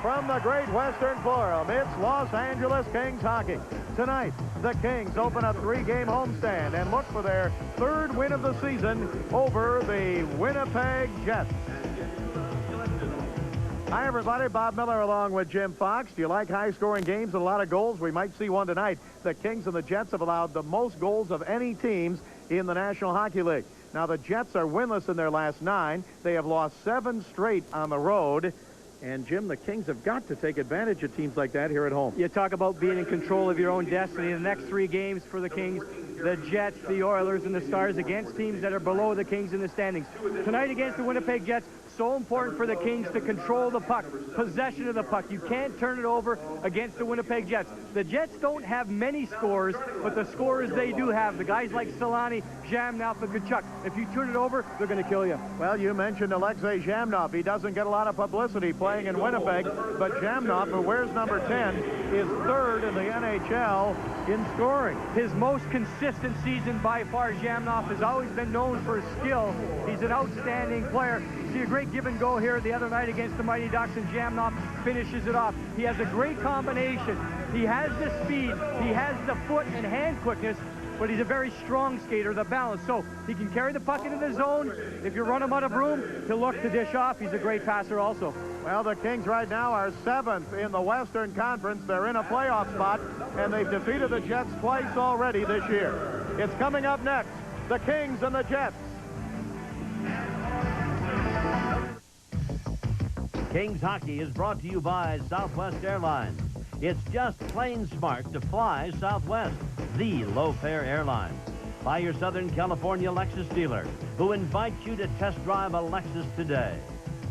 from the Great Western Forum, it's Los Angeles Kings hockey. Tonight, the Kings open a 3-game homestand and look for their 3rd win of the season over the Winnipeg Jets. Hi, everybody. Bob Miller along with Jim Fox. Do you like high-scoring games and a lot of goals? We might see one tonight. The Kings and the Jets have allowed the most goals of any teams in the National Hockey League. Now, the Jets are winless in their last 9. They have lost 7 straight on the road. And, Jim, the Kings have got to take advantage of teams like that here at home. You talk about being in control of your own destiny. The next 3 games for the Kings, the Jets, the Oilers, and the Stars against teams that are below the Kings in the standings. Tonight against the Winnipeg Jets, so important for the Kings to control the puck, possession of the puck. You can't turn it over against the Winnipeg Jets. The Jets don't have many scorers, but the scorers they do have, the guys like Solani, Zhamnov, and Kachuk. If you turn it over, they're going to kill you. Well, you mentioned Alexei Zhamnov. He doesn't get a lot of publicity playing in Winnipeg, but Zhamnov, who wears number 10, is 3rd in the NHL in scoring. His most consistent season by far. Zhamnov has always been known for his skill. He's an outstanding player. See a great give and go here the other night against the Mighty Ducks, and Zhamnov finishes it off. He has a great combination. He has the speed, he has the foot and hand quickness, but he's a very strong skater, the balance. So he can carry the puck into the zone. If you run him out of room, he'll look to dish off. He's a great passer also. Well, the Kings right now are 7th in the Western Conference. They're in a playoff spot, and they've defeated the Jets twice already this year. It's coming up next, the Kings and the Jets. Kings Hockey is brought to you by Southwest Airlines. It's just plain smart to fly Southwest, the low-fare airline. By your Southern California Lexus dealer, who invites you to test drive a Lexus today.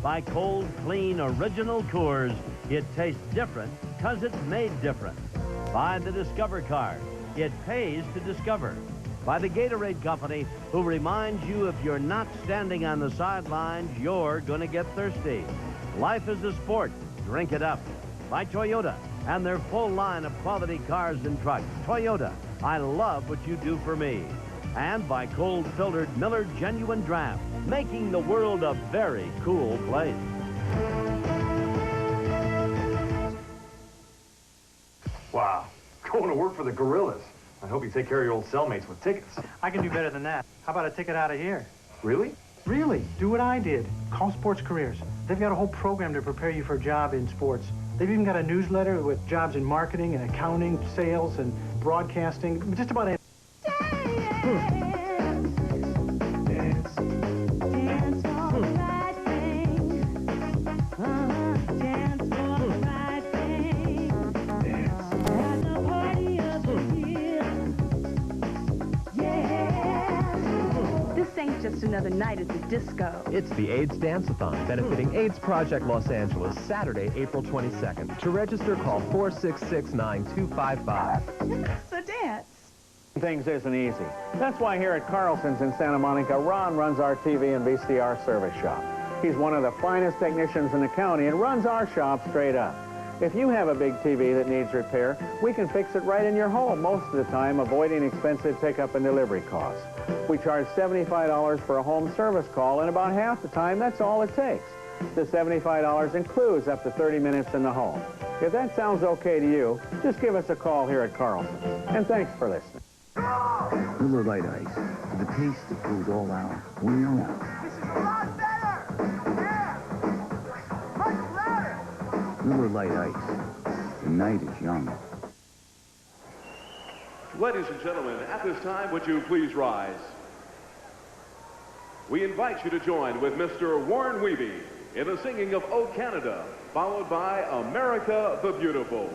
By cold, clean, original Coors, it tastes different because it's made different. By the Discover card, it pays to discover. By the Gatorade Company, who reminds you if you're not standing on the sidelines, you're going to get thirsty. Life is a sport. Drink it up. By Toyota and their full line of quality cars and trucks. Toyota, I love what you do for me. And by cold-filtered Miller Genuine Draft, making the world a very cool place. Wow, going to work for the Gorillas. I hope you take care of your old cellmates with tickets. I can do better than that. How about a ticket out of here? Really? Really, do what I did. Call Sports Careers. They've got a whole program to prepare you for a job in sports. They've even got a newsletter with jobs in marketing and accounting, sales and broadcasting, just about anything. Just another night at the disco. It's the AIDS Dance-a-thon, benefiting AIDS Project Los Angeles, Saturday, April 22nd. To register, call 466-9255. So dance. Things isn't easy. That's why here at Carlson's in Santa Monica, Ron runs our TV and VCR service shop. He's one of the finest technicians in the county and runs our shop straight up. If you have a big TV that needs repair, we can fix it right in your home most of the time, avoiding expensive pickup and delivery costs. We charge $75 for a home service call, and about half the time, that's all it takes. The $75 includes up to 30 minutes in the home. If that sounds okay to you, just give us a call here at Carlson. And thanks for listening. Miller Lite Ice, the taste that goes all out when you're out. This is a lot better! Yeah! Much louder! Miller Lite Ice, the night is young. Ladies and gentlemen, at this time, would you please rise? We invite you to join with Mr. Warren Weeby in the singing of O Canada, followed by America the Beautiful.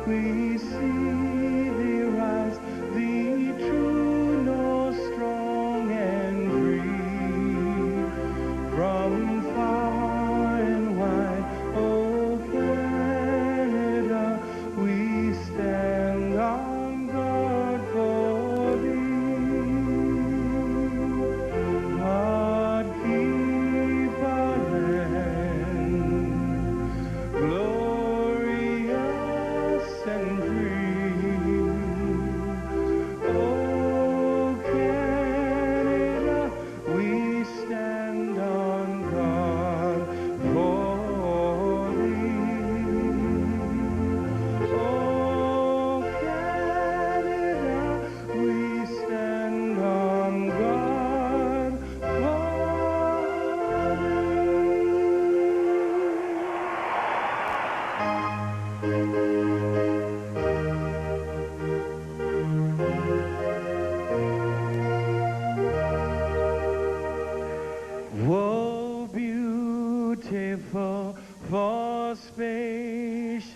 We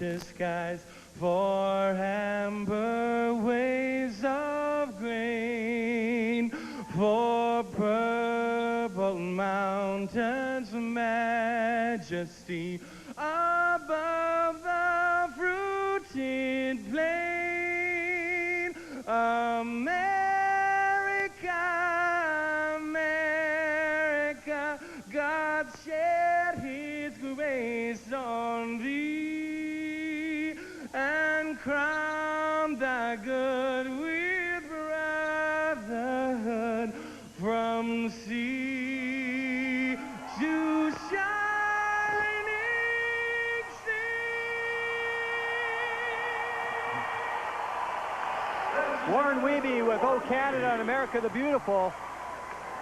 fuchsia skies, for amber waves of grain, for purple mountains' majesty above the fruited plain. America, America, God shed his grace on thee and crowned thy good with brotherhood from sea to shining sea. Warren Wiebe with O Canada and America the Beautiful.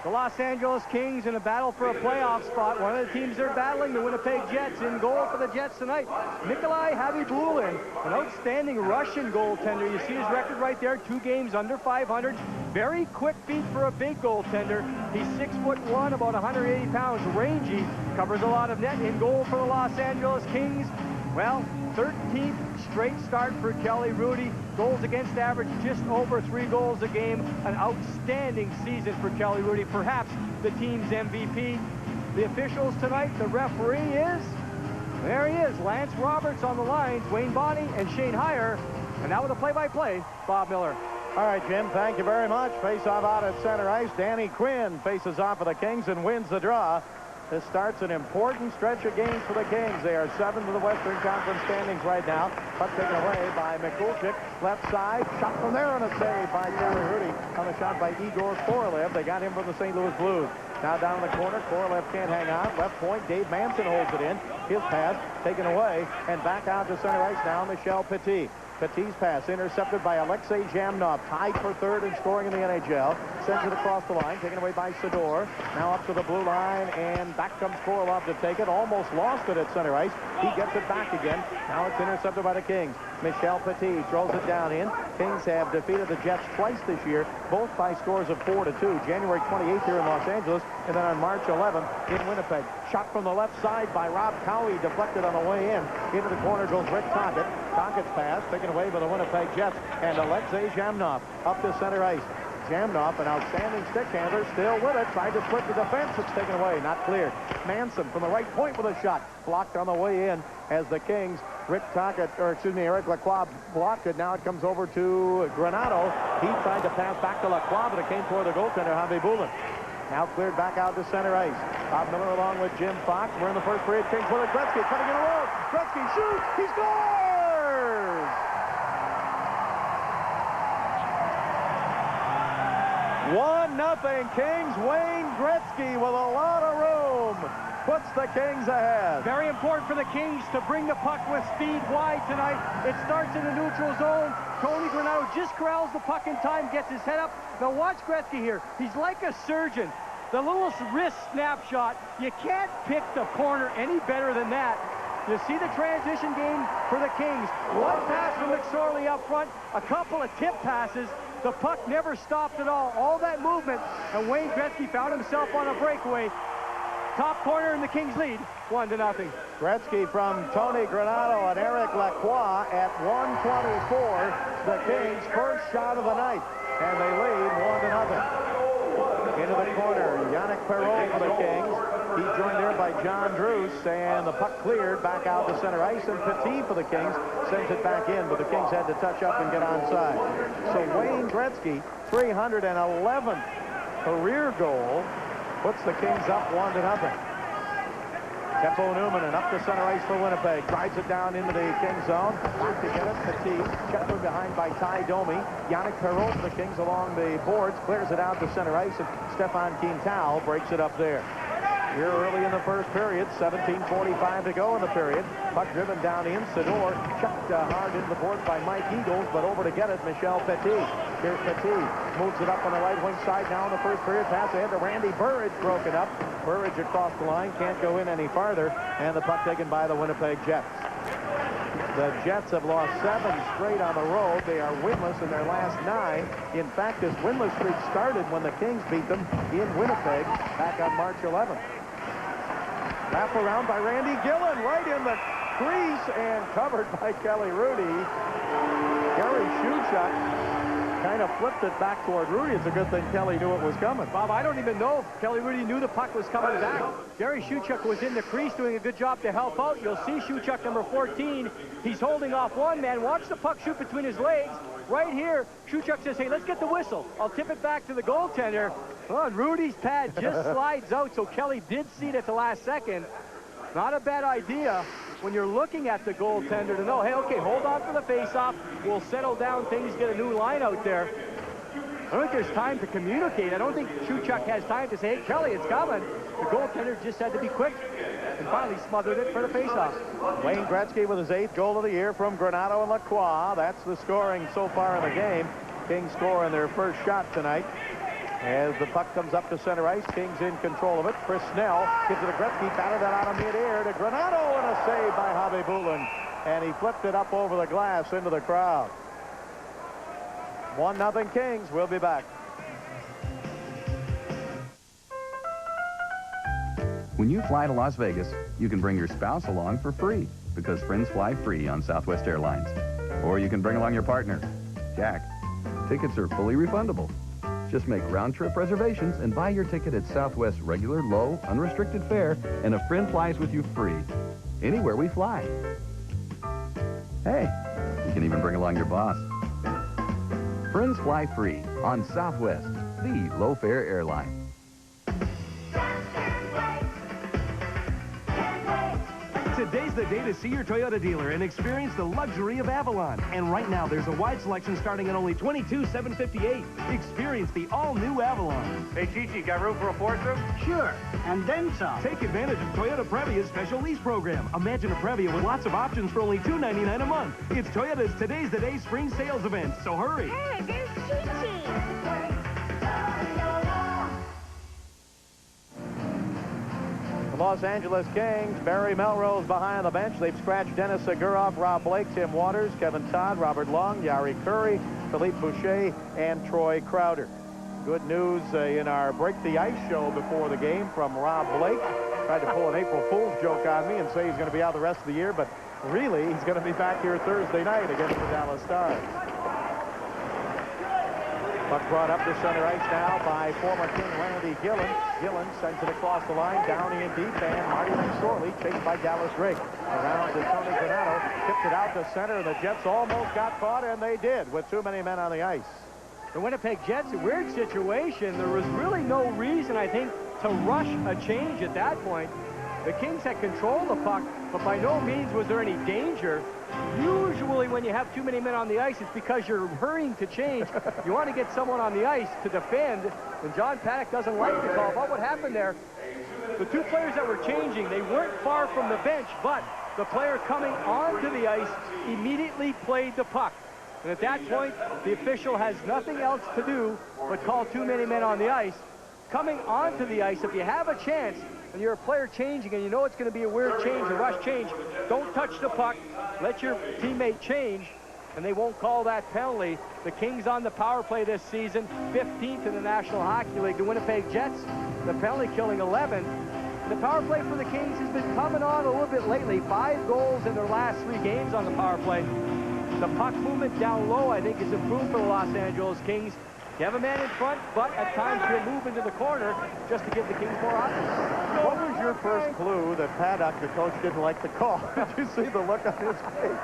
The Los Angeles Kings in a battle for a playoff spot. One of the teams they're battling, the Winnipeg Jets. In goal for the Jets tonight, Nikolai Khabibulin, an outstanding Russian goaltender. You see his record right there, 2 games under 500. Very quick feet for a big goaltender. He's 6'1", about 180 pounds, rangy, covers a lot of net. In goal for the Los Angeles Kings. Well, 13th straight start for Kelly Hrudey. Goals against average just over 3 goals a game. An outstanding season for Kelly Hrudey, perhaps the team's MVP. The officials tonight, the referee is, there he is, Lance Roberts on the lines, Wayne Bonney and Shane Heyer. And now with a play-by-play, Bob Miller. All right, Jim, thank you very much. Face-off out at center ice. Danny Quinn faces off for the Kings and wins the draw. This starts an important stretch of games for the Kings. They are 7th in the Western Conference standings right now. Puck taken away by Mikulchik. Left side, shot from there and a save by Kelly Hrudey on the shot by Igor Korolev. They got him from the St. Louis Blues. Now down in the corner, Korolev can't hang on. Left point, Dave Manson holds it in. His pass taken away and back out to center ice now, Michel Petit. Petit's pass intercepted by Alexei Zhamnov, tied for 3rd in scoring in the NHL. Sends it across the line, taken away by Sador. Now up to the blue line, and back comes Korolev to take it. Almost lost it at center ice. He gets it back again. Now it's intercepted by the Kings. Michel Petit throws it down in. Kings have defeated the Jets twice this year, both by scores of 4-2. January 28th here in Los Angeles, and then on March 11th in Winnipeg. Shot from the left side by Rob Cowie, deflected on the way in. Into the corner goes Rick Tocchet. Tocchet's pass taken away by the Winnipeg Jets, and Alexei Zhamnov up to center ice. Zhamnov, an outstanding stick handler, still with it. Tried to split the defense. It's taken away, not cleared. Manson from the right point with a shot. Blocked on the way in as the Kings, Eric Lacroix blocked it. Now it comes over to Granato. He tried to pass back to Lacroix, but it came toward the goaltender, Khabibulin. Now cleared back out to center ice. Bob Miller along with Jim Fox. We're in the first period. Kings with it. Gretzky cutting it along. Gretzky shoots. He scores! 1-0 Kings. Wayne Gretzky with a lot of room puts the Kings ahead. Very important for the Kings to bring the puck with speed wide tonight. It starts in the neutral zone. Tony Granato just corrals the puck in time, gets his head up. Now watch Gretzky here. He's like a surgeon. The little wrist snapshot, you can't pick the corner any better than that. You see the transition game for the Kings. One pass from McSorley up front, a couple of tip passes. The puck never stopped at all that movement, and Wayne Gretzky found himself on a breakaway. Top corner in the Kings lead, 1-0. Gretzky from Tony Granato and Eric Lacroix at 1:24. The Kings' first shot of the night, and they lead 1-0. Into the corner, Yannick Perreault for the Kings. He's joined there by John Druce, and the puck cleared back out to center ice, and Petit for the Kings sends it back in, but the Kings had to touch up and get onside. So Wayne Gretzky, 311th career goal, puts the Kings up 1-0. Teppo Newman and up to center ice for Winnipeg. Drives it down into the Kings zone. Back to get it. Petit. Checked behind by Ty Domi. Yannick Perreault for the Kings along the boards. Clears it out to center ice. And Stefan Quintal breaks it up there. Here early in the first period, 17:45 to go in the period. Puck driven down in. Sador chucked hard into the boards by Mike Eagles, but over to get it, Michel Petit. Here's Petit. Moves it up on the right wing side now in the first period. Pass ahead to Randy Burridge, broken up. Burridge across the line, can't go in any farther, and the puck taken by the Winnipeg Jets. The Jets have lost 7 straight on the road. They are winless in their last 9. In fact, this winless streak started when the Kings beat them in Winnipeg back on March 11th. Wrap around by Randy Gillen, right in the crease and covered by Kelly Rudy. Gary Shuchuk kind of flipped it back toward Rudy. It's a good thing Kelly knew it was coming. Bob, I don't even know if Kelly Rudy knew the puck was coming back. Gary Shuchuk was in the crease doing a good job to help out. You'll see Shuchuk, number 14. He's holding off one man. Watch the puck shoot between his legs. Right here, Shuchuk says, hey, let's get the whistle. I'll tip it back to the goaltender. Oh, and Rudy's pad just slides out, so Kelly did see it at the last second. Not a bad idea when you're looking at the goaltender to know, hey, okay, hold on for the face-off. We'll settle down things, get a new line out there. I don't think there's time to communicate. I don't think Shuchuk has time to say, hey, Kelly, it's coming. The goaltender just had to be quick and finally smothered it for the face-off. Wayne Gretzky with his 8th goal of the year from Granado and Lacroix. That's the scoring so far in the game. Kings score in their first shot tonight. As the puck comes up to center ice, Kings in control of it. Chris Snell gives it to Gretzky, batted that out of mid-air to Granado, and a save by Javi Bulin. And he flipped it up over the glass into the crowd. 1-0 Kings. We'll be back. When you fly to Las Vegas, you can bring your spouse along for free because friends fly free on Southwest Airlines. Or you can bring along your partner, Jack. Tickets are fully refundable. Just make round-trip reservations and buy your ticket at Southwest's regular, low, unrestricted fare, and a friend flies with you free, anywhere we fly. Hey, you can even bring along your boss. Friends fly free on Southwest, the low-fare airline. Today's the day to see your Toyota dealer and experience the luxury of Avalon. And right now, there's a wide selection starting at only $22,758. Experience the all-new Avalon. Hey, Chichi, got room for a fourth room? Sure, and then some. Take advantage of Toyota Previa's special lease program. Imagine a Previa with lots of options for only $299 a month. It's Toyota's Today's the Day spring sales event, so hurry. Hey, there's Chichi. Los Angeles Kings, Barry Melrose behind the bench. They've scratched Dennis Seguroff, Rob Blake, Tim Waters, Kevin Todd, Robert Long, Yari Curry, Philippe Boucher, and Troy Crowder. Good news in our Break the Ice show before the game from Rob Blake. Tried to pull an April Fool's joke on me and say he's going to be out the rest of the year, but really he's going to be back here Thursday night against the Dallas Stars. Puck brought up to center ice now by former King Randy Gillen. Gillen sends it across the line, down in deep, and Marty McSorley chased by Dallas Drake. Around to Tony Granado, tipped it out to center, and the Jets almost got caught, and they did, with too many men on the ice. The Winnipeg Jets, a weird situation. There was really no reason, I think, to rush a change at that point. The Kings had control of the puck, but by no means was there any danger. Usually when you have too many men on the ice, it's because you're hurrying to change. You want to get someone on the ice to defend, and John Paddock doesn't like the call. But what happened there, the two players that were changing, they weren't far from the bench, but the player coming onto the ice immediately played the puck. And at that point, the official has nothing else to do but call too many men on the ice. Coming onto the ice, if you have a chance, and you're a player changing and you know it's going to be a weird change, a rush change, don't touch the puck. Let your teammate change, and they won't call that penalty. The Kings on the power play this season, 15th in the National Hockey League. The Winnipeg Jets, the penalty killing 11. The power play for the Kings has been coming on a little bit lately. 5 goals in their last 3 games on the power play. The puck movement down low, I think, is improved for the Los Angeles Kings. You have a man in front, but at times he'll move into the corner just to give the Kings more offense. What was your first clue that Paddock, the coach, didn't like the call? Did you see the look on his face?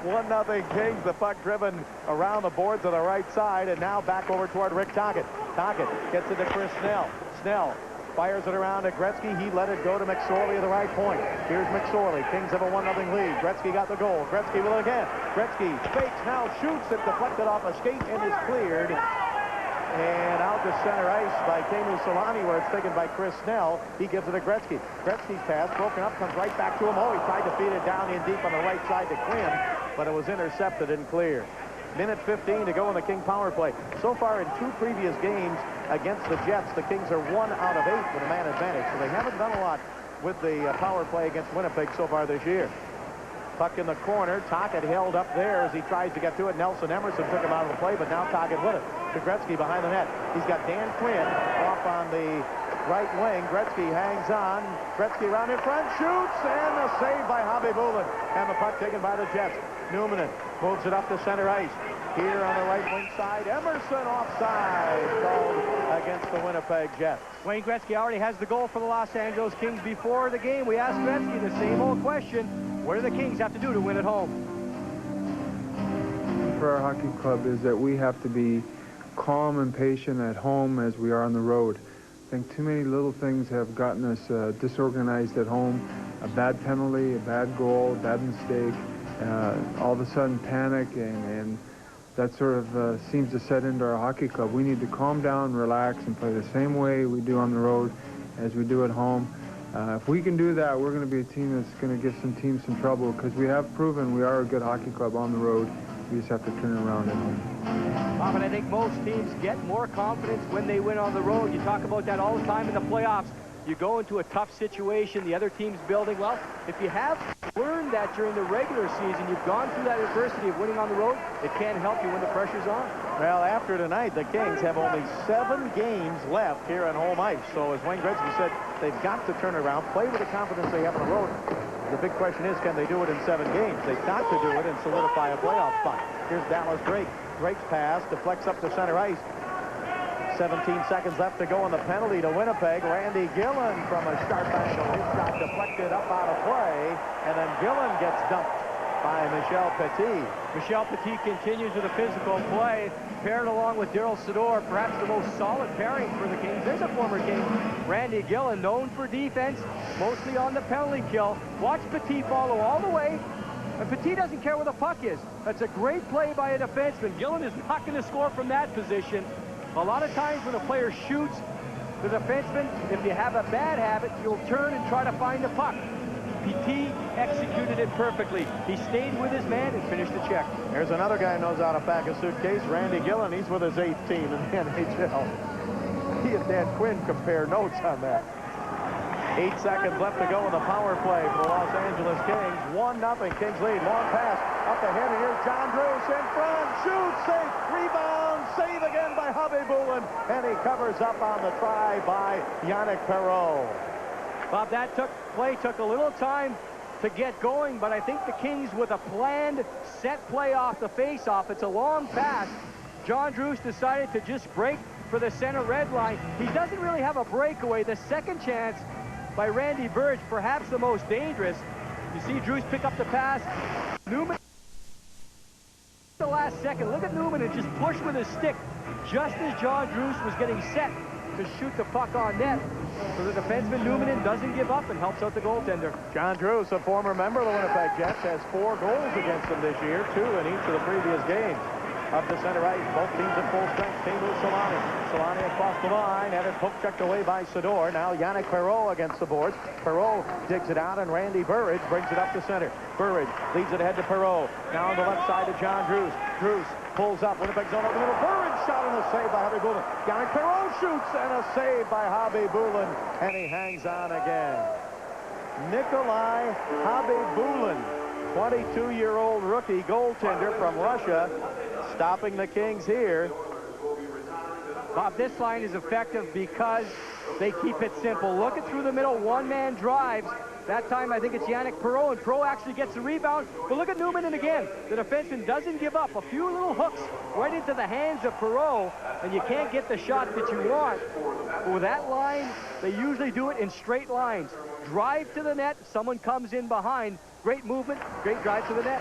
1-0 Kings. The puck driven around the boards on the right side, and now back over toward Rick Tocchet. Tocchet gets it to Chris Snell. Snell fires it around to Gretzky. He let it go to McSorley at the right point. Here's McSorley. Kings have a 1-0 lead. Gretzky got the goal. Gretzky will again. Gretzky fakes, now shoots it, deflected off a skate, and is cleared. And out to center ice by Teemu Solani, where it's taken by Chris Snell. He gives it to Gretzky. Gretzky's pass, broken up, comes right back to him. Oh, he tried to feed it down in deep on the right side to Quinn, but it was intercepted and cleared. Minute 15 to go in the King power play. So far in 2 previous games against the Jets, the Kings are 1 out of 8 with a man advantage. So they haven't done a lot with the power play against Winnipeg so far this year. Puck in the corner. Tocchet held up there as he tries to get to it. Nelson Emerson took him out of the play, but now Tocchet with it. To Gretzky behind the net. He's got Dan Quinn off on the right wing. Gretzky hangs on. Gretzky around in front, shoots, and a save by Hobby Bulin. And the puck taken by the Jets. Newman moves it up to center ice. Here on the right wing side, Emerson offside called against the Winnipeg Jets. Wayne Gretzky already has the goal for the Los Angeles Kings. Before the game, we asked Gretzky the same old question. What do the Kings have to do to win at home? For our hockey club is that we have to be calm and patient at home as we are on the road. I think too many little things have gotten us disorganized at home. A bad penalty, a bad goal, a bad mistake, all of a sudden panic, and that sort of seems to set into our hockey club. We need to calm down, relax, and play the same way we do on the road as we do at home. If we can do that, we're going to be a team that's going to give some teams some trouble, because we have proven we are a good hockey club on the road. We just have to turn it around at home. Bob, and I think most teams get more confidence when they win on the road. You talk about that all the time in the playoffs. You go into a tough situation, the other team's building. Well, if you have learned that during the regular season, you've gone through that adversity of winning on the road, it can help you when the pressure's on. Well, after tonight, the Kings have only 7 games left here on home ice. So as Wayne Gretzky said, they've got to turn around, play with the confidence they have on the road. The big question is, can they do it in 7 games? They've got to do it and solidify a playoff spot. Here's Dallas Drake. Drake's pass deflects up to center ice. 17 seconds left to go on the penalty to Winnipeg. Randy Gillen from a sharp angle. His shot deflected up out of play. And then Gillen gets dumped by Michel Petit. Michel Petit continues with a physical play, paired along with Daryl Sador, perhaps the most solid pairing for the Kings. There's a former King, Randy Gillen, known for defense, mostly on the penalty kill. Watch Petit follow all the way, and Petit doesn't care where the puck is. That's a great play by a defenseman. Gillen is not going to score from that position. A lot of times when a player shoots, the defenseman, if you have a bad habit, you'll turn and try to find the puck. Petit executed it perfectly. He stayed with his man and finished the check. Here's another guy who knows how to pack a suitcase, Randy Gillen. He's with his 8th team in the NHL. He and Dan Quinn compare notes on that. 8 seconds left to go in the power play for the Los Angeles Kings. 1-0 Kings lead. Long pass up ahead, and here's John Druce in front. Shoots, safe, rebound, save again by Hobby Bulin, and he covers up on the try by Yannick Perreault. Bob, that play took a little time to get going, but I think the Kings, with a planned set play off the face-off, it's a long pass. John Druce decided to just break for the center red line. He doesn't really have a breakaway. The second chance by Randy Burge, perhaps the most dangerous. You see Druce pick up the pass. Newman, the last second, look at Newman and just push with his stick just as John Druce was getting set to shoot the puck on net. So the defenseman Newman doesn't give up and helps out the goaltender. John Druce, a former member of the Winnipeg Jets, has 4 goals against them this year, 2 in each of the previous games. Up to center ice, both teams at full strength. Teemu Selanne. Selanne across the line, had it poke checked away by Sador. Now Yannick Perreault against the boards. Perreault digs it out, and Randy Burridge brings it up to center. Burridge leads it ahead to Perreault. Now on the left side to John Druce. Druce pulls up. Winnipeg zone over the middle. Burridge shot and a save by Hobby Bulin. Yannick Perreault shoots and a save by Hobby Bulin, and he hangs on again. Nikolai Hobby Bulin, 22-year-old rookie goaltender from Russia, stopping the Kings here. Bob, this line is effective because they keep it simple. Look it through the middle, one-man drives. That time, I think it's Yannick Perreault, and Perreault actually gets the rebound. But look at Newman, and again, the defenseman doesn't give up. A few little hooks right into the hands of Perreault, and you can't get the shot that you want. But with that line, they usually do it in straight lines. Drive to the net, someone comes in behind. Great movement, great drive to the net.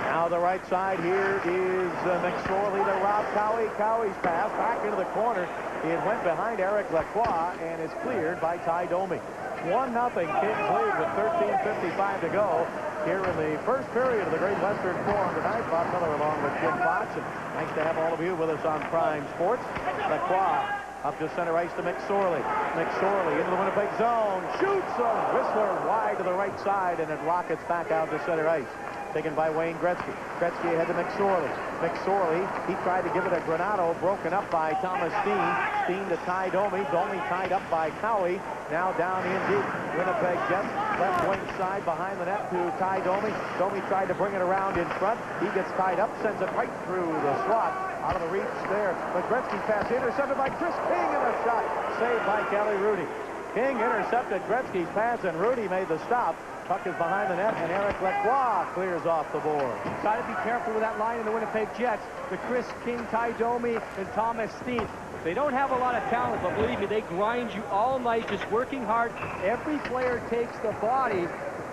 Now the right side here is McSorley to Rob Cowie. Cowie's pass back into the corner. It went behind Eric Lacroix and is cleared by Ty Domi. 1-0 Kings lead with 13:55 to go here in the first period of the Great Western Forum tonight. Bob Miller along with Jim Fox, and thanks to have all of you with us on Prime Sports. Lacroix up to center ice to McSorley. McSorley into the Winnipeg zone. Shoots a Whistler wide to the right side, and it rockets back out to center ice. taken by Wayne Gretzky. Gretzky ahead to McSorley. McSorley, he tried to give it a Granato, broken up by Thomas Steen. Steen to Ty Domi. Domi tied up by Cowie. Now down in deep. Winnipeg Jets left wing side behind the net to Ty Domi. Domi tried to bring it around in front. He gets tied up, sends it right through the slot. Out of the reach there. But Gretzky's pass intercepted by Chris King, and a shot saved by Kelly Rudy. King intercepted Gretzky's pass, and Rudy made the stop. Puck is behind the net, and Eric Lacroix clears off the board. Got to be careful with that line in the Winnipeg Jets. The Chris King, Ty Domi, and Thomas Steen. They don't have a lot of talent, but believe me, they grind you all night, just working hard. Every player takes the body,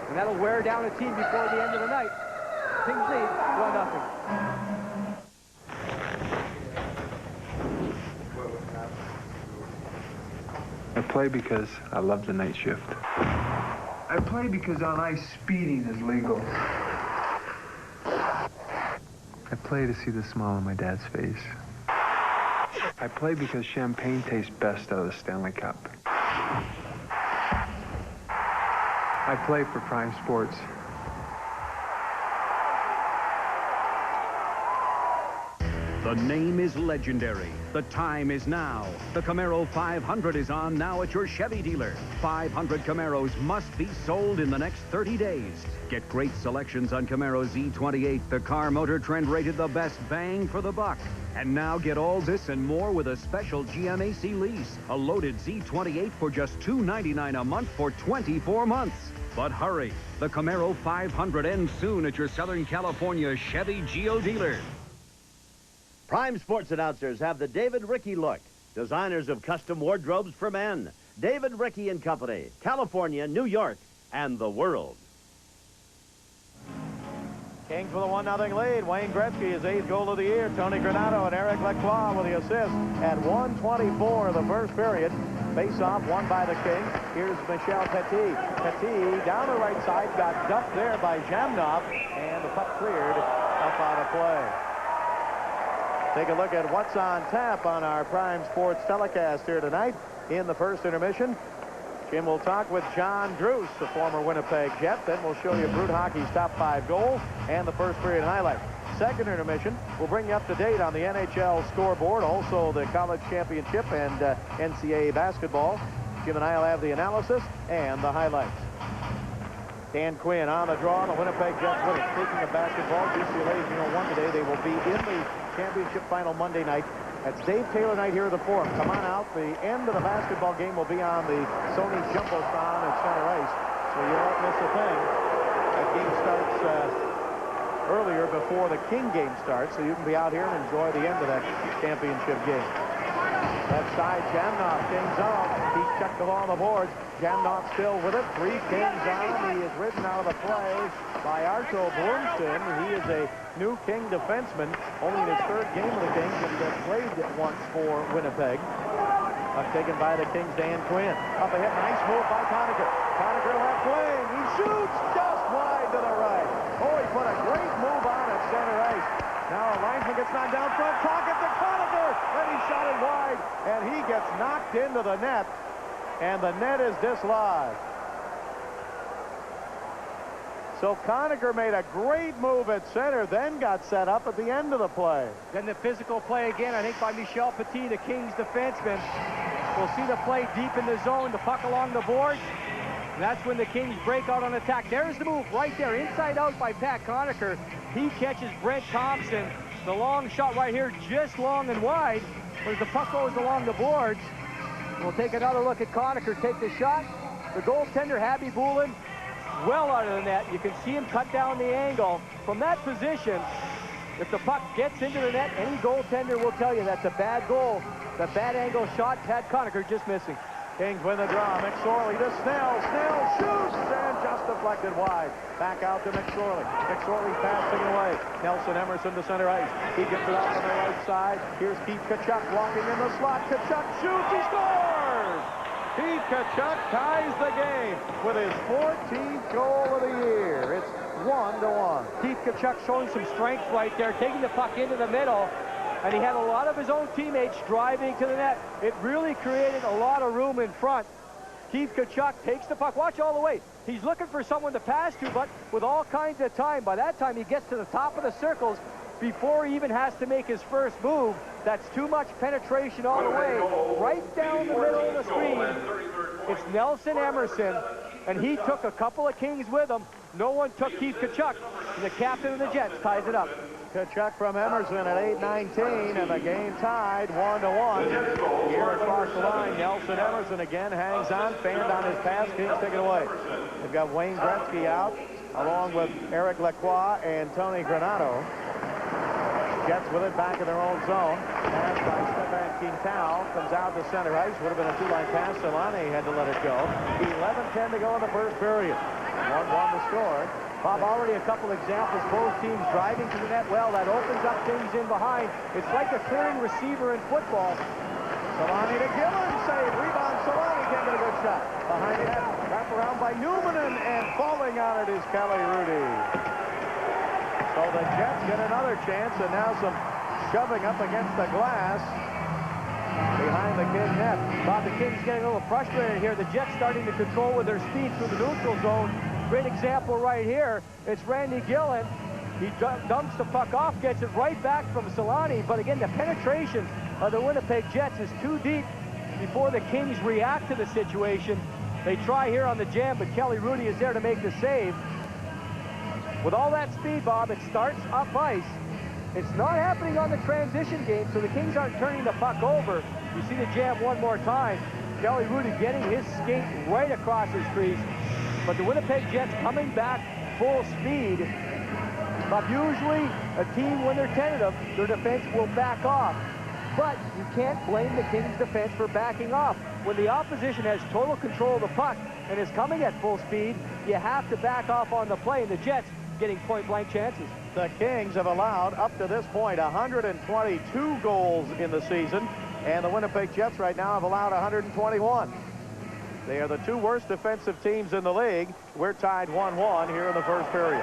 and that'll wear down a team before the end of the night. Kings lead 1-0. I play because I love the night shift. I play because on ice speeding is legal. I play to see the smile on my dad's face. I play because champagne tastes best out of the Stanley Cup. I play for Prime Sports. The name is legendary. The time is now. The Camaro 500 is on now at your Chevy dealer. 500 Camaros must be sold in the next 30 days. Get great selections on Camaro Z28, the car motor trend rated the best bang for the buck. And now get all this and more with a special GMAC lease. A loaded Z28 for just $299 a month for 24 months. But hurry, the Camaro 500 ends soon at your Southern California Chevy Geo dealer. Prime Sports announcers have the David Rickey look. Designers of custom wardrobes for men. David Rickey and Company, California, New York, and the world. Kings with a 1-0 lead. Wayne Gretzky, his 8th goal of the year. Tony Granato and Eric Lacroix with the assist at 1:24 of the first period. Face-off won by the Kings. Here's Michel Petit. Petit down the right side, got ducked there by Jamnov, and the puck cleared up out of play. Take a look at what's on tap on our Prime Sports telecast here tonight in the first intermission. Jim will talk with John Druce, the former Winnipeg Jet. Then we'll show you Brute Hockey's top 5 goals and the first period highlight. Second intermission, we'll bring you up to date on the NHL scoreboard, also the college championship and NCAA basketball. Jim and I will have the analysis and the highlights. Dan Quinn on the draw, the Winnipeg Jets with it. Speaking of basketball, UCLA's 1 today. They will be in the championship final Monday night. That's Dave Taylor night here at the Forum. Come on out. The end of the basketball game will be on the Sony Jumbotron at center ice, so you won't miss a thing. That game starts earlier before the King game starts, so you can be out here and enjoy the end of that championship game. Left side, Jamnov, Kings on. He checked the ball on the boards. Jamnov still with it. 3 Kings on. He is ridden out of the play by Arto Blomsten. He is a new King defenseman, only in his 3rd game of the Kings, and played once for Winnipeg. Puck taken by the Kings, Dan Quinn. Up ahead, nice move by Conacher. Conacher left wing. He shoots just wide to the right. Oh, he put a great move on at center ice. Now a linesman gets knocked down front. Pocket to Conacher, and he shot it wide, and he gets knocked into the net, and the net is dislodged. So Conacher made a great move at center, then got set up at the end of the play. Then the physical play again, I think, by Michel Petit, the Kings defenseman. We'll see the play deep in the zone, the puck along the boards. And that's when the Kings break out on attack. There's the move right there, inside out by Pat Conacher. He catches Brent Thompson. The long shot right here, just long and wide. But as the puck goes along the boards, we'll take another look at Conacher take the shot. The goaltender, Habby Boulin, well out of the net. You can see him cut down the angle. From that position, if the puck gets into the net, any goaltender will tell you that's a bad goal. The bad angle shot, Pat Conacher just missing. Kings win the draw. McSorley to Snell. Snell shoots and just deflected wide. Back out to McSorley. McSorley passing away. Nelson Emerson to center ice. He gets it out on the right side. Here's Keith Tkachuk walking in the slot. Tkachuk shoots. He scores! Keith Tkachuk ties the game with his 14th goal of the year. It's 1-1. Keith Tkachuk showing some strength right there, taking the puck into the middle. And he had a lot of his own teammates driving to the net. It really created a lot of room in front. Keith Tkachuk takes the puck. Watch all the way. He's looking for someone to pass to, but with all kinds of time. By that time, he gets to the top of the circles before he even has to make his first move. That's too much penetration all the way. Right down the middle of the screen, it's Nelson Emerson, and he took a couple of Kings with him. No one took Keith Tkachuk, and the captain of the Jets ties it up. Tkachuk from Emerson at 8:19, and the game tied 1-1. Here across the line, Nelson Emerson again hangs on, fanned on his pass. Kings take it away. They've got Wayne Gretzky out, along with Eric Lacroix and Tony Granato. Jets with it back in their own zone. Pass by Stefan Quintal, comes out to center ice. Would have been a two-line pass. Solani had to let it go. 11:10 to go in the first period. 1-1 to score. Bob, already a couple examples. Both teams driving to the net well. That opens up things in behind. It's like a clearing receiver in football. Solani to Gillen. Save. Rebound. Solani can't get a good shot. Behind the net. Wrap around by Newman, and falling on it is Kelly Rudy. So the Jets get another chance, and now some shoving up against the glass behind the King net. Bob, the Kings getting a little frustrated here. The Jets starting to control with their speed through the neutral zone. Great example right here. It's Randy Gillen. He dumps the puck off, gets it right back from Solani. But again, the penetration of the Winnipeg Jets is too deep before the Kings react to the situation. They try here on the jam, but Kelly Rudy is there to make the save. With all that speed, Bob, it starts up ice. It's not happening on the transition game, so the Kings aren't turning the puck over. You see the jam one more time. Kelly Rudy getting his skate right across his crease. But the Winnipeg Jets coming back full speed. But usually, a team, when they're tentative, their defense will back off. But you can't blame the Kings' defense for backing off. When the opposition has total control of the puck and is coming at full speed, you have to back off on the play, and the Jets getting point-blank chances. The Kings have allowed, up to this point, 122 goals in the season, and the Winnipeg Jets right now have allowed 121. They are the two worst defensive teams in the league. We're tied 1-1 here in the first period.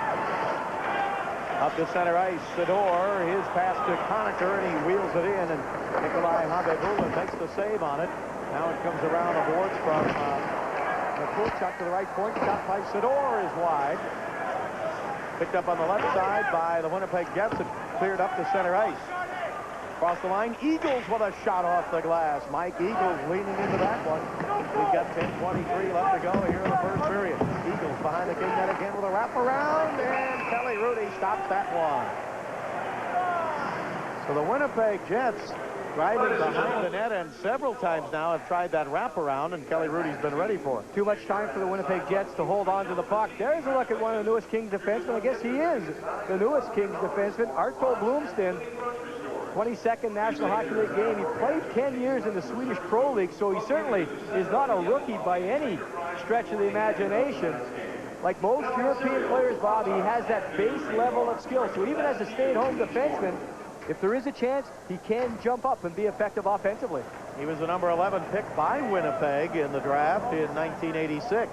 Up to center ice, Sador, his pass to Conacher, and he wheels it in, and Nikolai Habebula makes the save on it. Now it comes around the boards from Tkachuk to the right point. Shot by Sador is wide. Picked up on the left side by the Winnipeg Jets and cleared up to center ice. Across the line, Eagles with a shot off the glass. Mike Eagles leaning into that one. We've got 10:23 left to go here in the first period. Eagles behind the King net again with a wraparound, and Kelly Rudy stops that one. So the Winnipeg Jets driving behind the net, and several times now have tried that wraparound, and Kelly Rudy's been ready for it. Too much time for the Winnipeg Jets to hold on to the puck. There's a look at one of the newest Kings defensemen. I guess he is the newest Kings defenseman, Arto Blomsten. 22nd National Hockey League game. He played 10 years in the Swedish Pro League, so he certainly is not a rookie by any stretch of the imagination. Like most European players, Bob, he has that base level of skill. So even as a stay-at-home defenseman, if there is a chance, he can jump up and be effective offensively. He was the number 11 pick by Winnipeg in the draft in 1986.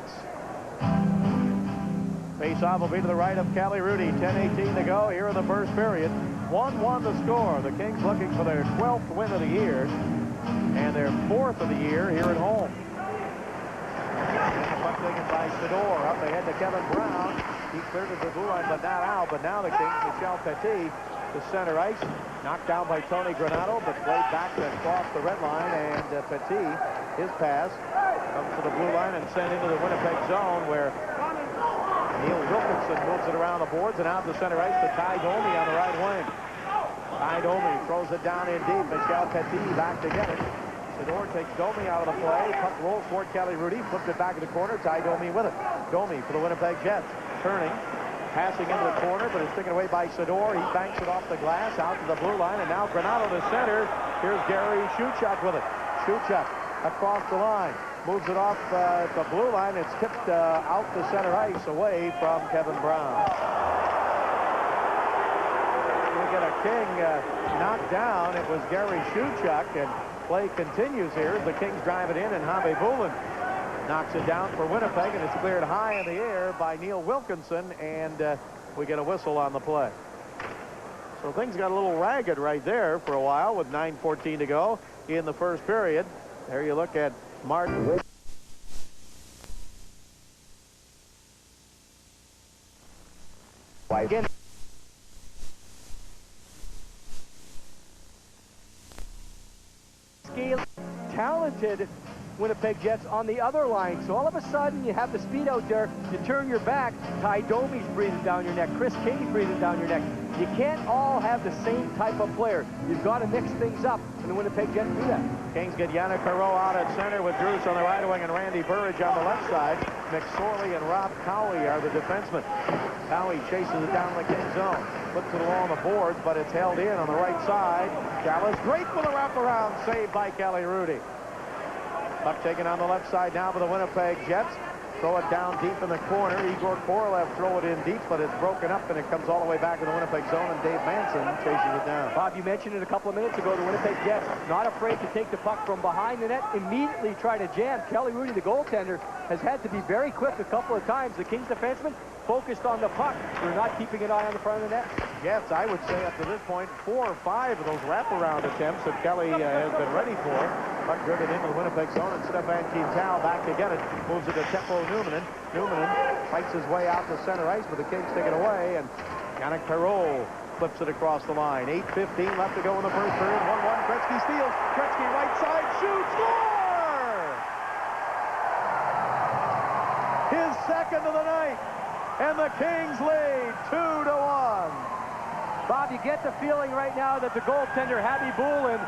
Face-off will be to the right of Kelly Rudy. 10:18 to go here in the first period. 1-1 to score. The Kings looking for their 12th win of the year and their 4th of the year here at home. And the puck taken by Sador. Up ahead to Kevin Brown. He cleared the blue line, but not out. But now the Kings, Michel Petit, to center ice. Knocked down by Tony Granato, but played back across the red line. And Petit, his pass, comes to the blue line and sent into the Winnipeg zone, where Neil Wilkinson moves it around the boards and out to center ice to Ty Domi on the right wing. Ty Domi throws it down in deep. Michel Petit back to get it. Sador takes Domi out of the play. Puck rolls toward Kelly Rudy. Flipped it back in the corner. Ty Domi with it. Domi for the Winnipeg Jets. Turning. Passing into the corner, but it's taken away by Sador. He banks it off the glass out to the blue line. And now Granato to center. Here's Gary Shuchuk with it. Shuchuk across the line. Moves it off the blue line. It's tipped out to center ice away from Kevin Brown. We get a King knocked down. It was Gary Shuchuk, and play continues here as the Kings drive it in, and Habebula knocks it down for Winnipeg, and it's cleared high in the air by Neil Wilkinson, and we get a whistle on the play. So things got a little ragged right there for a while with 9:14 to go in the first period. There you look at Martin. Again. Talented Winnipeg Jets on the other line. So all of a sudden, you have the speed out there. You turn your back. Ty Domi's breathing down your neck. Chris King's breathing down your neck. You can't all have the same type of player. You've got to mix things up, and the Winnipeg Jets do that. Kings get Yannick Perreault out at center with Drews on the right wing and Randy Burridge on the left side. McSorley and Rob Cowie are the defensemen. Cowie chases it down the King zone. Puts it along the boards, but it's held in on the right side. Dallas great for the wraparound, saved by Kelly Rudy. Puck taken on the left side now for the Winnipeg Jets. Throw it down deep in the corner. Igor Korolev throw it in deep, but it's broken up, and it comes all the way back to the Winnipeg zone, and Dave Manson chases it down. Bob, you mentioned it a couple of minutes ago, the Winnipeg Jets not afraid to take the puck from behind the net, immediately try to jam. Kelly Rudy, the goaltender, has had to be very quick a couple of times. The Kings defenseman focused on the puck. They're not keeping an eye on the front of the net. Yes, I would say up to this point, 4 or 5 of those wraparound attempts that Kelly has been ready for. Puck driven into the Winnipeg zone, and Stefan Quintal back to get it. Moves it to Teppo Numminen. Numminen fights his way out to center ice, but the Kings take it away, and Yannick Perreault flips it across the line. 8:15 left to go in the first period. 1-1. Gretzky steals. Gretzky right side, shoots, score! His second of the night, and the Kings lead 2-1. Bob, you get the feeling right now that the goaltender, Happy Boulin,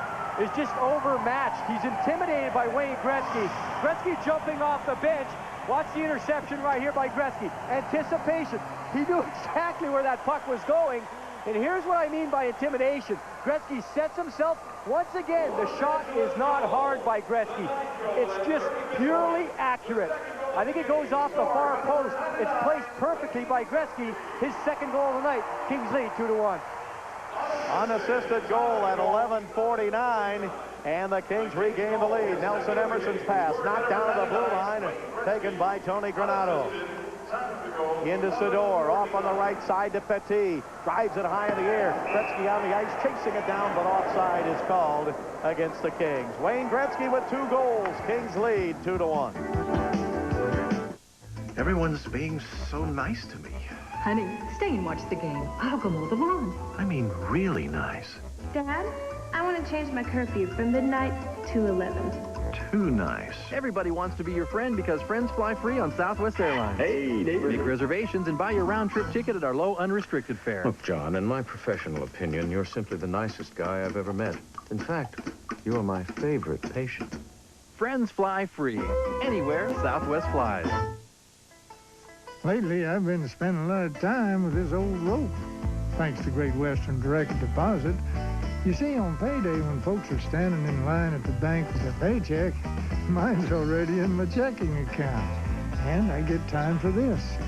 is just overmatched. He's intimidated by Wayne Gretzky. Gretzky jumping off the bench. Watch the interception right here by Gretzky. Anticipation. He knew exactly where that puck was going. And here's what I mean by intimidation. Gretzky sets himself. Once again, the shot is not hard by Gretzky. It's just purely accurate. I think it goes off the far post. It's placed perfectly by Gretzky. His second goal of the night. Kings lead 2-1. Unassisted goal at 11:49, and the Kings regain the lead. Nelson Emerson's pass knocked down to the blue line and taken by Tony Granato. Into Sador, off on the right side to Petit. Drives it high in the air. Gretzky on the ice, chasing it down, but offside is called against the Kings. Wayne Gretzky with 2 goals. Kings lead 2-1. Everyone's being so nice to me. Honey, stay and watch the game. I'll go mow the lawn. I mean, really nice. Dad, I want to change my curfew from midnight to 11. Too nice. Everybody wants to be your friend because friends fly free on Southwest Airlines. Hey, David. Make reservations and buy your round-trip ticket at our low, unrestricted fare. Look, John, in my professional opinion, you're simply the nicest guy I've ever met. In fact, you're my favorite patient. Friends fly free. Anywhere Southwest flies. Lately, I've been spending a lot of time with this old rope, thanks to Great Western Direct Deposit. You see, on payday, when folks are standing in line at the bank with their paycheck, mine's already in my checking account, and I get time for this.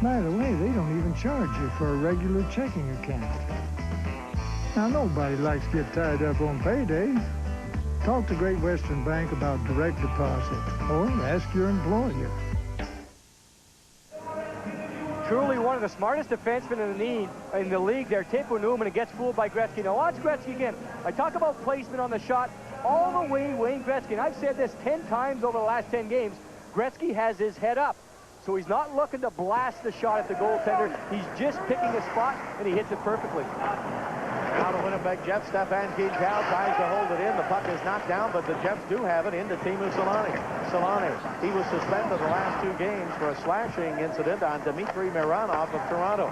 By the way, they don't even charge you for a regular checking account. Now, nobody likes to get tied up on payday. Talk to Great Western Bank about direct deposit, or ask your employer. Truly one of the smartest defensemen in the league there, Teppo Numminen, gets fooled by Gretzky. Now watch Gretzky again. I talk about placement on the shot all the way Wayne Gretzky. And I've said this 10 times over the last 10 games. Gretzky has his head up. So he's not looking to blast the shot at the goaltender. He's just picking a spot, and he hits it perfectly. Now the Winnipeg Jets, Stefan Quintal tries to hold it in. The puck is knocked down, but the Jets do have it into Teemu Selanne. Selanne, he was suspended the last 2 games for a slashing incident on Dmitry Mironov of Toronto.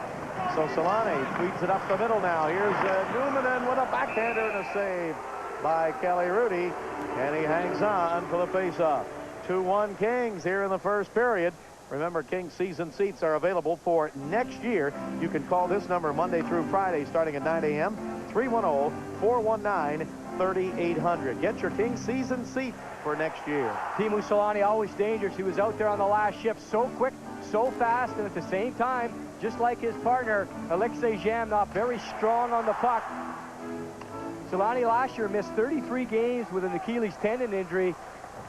So Selanne tweets it up the middle now. Here's Numminen with a backhander and a save by Kelly Rudy, and he hangs on for the faceoff. 2-1 Kings here in the first period. Remember, Kings season seats are available for next year. You can call this number Monday through Friday starting at 9 a.m. 310-419-3800. Get your Kings season seat for next year. Teemu Selanne always dangerous. He was out there on the last shift so quick, so fast, and at the same time, just like his partner, Alexei Zhamnov, very strong on the puck. Selanne last year missed 33 games with an Achilles tendon injury.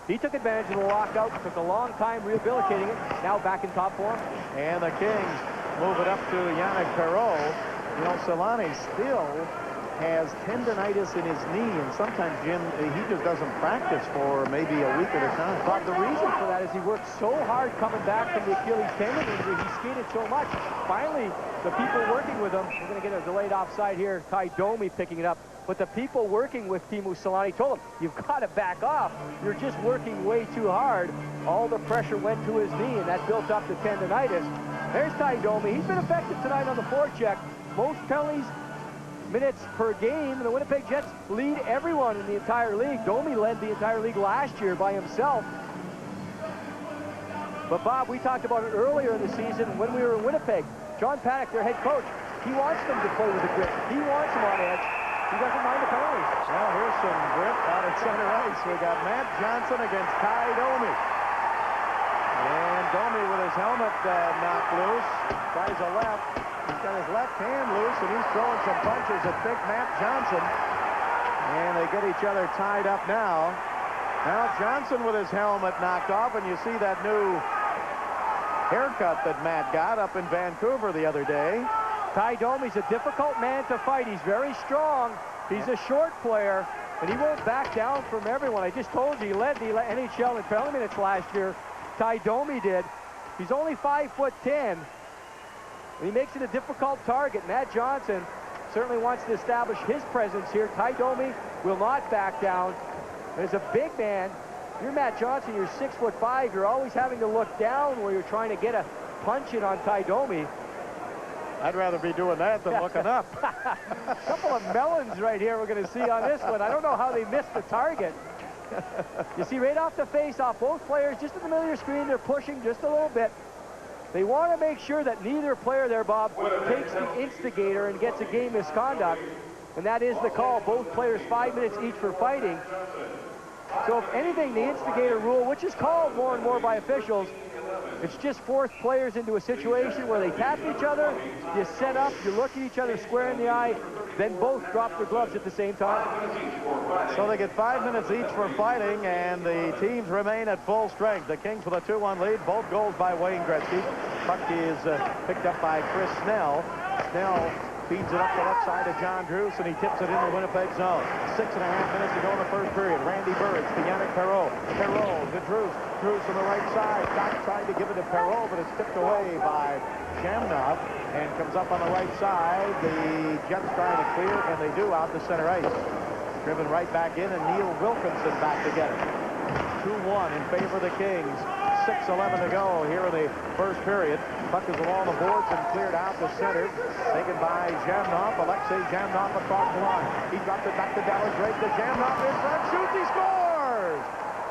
He took advantage of the lockout, took a long time rehabilitating it, now back in top form. And the Kings move it up to Yannick Perreault. You know, Selanne still has tendonitis in his knee, and sometimes, Jim, he just doesn't practice for maybe a week at a time. Bob, the reason for that is he worked so hard coming back from the Achilles tendon injury. He skated so much. Finally, the people working with him, we're going to get a delayed offside here. Ty Domi picking it up. But the people working with Teemu Selanne told him, you've got to back off. You're just working way too hard. All the pressure went to his knee, and that built up the tendonitis. There's Ty Domi. He's been effective tonight on the forecheck. Most penalties, minutes per game. The Winnipeg Jets lead everyone in the entire league. Domi led the entire league last year by himself. But, Bob, we talked about it earlier in the season when we were in Winnipeg. John Paddock, their head coach, he wants them to play with a grip. He wants them on edge. He doesn't mind the penalties. Well, here's some grip out at center ice. We got Matt Johnson against Ty Domi. And Domi with his helmet knocked loose. Tries a left. He's got his left hand loose, and he's throwing some punches at big Matt Johnson. And they get each other tied up now. Now Johnson with his helmet knocked off, and you see that new haircut that Matt got up in Vancouver the other day. Ty Domi's a difficult man to fight. He's very strong. He's a short player, and he won't back down from everyone. I just told you, he led the NHL in penalty minutes last year. Ty Domi did. He's only 5'10", and he makes it a difficult target. Matt Johnson certainly wants to establish his presence here. Ty Domi will not back down. As a big man, you're Matt Johnson, you're 6'5". You're always having to look down where you're trying to get a punch in on Ty Domi. I'd rather be doing that than looking up. A couple of melons right here we're going to see on this one. I don't know how they missed the target. You see right off the face-off, both players just in the middle of your screen, they're pushing just a little bit. They want to make sure that neither player there, Bob, takes the instigator and gets a game misconduct. And that is the call. Both players 5 minutes each for fighting. So if anything, the instigator rule, which is called more and more by officials, it's just forced players into a situation where they tap each other, you set up, you look at each other square in the eye, then both drop their gloves at the same time. So they get 5 minutes each for fighting, and the teams remain at full strength. The Kings with a 2-1 lead, both goals by Wayne Gretzky. Puck is picked up by Chris Snell. Snell feeds it up the left side of John Druce, and he tips it in the Winnipeg zone. 6.5 minutes to go in the first period. Randy Burridge to Yannick Perreault. Perreault to Druce. Druce on the right side. Doc trying to give it to Perreault, but it's tipped away by Jamnov and comes up on the right side. The Jets trying to clear, and they do out to center ice. Driven right back in, and Neil Wilkinson back to get it. 2-1 in favor of the Kings. 6:11 to go here in the first period. Puck is along the boards and cleared out to center. Taken by Jamnov. Alexei Jamnov across the line. He dropped it back to Dallas Drake. To Jamnov in front. Shoots. He scores!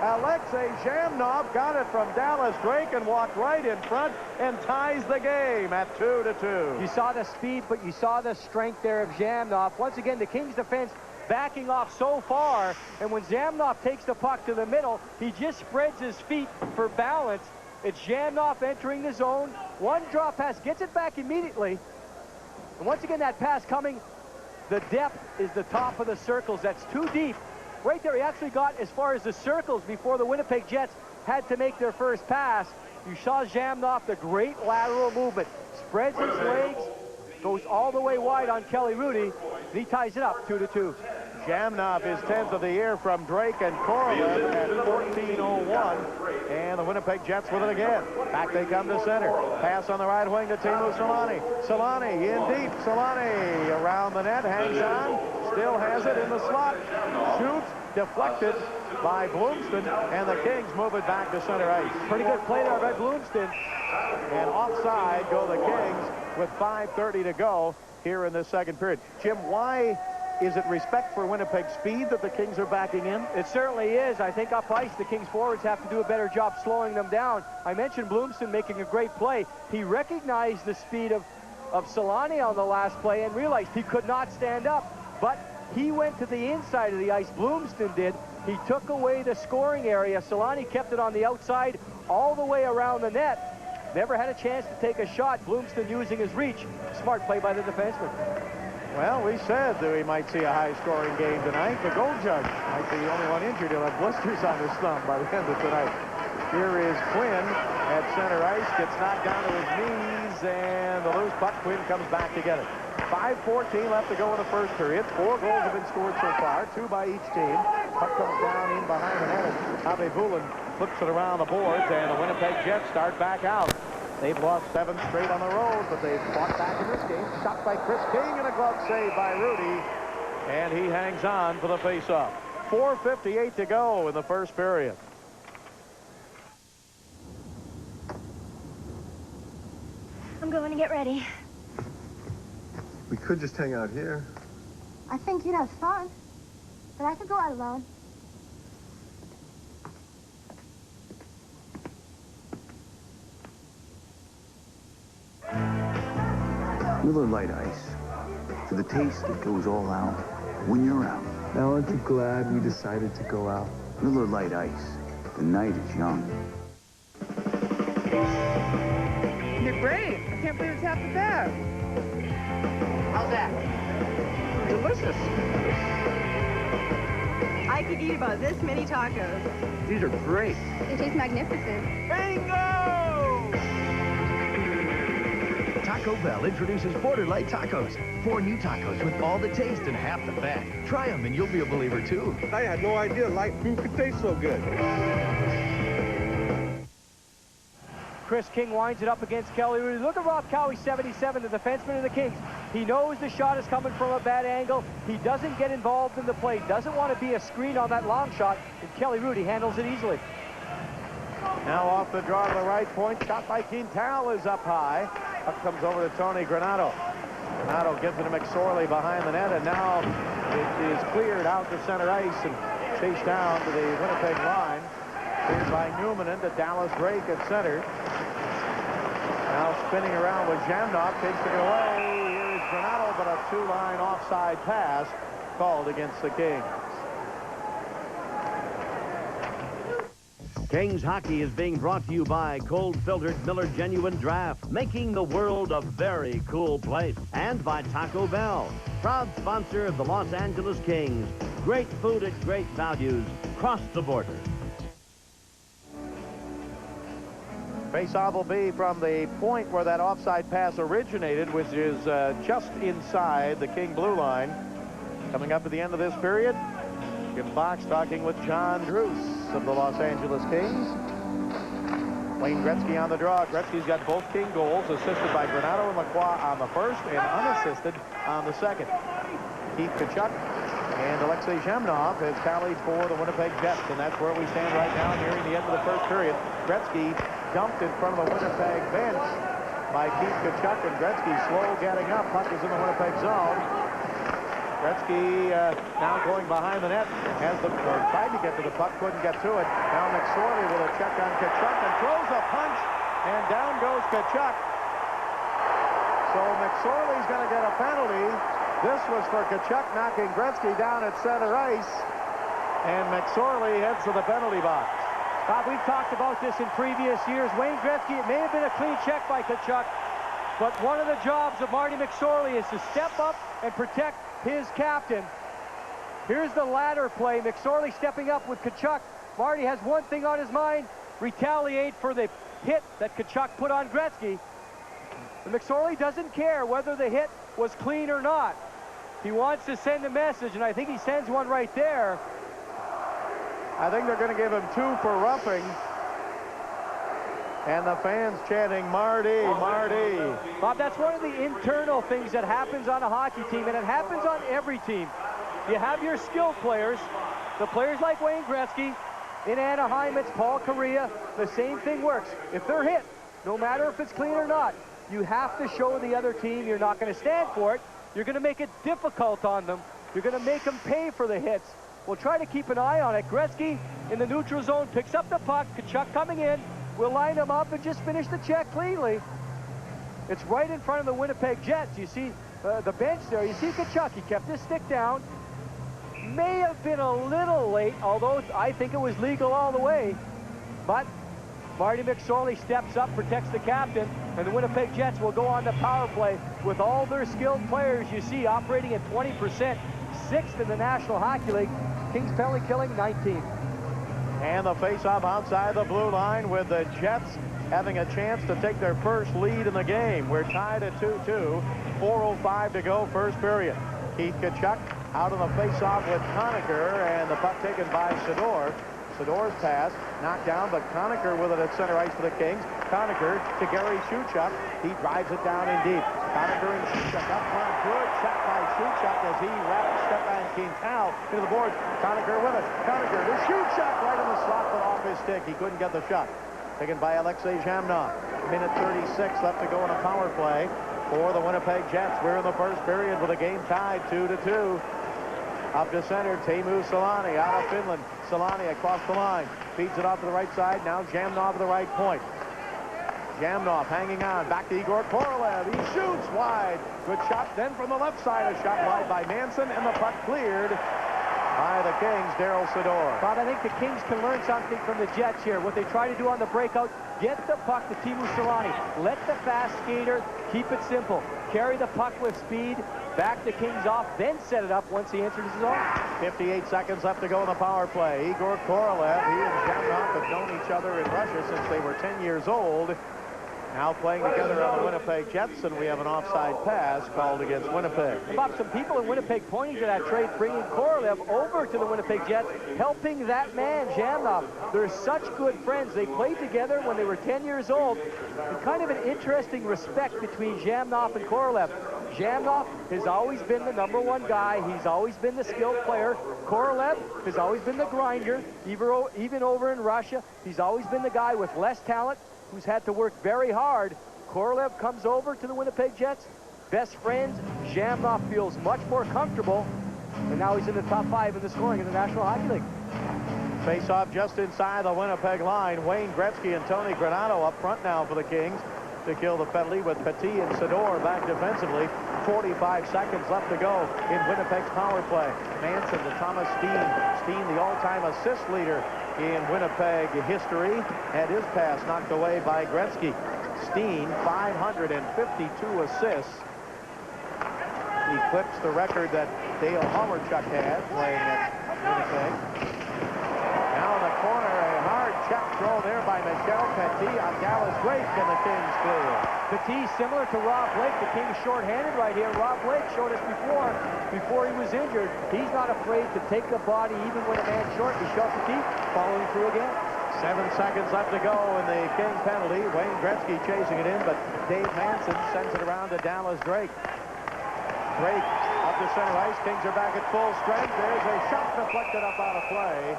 Alexei Jamnov got it from Dallas Drake and walked right in front and ties the game at 2-2. You saw the speed, but you saw the strength there of Jamnov. Once again, the Kings defense backing off so far, and when Jamnov takes the puck to the middle, he just spreads his feet for balance. It's Jamnov entering the zone. One drop pass, gets it back immediately. And once again, that pass coming, the depth is the top of the circles. That's too deep. Right there, he actually got as far as the circles before the Winnipeg Jets had to make their first pass. You saw Jamnov, the great lateral movement. Spreads his legs, goes all the way wide on Kelly Rudy, and he ties it up 2-2. Jamnov is 10th of the year from Drake and Korolev at 14:01, and the Winnipeg Jets with it again. Back they come to center. Pass on the right wing to Teemu Selanne. Selanne in deep. Selanne around the net, hangs on, still has it in the slot, shoots, deflected by Bloomston, and the Kings move it back to center ice. Pretty good play there by Bloomston. And offside go the Kings with 5:30 to go here in the second period. Jim, why is it respect for Winnipeg's speed that the Kings are backing in? It certainly is. I think up ice, the Kings forwards have to do a better job slowing them down. I mentioned Bloomston making a great play. He recognized the speed of Selanne on the last play and realized he could not stand up. But he went to the inside of the ice. Bloomston did. He took away the scoring area. Selanne kept it on the outside all the way around the net. Never had a chance to take a shot. Bloomston using his reach. Smart play by the defenseman. Well, we said that we might see a high-scoring game tonight. The goal judge might be the only one injured. He'll have blisters on his thumb by the end of tonight. Here is Quinn at center ice. Gets knocked down to his knees, and the loose puck. Quinn comes back to get it. 5:14 left to go in the first period. 4 goals have been scored so far, 2 by each team. Puck comes down in behind the net. Abe Bulin flips it around the boards, and the Winnipeg Jets start back out. They've lost 7 straight on the road, but they've fought back in this game. Shot by Chris King and a glove save by Rudy, and he hangs on for the face-off. 4:58 to go in the first period. I'm going to get ready. We could just hang out here. I think you'd have fun, but I could go out alone. Miller Lite Ice. For the taste that goes all out when you're out. Now aren't you glad we decided to go out? Miller Lite Ice. The night is young. You're great. I can't believe it's half the bad. How's that? Delicious. I could eat about this many tacos. These are great. It tastes magnificent. Bingo! Taco Bell introduces Border Light Tacos. 4 new tacos with all the taste and half the fat. Try them and you'll be a believer too. I had no idea light food could taste so good. Chris King winds it up against Kelly Rudy. Look at Rob Cowie, 77, the defenseman of the Kings. He knows the shot is coming from a bad angle. He doesn't get involved in the play, doesn't want to be a screen on that long shot, and Kelly Rudy handles it easily. Now off the draw to the right point. Shot by Quintal is up high. Up comes over to Tony Granato. Granato gives it to McSorley behind the net, and now it is cleared out to center ice and chased down to the Winnipeg line. Cleared by Newman into Dallas Drake at center. Now spinning around with Jamnok, takes it away. Here's Granato, but a 2-line offside pass called against the Kings. Kings hockey is being brought to you by cold-filtered Miller Genuine Draft, making the world a very cool place. And by Taco Bell, proud sponsor of the Los Angeles Kings. Great food at great values. Cross the border. Face-off will be from the point where that offside pass originated, which is just inside the King blue line. Coming up at the end of this period, Jim Fox talking with John Druce of the Los Angeles Kings. Wayne Gretzky on the draw. Gretzky's got both King goals, assisted by Granato and Lacroix on the first and unassisted on the second. Keith Tkachuk and Alexei Zhemnov has tallied for the Winnipeg Jets, and that's where we stand right now, nearing the end of the first period. Gretzky dumped in front of the Winnipeg bench by Keith Tkachuk, and Gretzky slow getting up. Puck is in the Winnipeg zone. Gretzky now going behind the net, tried to get to the puck, couldn't get to it. Now McSorley with a check on Tkachuk and throws a punch, and down goes Tkachuk. So McSorley's going to get a penalty. This was for Tkachuk knocking Gretzky down at center ice, and McSorley heads to the penalty box. Bob, we've talked about this in previous years. Wayne Gretzky, it may have been a clean check by Tkachuk, but one of the jobs of Marty McSorley is to step up and protect his captain. Here's the ladder play. McSorley stepping up with Tkachuk. Marty has one thing on his mind: retaliate for the hit that Tkachuk put on Gretzky. And McSorley doesn't care whether the hit was clean or not. He wants to send a message, and I think he sends one right there. I think they're going to give him 2 for roughing. And the fans chanting, Marty, Marty. Bob, that's one of the internal things that happens on a hockey team, and it happens on every team. You have your skilled players, the players like Wayne Gretzky. In Anaheim, it's Paul Kariya. The same thing works. If they're hit, no matter if it's clean or not, you have to show the other team you're not going to stand for it. You're going to make it difficult on them. You're going to make them pay for the hits. We'll try to keep an eye on it. Gretzky in the neutral zone picks up the puck. Tkachuk coming in. We'll line them up and just finish the check cleanly. It's right in front of the Winnipeg Jets. You see the bench there. You see Tkachuk. He kept his stick down. May have been a little late, although I think it was legal all the way. But Marty McSorley steps up, protects the captain, and the Winnipeg Jets will go on the power play with all their skilled players, you see, operating at 20%, 6th in the National Hockey League. Kings penalty killing 19. And the face-off outside the blue line with the Jets having a chance to take their first lead in the game. We're tied at 2-2. 4:05 to go, first period. Keith Tkachuk out on the face-off with Conacher, and the puck taken by Sador. Sador's pass knocked down, but Conacher with it at center ice for the Kings. Conacher to Gary Shuchuk. He drives it down in deep. Conacher and Shuchuk up front. Good check by Shuchuk as he wraps Stefan Quintal into the board. Conacher with it. Conacher to Shuchuk right in the slot, but off his stick. He couldn't get the shot. Taken by Alexei Zhamnov. Minute 36 left to go in a power play for the Winnipeg Jets. We're in the first period with the game tied 2-2. Up to center, Teemu Selanne out of Finland. Selanne across the line. Feeds it off to the right side. Now Zhamnov to the right point. Zhamnov hanging on. Back to Igor Korolev. He shoots wide. Good shot. Then from the left side, a shot wide by Manson, and the puck cleared by the Kings, Daryl Sador. Bob, I think the Kings can learn something from the Jets here. What they try to do on the breakout, get the puck to Teemu Selanne. Let the fast skater keep it simple. Carry the puck with speed. Back the Kings off, then set it up once he enters his zone. 58 seconds left to go in the power play. Igor Korolev, he and Zhamnov have known each other in Russia since they were 10 years old. Now playing together on the Winnipeg Jets, and we have an offside pass called against Winnipeg. Bob, some people in Winnipeg pointing to that trade, bringing Korolev over to the Winnipeg Jets, helping that man, Zhamnov. They're such good friends. They played together when they were 10 years old. And kind of an interesting respect between Zhamnov and Korolev. Zhamnov has always been the #1 guy. He's always been the skilled player. Korolev has always been the grinder, even over in Russia. He's always been the guy with less talent, who's had to work very hard. Korolev comes over to the Winnipeg Jets. Best friends. Zhamnov feels much more comfortable, and now he's in the top 5 in the scoring in the National Hockey League. Face-off just inside the Winnipeg line. Wayne Gretzky and Tony Granato up front now for the Kings to kill the penalty, with Petit and Sador back defensively. 45 seconds left to go in Winnipeg's power play. Manson to Thomas Steen. Steen, the all-time assist leader in Winnipeg history, had his pass knocked away by Gretzky. Steen, 552 assists. Eclipsed the record that Dale Hawerchuk had playing at Winnipeg. Now in the corner, a hard check throw there by Michel Petit on Dallas Drake, and the Kings clear. Petit, similar to Rob Blake, the Kings short-handed right here. Rob Blake showed us before he was injured. He's not afraid to take the body even when a man's short. Michel Petit following through again. 7 seconds left to go in the King penalty. Wayne Gretzky chasing it in, but Dave Manson sends it around to Dallas Drake. Drake up to center ice. Kings are back at full strength. There's a shot deflected up out of play.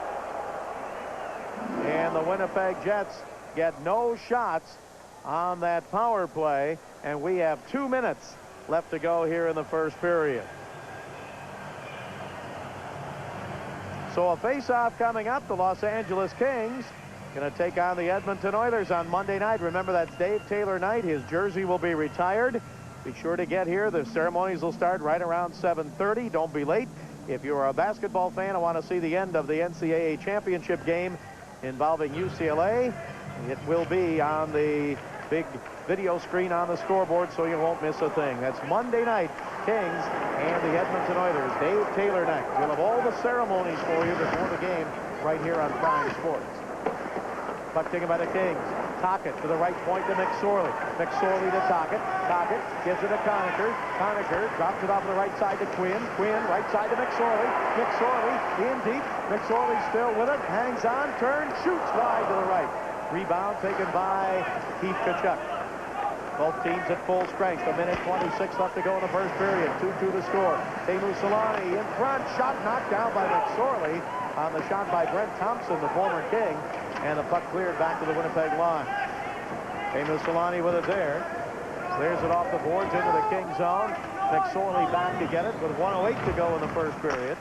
And the Winnipeg Jets get no shots on that power play, and we have 2 minutes left to go here in the first period. So a face-off coming up. The Los Angeles Kings going to take on the Edmonton Oilers on Monday night. Remember, that's Dave Taylor night. His jersey will be retired. Be sure to get here. The ceremonies will start right around 7:30. Don't be late. If you're a basketball fan and want to see the end of the NCAA championship game involving UCLA, it will be on the big video screen on the scoreboard, so you won't miss a thing. That's Monday night, Kings and the Edmonton Oilers. Dave Taylor night. We'll have all the ceremonies for you before the game right here on Prime Sports. Puck taken by the Kings. Tocchet to the right point to McSorley. McSorley to Tocchet. Tocchet gives it to Conacher. Conacher drops it off to the right side to Quinn. Quinn right side to McSorley. McSorley in deep. McSorley still with it. Hangs on. Turns. Shoots wide to the right. Rebound taken by Keith Tkachuk. Both teams at full strength. A minute 26 left to go in the first period. 2-2 to score. Teemu Selanne in front. Shot knocked down by McSorley on the shot by Brent Thompson, the former King. And the puck cleared back to the Winnipeg line. Teemu Selanne with it there. Clears it off the boards into the King zone. McSorley back to get it with 1:08 to go in the first period.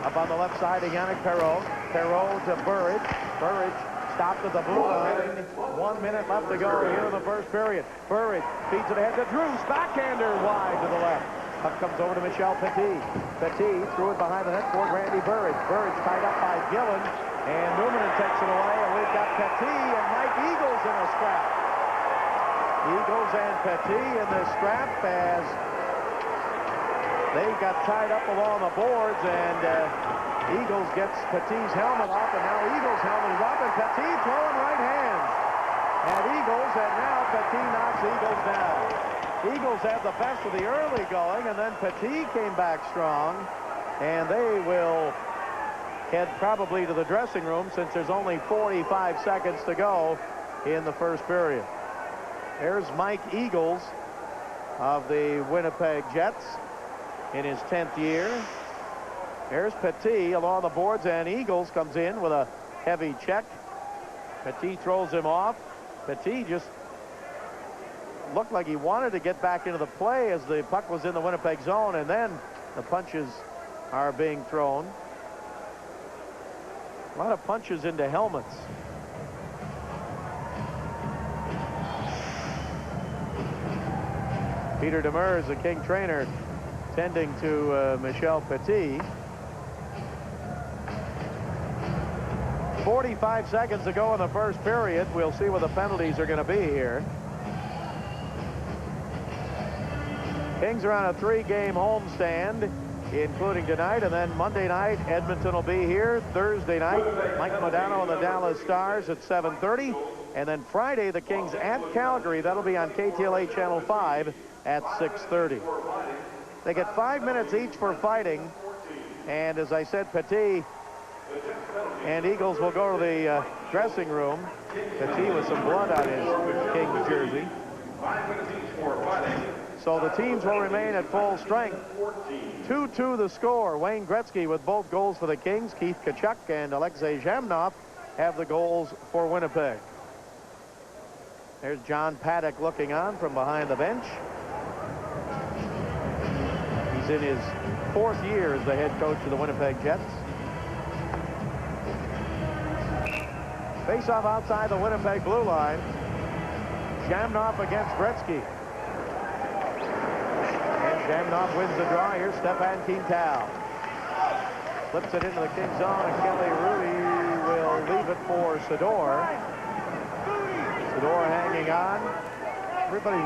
Up on the left side to Yannick Perreault. Perreault to Burridge. Burridge stopped at the blue line. 1 minute left to go here in the first period. Burridge feeds it ahead to Drews. Backhander wide to the left. Puck comes over to Michel Petit. Petit threw it behind the net for Randy Burridge. Burridge tied up by Gillen. And Newman takes it away. And we've got Petit and Mike Eagles in a scrap. Eagles and Petit in the scrap as they got tied up along the boards. And Eagles gets Petit's helmet off, and now Eagles' helmet is off, and Petit throwing right hands at Eagles, and now Petit knocks Eagles down. Eagles had the best of the early going, and then Petit came back strong, and they will head probably to the dressing room since there's only 45 seconds to go in the first period. There's Mike Eagles of the Winnipeg Jets in his 10th year. There's Petit along the boards, and Eagles comes in with a heavy check. Petit throws him off. Petit just looked like he wanted to get back into the play as the puck was in the Winnipeg zone, and then the punches are being thrown. A lot of punches into helmets. Peter Demers, the King trainer, tending to Michel Petit. 45 seconds to go in the first period. We'll see what the penalties are going to be here. Kings are on a 3-game homestand, including tonight, and then Monday night, Edmonton will be here. Thursday night, Mike Modano and the Dallas Stars at 7:30. And then Friday, the Kings at Calgary. That'll be on KTLA Channel 5 at 6:30. They get 5 minutes each for fighting. And as I said, Petit and Eagles will go to the dressing room. Petit with some blood on his Kings jersey. 5 minutes each for fighting. So the teams will remain at full strength. 2-2 the score. Wayne Gretzky with both goals for the Kings. Keith Tkachuk and Alexei Zhamnov have the goals for Winnipeg. There's John Paddock looking on from behind the bench. He's in his 4th year as the head coach of the Winnipeg Jets. Face-off outside the Winnipeg blue line. Zhamnov against Gretzky. And Zhamnov wins the draw. Here's Stefan Quintal. Flips it into the Kings zone, and Kelly Rudy will leave it for Sador. Sador hanging on. Everybody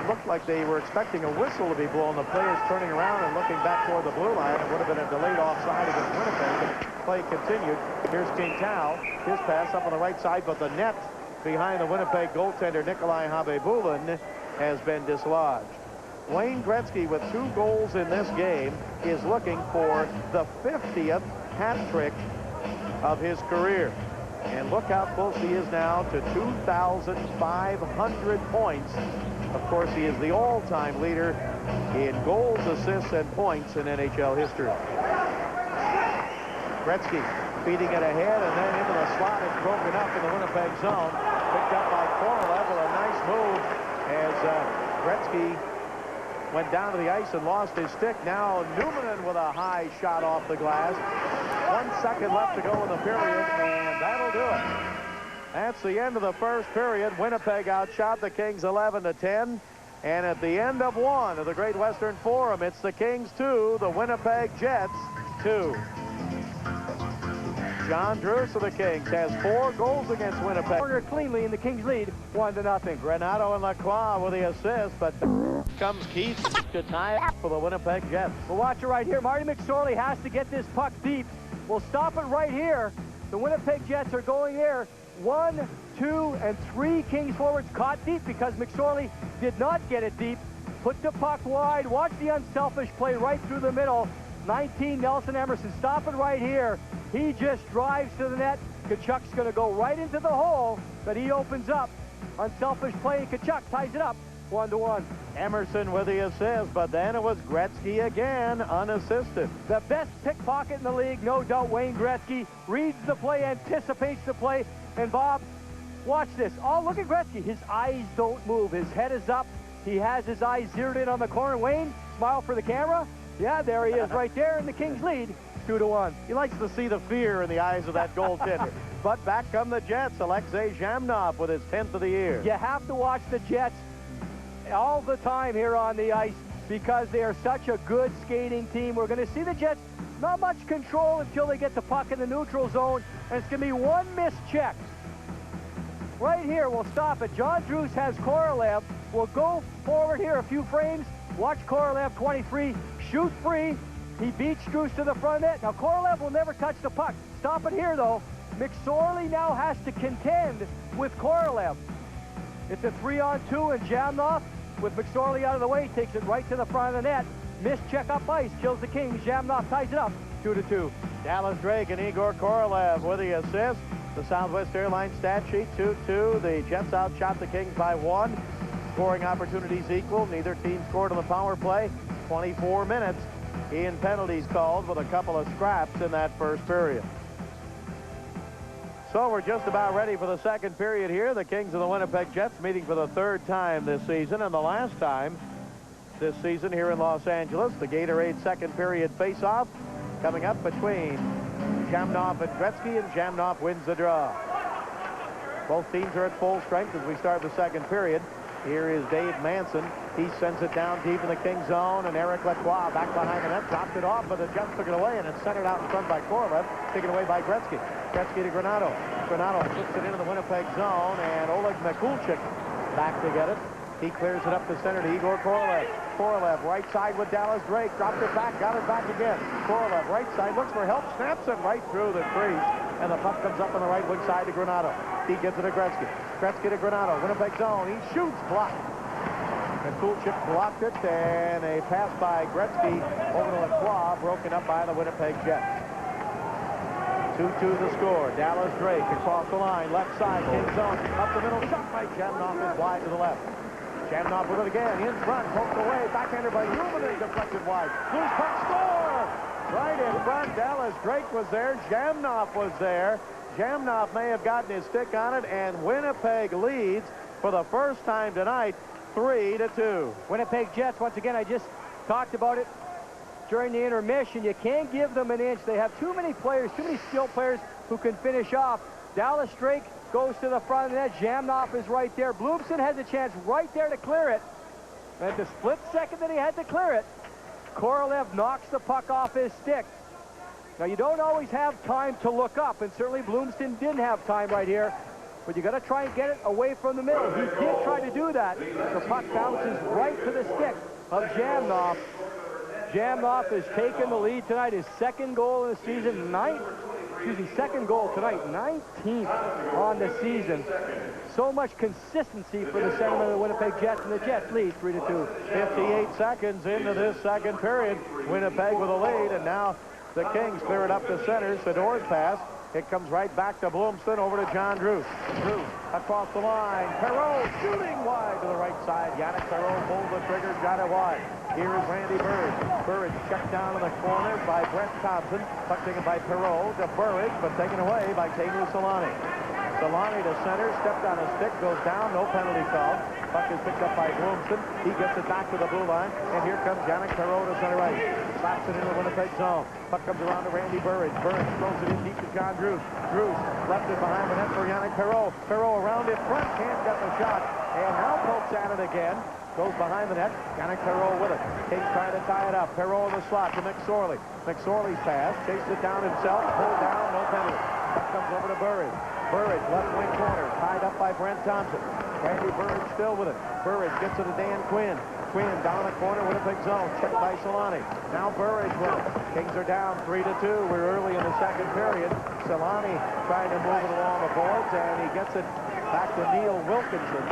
looked like they were expecting a whistle to be blown. The players turning around and looking back toward the blue line. It would have been a delayed offside against Winnipeg. The play continued. Here's Quintal. His pass up on the right side, but the net behind the Winnipeg goaltender Nikolai Habibulin has been dislodged. Wayne Gretzky, with 2 goals in this game, is looking for the 50th hat trick of his career. And look how close he is now to 2,500 points. Of course, he is the all-time leader in goals, assists, and points in NHL history. Gretzky feeding it ahead, and then into the slot. It's broken up in the Winnipeg zone. Picked up by Korolev with a nice move as Gretzky went down to the ice and lost his stick. Now Newman with a high shot off the glass. 1 second left to go in the period, and that'll do it. That's the end of the first period. Winnipeg outshot the Kings 11-10. And at the end of one of the Great Western Forum, it's the Kings 2, the Winnipeg Jets 2. John Druce of the Kings has 4 goals against Winnipeg. Cleanly in the Kings lead, 1-0. Granato and Lacroix with the assist, but comes Keith to tie it for the Winnipeg Jets. Well, watch it right here. Marty McSorley has to get this puck deep. We'll stop it right here. The Winnipeg Jets are going there. 1, 2, and 3 Kings forwards caught deep because McSorley did not get it deep. Put the puck wide. Watch the unselfish play right through the middle. 19, Nelson Emerson. Stop it right here. He just drives to the net. Tkachuk's going to go right into the hole that he opens up. Unselfish play. Tkachuk ties it up. 1-1. Emerson with the assist, but then it was Gretzky again, unassisted. The best pickpocket in the league, no doubt, Wayne Gretzky. Reads the play, anticipates the play. And Bob, watch this. Oh, look at Gretzky. His eyes don't move. His head is up. He has his eyes zeroed in on the corner. Wayne, smile for the camera. Yeah, there he is right there in the Kings lead. 2-1. He likes to see the fear in the eyes of that goaltender. But back come the Jets. Alexei Zhamnov with his 10th of the year. You have to watch the Jets all the time here on the ice because they are such a good skating team. We're going to see the Jets not much control until they get the puck in the neutral zone, and it's going to be 1 missed check. Right here, we'll stop it. John Druce has Korolev. We'll go forward here a few frames. Watch Korolev, 23, shoot free. He beats Druce to the front net. Now, Korolev will never touch the puck. Stop it here, though. McSorley now has to contend with Korolev. It's a 3-on-2, and Zhamnov with McSorley out of the way, takes it right to the front of the net. Missed check up ice, kills the Kings. Jamnoff ties it up 2-2. Dallas Drake and Igor Korolev with the assist. The Southwest Airlines stat sheet, 2-2. The Jets outshot the Kings by 1. Scoring opportunities equal. Neither team scored on the power play. 24 minutes in penalties called with a couple of scraps in that first period. So we're just about ready for the second period here. The Kings and the Winnipeg Jets meeting for the third time this season, and the last time this season here in Los Angeles. The Gatorade second period face-off coming up between Jamnoff and Gretzky, and Jamnoff wins the draw. Both teams are at full strength as we start the second period. Here is Dave Manson. He sends it down deep in the King zone, and Eric Lacroix back behind the net, dropped it off, but the Jets took it away, and it's centered out in front by Korolev, taken away by Gretzky. Gretzky to Granato. Granato flips it into the Winnipeg zone, and Oleg Mikulchik back to get it. He clears it up the center to Igor Korolev. Korolev right side with Dallas Drake. Dropped it back, got it back again. Korolev right side, looks for help, snaps it right through the crease. And the puck comes up on the right wing side to Granato. He gets it to Gretzky. Gretzky to Granato. Winnipeg zone. He shoots, blocked. Mikulchik blocked it, and a pass by Gretzky over to Lacroix, broken up by the Winnipeg Jets. 2-2 the score. Dallas Drake across the line, left side, King zone, up the middle, shot by Jamnoff, is wide to the left. Jamnoff with it again, in front, poked away, backhanded by Newman, deflected wide. Loose puck, score! Right in front, Dallas Drake was there, Jamnoff was there. Jamnoff may have gotten his stick on it, and Winnipeg leads for the first time tonight, 3-2. Winnipeg Jets, once again, I just talked about it during the intermission. You can't give them an inch. They have too many players, too many skilled players who can finish off. Dallas Drake goes to the front of the net. Jamnoff is right there. Bloomson has a chance right there to clear it. At the split second that he had to clear it, Korolev knocks the puck off his stick. Now, you don't always have time to look up, and certainly Bloomston didn't have time right here, but you got to try and get it away from the middle. He did try to do that. The puck bounces right to the stick of Jamnoff. Jamnoff has taken the lead tonight. His second goal in the season, second goal tonight, 19th on the season. So much consistency for the centerman of the Winnipeg Jets, and the Jets lead 3-2. 58 seconds into this second period. Winnipeg with a lead, and now the Kings clear it up the center. Sador's pass. It comes right back to Bloomston, over to John Drew. Drew across the line. Perreault shooting wide to the right side. Yannick Perreault pulled the trigger, got it wide. Here is Randy Burridge. Burridge checked down in the corner by Brent Thompson. Puck taken by Perreault to Burridge, but taken away by Teemu Selanne. Selanne to center, stepped on a stick, goes down, no penalty called. Puck is picked up by Bloomston. He gets it back to the blue line, and here comes Yannick Perreault to center ice. Slaps it into the Winnipeg zone. Puck comes around to Randy Burridge. Burridge throws it in deep to John Drews. Drews left it behind the net for Yannick Perreault. Perreault around in front, can't get the shot, and now pokes at it again. Goes behind the net. Yannick Perreault with it. Kings trying to tie it up. Perreault in the slot to McSorley. McSorley's pass. Chases it down himself. Pulled down. No penalty. Puck comes over to Burridge. Burridge, left wing corner. Tied up by Brent Thompson. Randy Burridge still with it. Burridge gets it to Dan Quinn. Quinn down the corner. Winnipeg zone. Checked by Selanne. Now Burridge with it. Kings are down 3-2. We're early in the second period. Selanne trying to move it along the boards, and he gets it back to Neil Wilkinson.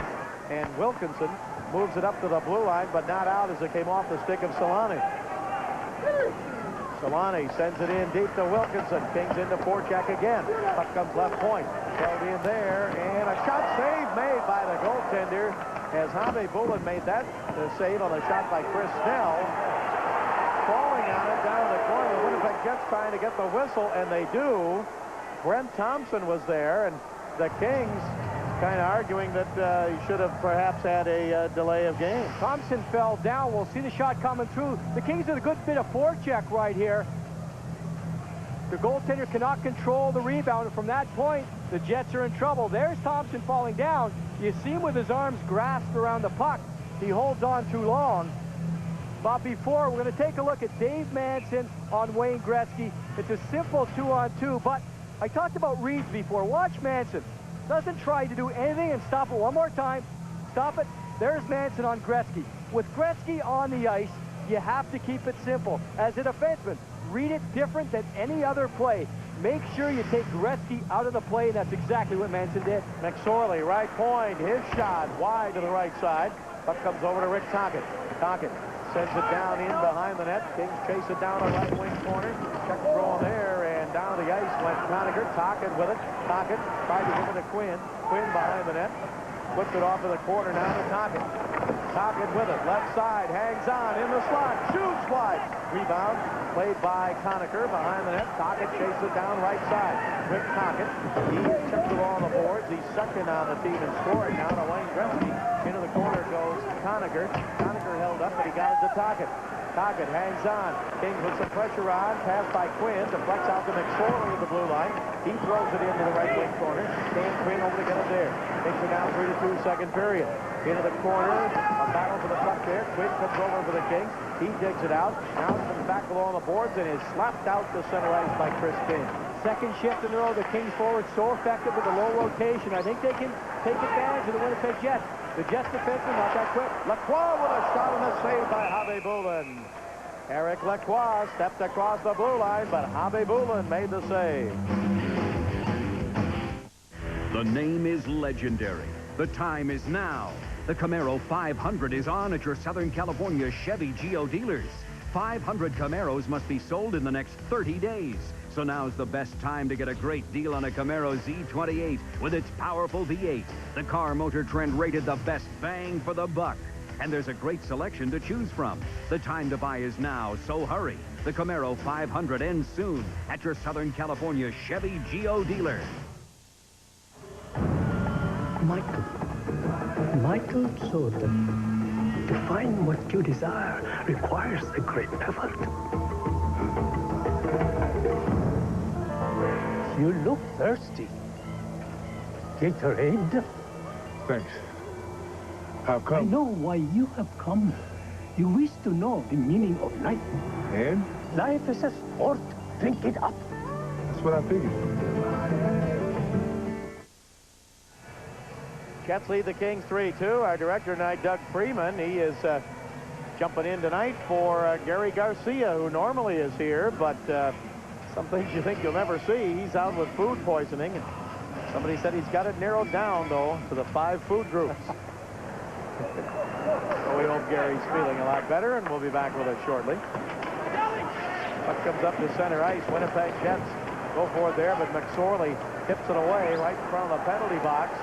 And Wilkinson moves it up to the blue line, but not out as it came off the stick of Selanne. Selanne sends it in deep to Wilkinson. Kings into forecheck again. Puck comes left point. Held in there, and a shot save made by the goaltender as Javi Bullen made that save on a shot by Chris Snell. Falling on it down the corner. The Winnipeg Jets trying to get the whistle, and they do. Brent Thompson was there, and the Kings kind of arguing that he should have perhaps had a delay of game. Thompson fell down. We'll see the shot coming through. The Kings did a good bit of forecheck right here. The goaltender cannot control the rebound, and from that point, the Jets are in trouble. There's Thompson falling down. You see him with his arms grasped around the puck. He holds on too long. But before, we're going to take a look at Dave Manson on Wayne Gretzky. It's a simple 2-on-2, but I talked about reads before. Watch Manson. Doesn't try to do anything, and stop it one more time. Stop it. There's Manson on Gretzky. With Gretzky on the ice, you have to keep it simple. As a defenseman, read it different than any other play. Make sure you take Gretzky out of the play, and that's exactly what Manson did. McSorley, right point. His shot wide to the right side. Puck comes over to Rick Tocchet. Tocchet sends it down in behind the net. Kings chase it down the right wing corner. Check the throw there, and down the ice went Conacher. Tocchet with it. Tocchet tried to give it to Quinn. Quinn behind the net. Puts it off of the corner now to Tocchet. Tocchet with it. Left side. Hangs on in the slot. Shoots wide. Rebound played by Conacher behind the net. Tocchet chases it down right side. Rick Tocchet. He chips it on the boards. He's second on the team in scoring now to Wayne Gretzky. Into the corner goes Conacher. Conacher held up, but he got it to Tocchet. Tocchet hangs on. Kings with some pressure on. Pass by Quinn. Deflects out to McSorley at the blue line. He throws it into the right wing corner. Dan Quinn over to get it there. Takes it down 3-2 second period. Into the corner. A battle for the puck there. Quinn comes over for the Kings. He digs it out. Now it comes back along the boards and is slapped out to center ice by Chris King. Second shift in a row. The Kings forward so effective with the low rotation. I think they can take advantage of the Winnipeg Jets. The Jets defenseman not that quick. Lacroix with a shot and a save by Habe Boulin. Eric Lacroix stepped across the blue line, but Habe Boulin made the save. The name is legendary. The time is now. The Camaro 500 is on at your Southern California Chevy Geo dealers. 500 Camaros must be sold in the next 30 days. So now's the best time to get a great deal on a Camaro Z28 with its powerful V8. The car motor trend rated the best bang for the buck. And there's a great selection to choose from. The time to buy is now, so hurry. The Camaro 500 ends soon at your Southern California Chevy Geo dealer. Michael Jordan. To find what you desire requires a great effort. You look thirsty. Gatorade? Thanks. How come? I know why you have come. You wish to know the meaning of life. And? Life is a sport. Drink it up. That's what I figured. Jets lead the Kings 3-2. Our director tonight, Doug Freeman, he is jumping in tonight for Gary Garcia, who normally is here, but some things you think you'll never see. He's out with food poisoning. Somebody said he's got it narrowed down, though, to the 5 food groups. So we hope Gary's feeling a lot better, and we'll be back with us shortly. Puck comes up to center ice. Winnipeg Jets go for it there, but McSorley tips it away right in front of the penalty box.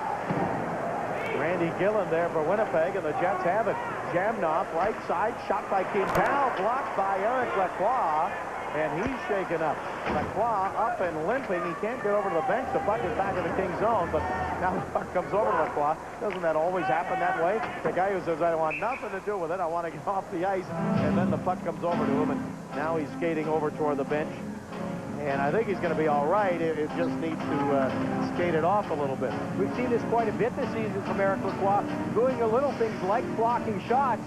Randy Gillen there for Winnipeg, and the Jets have it. Jamnoff, right side, shot by Quintal, blocked by Eric Lacroix, and he's shaken up. Lacroix up and limping. He can't get over to the bench. The puck is back in the Kings zone, but now the puck comes over to Lacroix. Doesn't that always happen that way? The guy who says, I want nothing to do with it, I want to get off the ice, and then the puck comes over to him, and now he's skating over toward the bench. And I think he's going to be all right. It just needs to skate it off a little bit. We've seen this quite a bit this season from Eric Lacroix, doing the little things like blocking shots.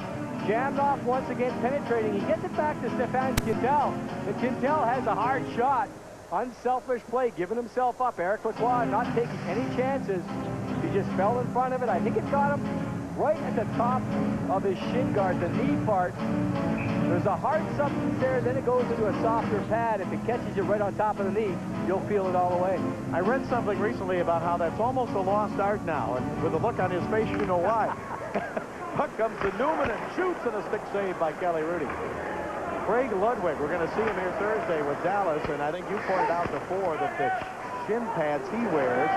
Jamnoff once again penetrating. He gets it back to Stefan Quintal. And Quintal has a hard shot. Unselfish play, giving himself up. Eric Lacroix not taking any chances. He just fell in front of it. I think it got him right at the top of his shin guard, the knee part. There's a hard substance there, then it goes into a softer pad. If it catches you right on top of the knee, you'll feel it all the way. I read something recently about how that's almost a lost art now, and with the look on his face, you know why. Puck comes to Newman and shoots, and a stick save by Kelly Rudy. Craig Ludwig, we're going to see him here Thursday with Dallas, and I think you pointed out before that the shin pads he wears,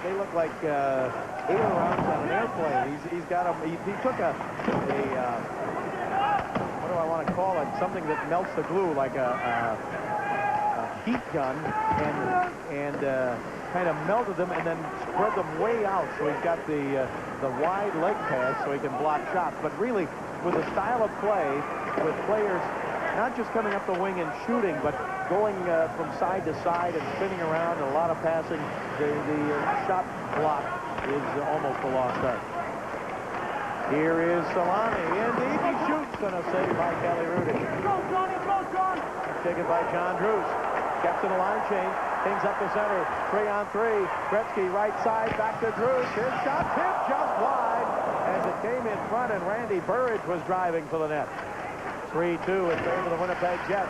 they look like ailerons on an airplane. He's got them. He took a what do I want to call it? Something that melts the glue, like a heat gun, and kind of melted them and then spread them way out. So he's got the wide leg pads so he can block shots. But really, with the style of play, with players not just coming up the wing and shooting, but going from side to side and spinning around and a lot of passing, the shot block is almost a lost art. Here is Solani, and he shoots, and a save by Kelly Rudy. Go, Johnny, go, John! Taken by John Druce. Kept in a line change. Kings up the center. 3-on-3. Gretzky right side, back to Druce. His shot tipped just wide as it came in front, and Randy Burridge was driving for the net. 3-2 in favor of the Winnipeg Jets.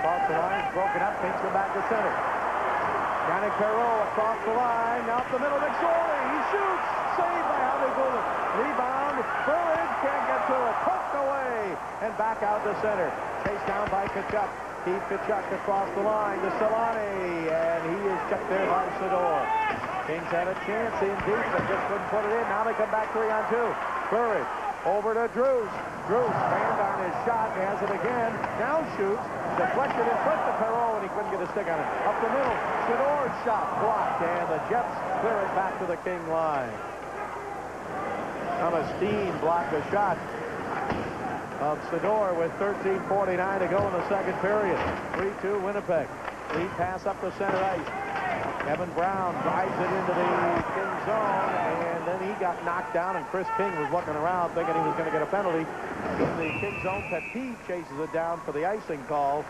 Across the line, broken up. Kings go back to center. Yannick Perreault across the line. Now up the middle, McSorley. He shoots. save by Javi Bullen. Rebound, Burridge can't get to it. Poked away and back out to center. Chased down by Tkachuk. Keith Tkachuk across the line to Solani, and he is checked there by Sador. Kings had a chance in deep, but just couldn't put it in. Now they come back 3-on-2. Burridge over to Drews. Drews banned on his shot, has it again. Down shoots, deflected in front to Perreault, and he couldn't get a stick on it. Up the middle, Sador's shot blocked, and the Jets clear it back to the King line. Thomas Steen blocked the shot of Sador with 13:49 to go in the second period. 3-2 Winnipeg. Lead pass up the center ice. Kevin Brown drives it into the King zone, and then he got knocked down, and Chris King was looking around thinking he was going to get a penalty. In the King zone, Petit chases it down for the icing call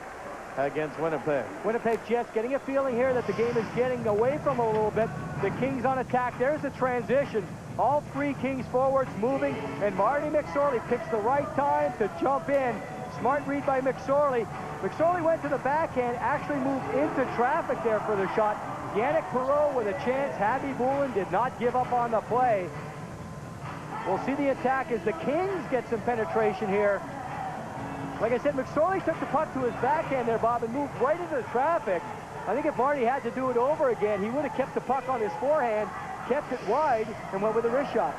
against Winnipeg. Winnipeg Jets getting a feeling here that the game is getting away from them a little bit. The Kings on attack. There's the transition. All three Kings forwards moving, and Marty McSorley picks the right time to jump in. Smart read by McSorley. McSorley went to the backhand, actually moved into traffic there for the shot. Yannick Perreault with a chance. Javi Bullen did not give up on the play. We'll see the attack as the Kings get some penetration here. Like I said, McSorley took the puck to his backhand there, Bob, and moved right into the traffic. I think if Marty had to do it over again, he would have kept the puck on his forehand, kept it wide, and went with a wrist shot.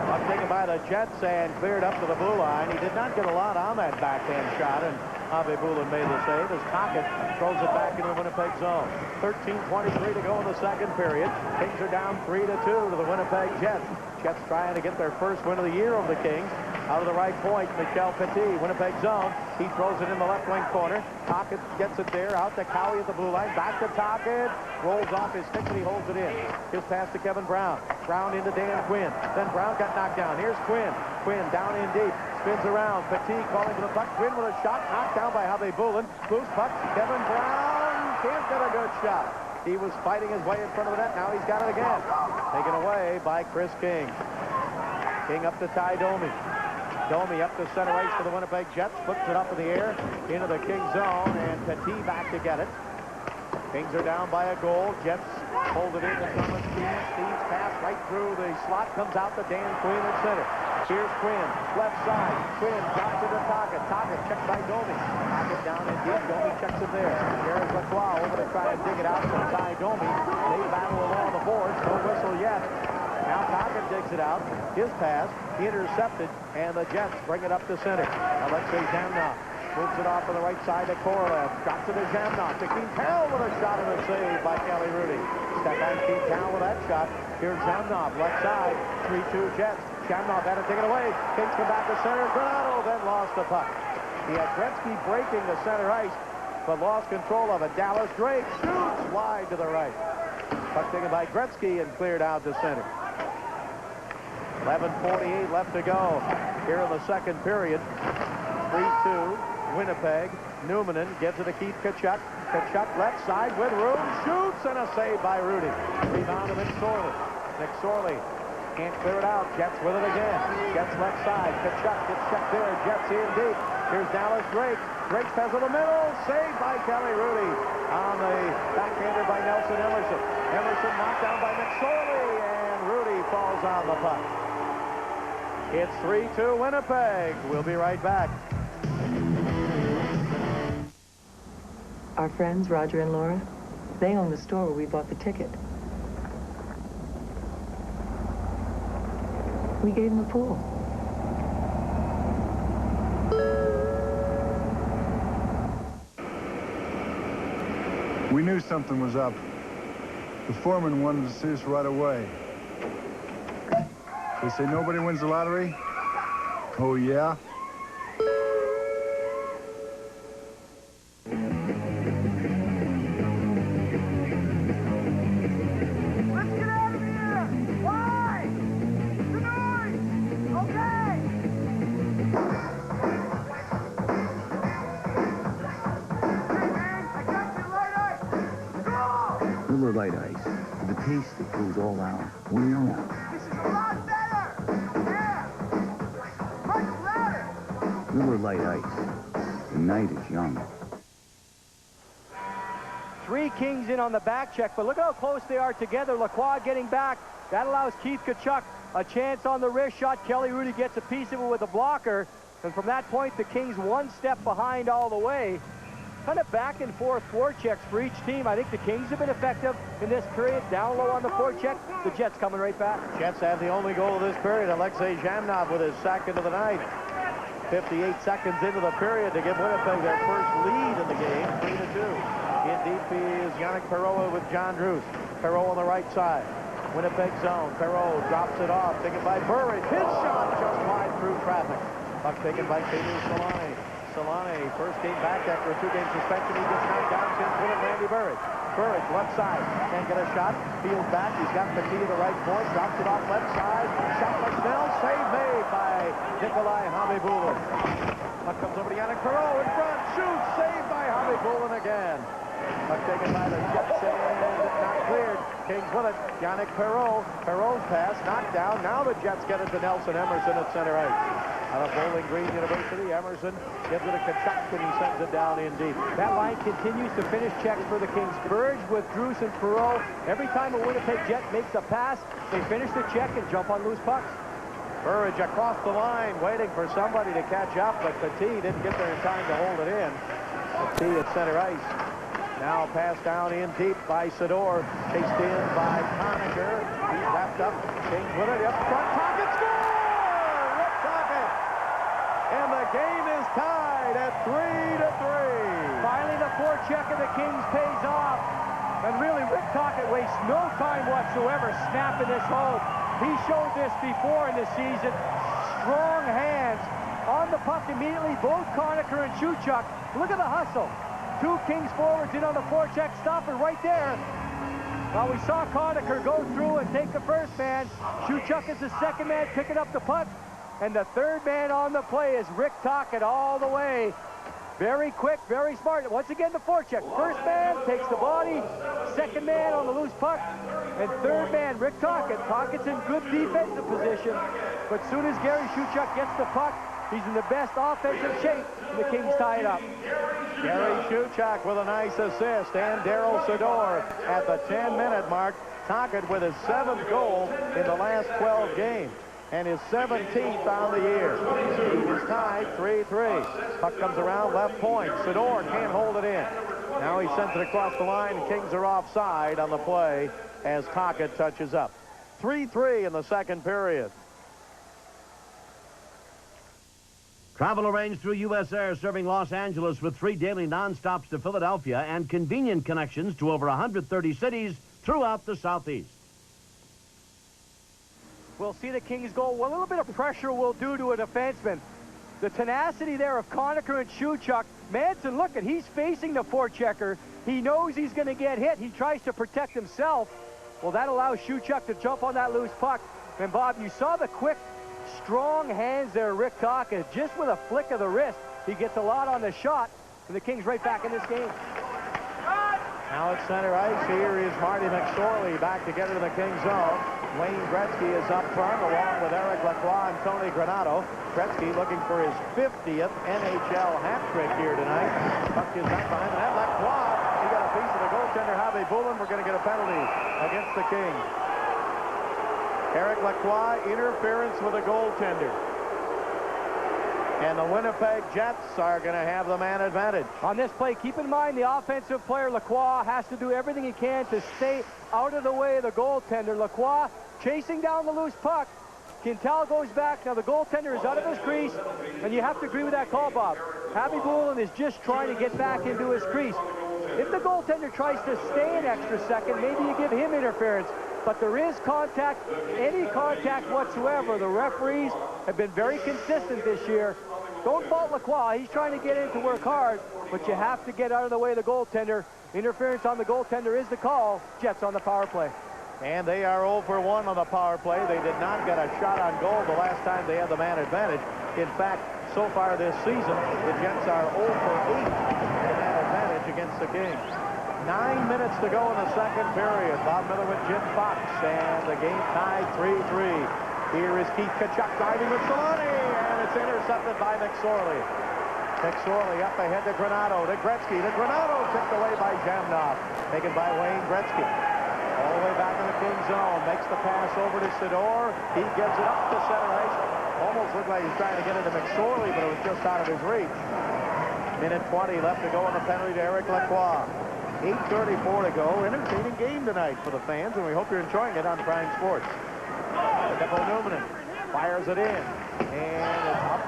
Puck taken by the Jets and cleared up to the blue line. He did not get a lot on that backhand shot, and Javi Bullen made the save as Tocchet throws it back into the Winnipeg zone. 13:23 to go in the second period. Kings are down 3-2 to the Winnipeg Jets. Jets trying to get their first win of the year over the Kings. Out of the right point, Michel Petit, Winnipeg zone. He throws it in the left wing corner. Tocchet gets it there, out to Cowie at the blue line. Back to Tocchet. Rolls off his stick, and he holds it in. His pass to Kevin Brown. Brown into Dan Quinn. Then Brown got knocked down. Here's Quinn. Quinn down in deep. Spins around. Petit calling for the puck. Quinn with a shot. Knocked down by Javi Bullen. Loose puck. Kevin Brown can't get a good shot. He was fighting his way in front of the net. Now he's got it again. Taken away by Chris King. King up to Ty Domi. Domi up to center ice for the Winnipeg Jets. Flips it up in the air into the King zone, and Petit back to get it. Kings are down by a goal. Jets hold it in to Thomas Steen. Steen's pass right through the slot. Comes out to Dan Quinn at center. Here's Quinn. Left side. Quinn drops it to Tocchet. Tocchet checked by Domi. Tocchet down in deep. Domi checks it there. Here's Lacroix over to try and dig it out from Ty Domi. They battle along the boards. No whistle yet. Now Tocchet digs it out. His pass intercepted, and the Jets bring it up to center. Alexei Zamnov moves it off on the right side to Korolev. Drops it to Zamnov. To Quintal with a shot and a save by Kelly Rudy. Step back Quintal with that shot. Here's Zamnov, left side. 3-2 Jets. Zamnov had to take it away. Kings come back to center. Granato then lost the puck. He had Gretzky breaking the center ice, but lost control of it. Dallas Drake shoots wide to the right. Puck taken by Gretzky and cleared out to center. 11:48 left to go here in the second period. 3-2 Winnipeg. Numanen gives it to Keith Tkachuk. Tkachuk left side with room. Shoots and a save by Rudy. Rebound to McSorley. McSorley can't clear it out. Jets with it again. Jets left side. Tkachuk gets checked there. Jets in deep. Here's Dallas Drake. Drake pass in the middle. Saved by Kelly Rudy. On the backhander by Nelson Emerson. Emerson knocked down by McSorley, and Rudy falls on the puck. It's 3-2 Winnipeg. We'll be right back. Our friends, Roger and Laura, they own the store where we bought the ticket. We gave them a pool. We knew something was up. The foreman wanted to see us right away. They say nobody wins the lottery? Oh, yeah? Miller Light Ice. The taste that goes all out when you're on. This is a lot better! Yeah! Much louder! Miller Light Ice. The night is young. 3 Kings in on the back check, but look how close they are together. Lacroix getting back. That allows Keith Tkachuk a chance on the wrist shot. Kelly Rudy gets a piece of it with a blocker. And from that point, the Kings 1 step behind all the way. Kind of back and forth forechecks for each team. I think the Kings have been effective in this period. Down low on the forecheck. The Jets coming right back. Jets have the only goal of this period. Alexei Zhamnov with his second of the night. 58 seconds into the period to give Winnipeg their first lead in the game, 3-2. In deep is Yannick Perreault with John Druce. Perreault on the right side. Winnipeg zone. Perreault drops it off. Taken by Burridge. His shot just wide through traffic. Puck taken by Peter Solani. Solani, first game back after a 2-game suspension. He gets knocked down. Since with Randy Burridge. Burridge, left side. Can't get a shot. Field back. He's got McKee to the right point. Drops it off left side. Shot by Snell. Save made by Nikolai Khabibulin. Puck comes over to Yannick Perreault in front. Shoots. Saved by Khabibulin again. Puck taken by the Jets and not cleared. Kings with it. Yannick Perreault. Perreault's pass knocked down. Now the Jets get it to Nelson Emerson at center ice. Out of Bowling Green University, Emerson gives it to Tkachuk and he sends it down in deep. That line continues to finish checks for the Kings. Burridge with Druce and Perreault. Every time a Winnipeg Jet makes a pass, they finish the check and jump on loose pucks. Burridge across the line, waiting for somebody to catch up, but Petit didn't get there in time to hold it in. Petit at center ice. Now passed down in deep by Sador. Chased in by Conacher. He's wrapped up. Kings with it up front. Tocchet scores! Rick Tocchet! And the game is tied at 3-3. Finally, the forecheck of the Kings pays off. And really, Rick Tocchet wastes no time whatsoever snapping this home. He showed this before in the season. Strong hands on the puck immediately. Both Conacher and Tkachuk. Look at the hustle. 2 Kings forwards in on the forecheck. Stop it right there. Well, we saw Conacher go through and take the first man. Tkachuk is the second man picking up the puck. And the third man on the play is Rick Tocchet all the way. Very quick, very smart. Once again, the forecheck. First man takes the body. Second man on the loose puck. And third man, Rick Tocchet. Tocchet's in good defensive position. But soon as Gary Tkachuk gets the puck, he's in the best offensive shape. And the Kings tie it up. Gary Tkachuk with a nice assist. And Daryl Sador at the 10-minute mark. Tocchet with his 7th goal in the last 12 games. And his 17th on the year. He is tied 3-3. Puck comes around left point. Sador can't hold it in. Now he sends it across the line. Kings are offside on the play as Tocchet touches up. 3-3 in the second period. Travel arranged through U.S. Air, serving Los Angeles with 3 daily nonstops to Philadelphia and convenient connections to over 130 cities throughout the Southeast. We'll see the Kings goal. What a little bit of pressure will do to a defenseman. The tenacity there of Conacher and Tkachuk. Manson, look at, he's facing the forechecker. He knows he's going to get hit. He tries to protect himself. Well, that allows Tkachuk to jump on that loose puck. And Bob, you saw the quick, strong hands there, Rick Tocchet. Just with a flick of the wrist, he gets a lot on the shot. And the Kings right back in this game. Now at center ice, here is Marty McSorley back to get into the Kings zone. Wayne Gretzky is up front along with Eric Lacroix and Tony Granato. Gretzky looking for his 50th NHL hat trick here tonight. Puck is back behind the net. Lacroix, he got a piece of the goaltender, Khabibulin. We're going to get a penalty against the Kings. Eric Lacroix, interference with a goaltender. And the Winnipeg Jets are going to have the man advantage. On this play, keep in mind the offensive player, Lacroix, has to do everything he can to stay out of the way of the goaltender. Lacroix chasing down the loose puck. Quintal goes back. Now the goaltender is out of his crease, and you have to agree with that call, Bob. Khabibulin is just trying to get back into his crease. If the goaltender tries to stay an extra second, maybe you give him interference. But there is contact, any contact whatsoever. The referees have been very consistent this year. Don't fault Lacroix. He's trying to get in to work hard, but you have to get out of the way of the goaltender. Interference on the goaltender is the call. Jets on the power play. And they are 0 for 1 on the power play. They did not get a shot on goal the last time they had the man advantage. In fact, so far this season, the Jets are 0 for 8 the man advantage against the Kings. 9 minutes to go in the second period. Bob Miller with Jim Fox, and the game tied 3-3. Here is Keith Tkachuk driving with Solani, and it's intercepted by McSorley. McSorley up ahead to Granato, to Gretzky. To Granato, tipped away by Jamnov. Taken by Wayne Gretzky. All the way back in the Kings zone. Makes the pass over to Sidor. He gives it up to center ice. Almost looked like he's trying to get into McSorley, but it was just out of his reach. Minute 20 left to go on the penalty to Eric Lacroix. 8:34 to go. Entertaining game tonight for the fans, and we hope you're enjoying it on Prime Sports. Depo Numminen fires it in, and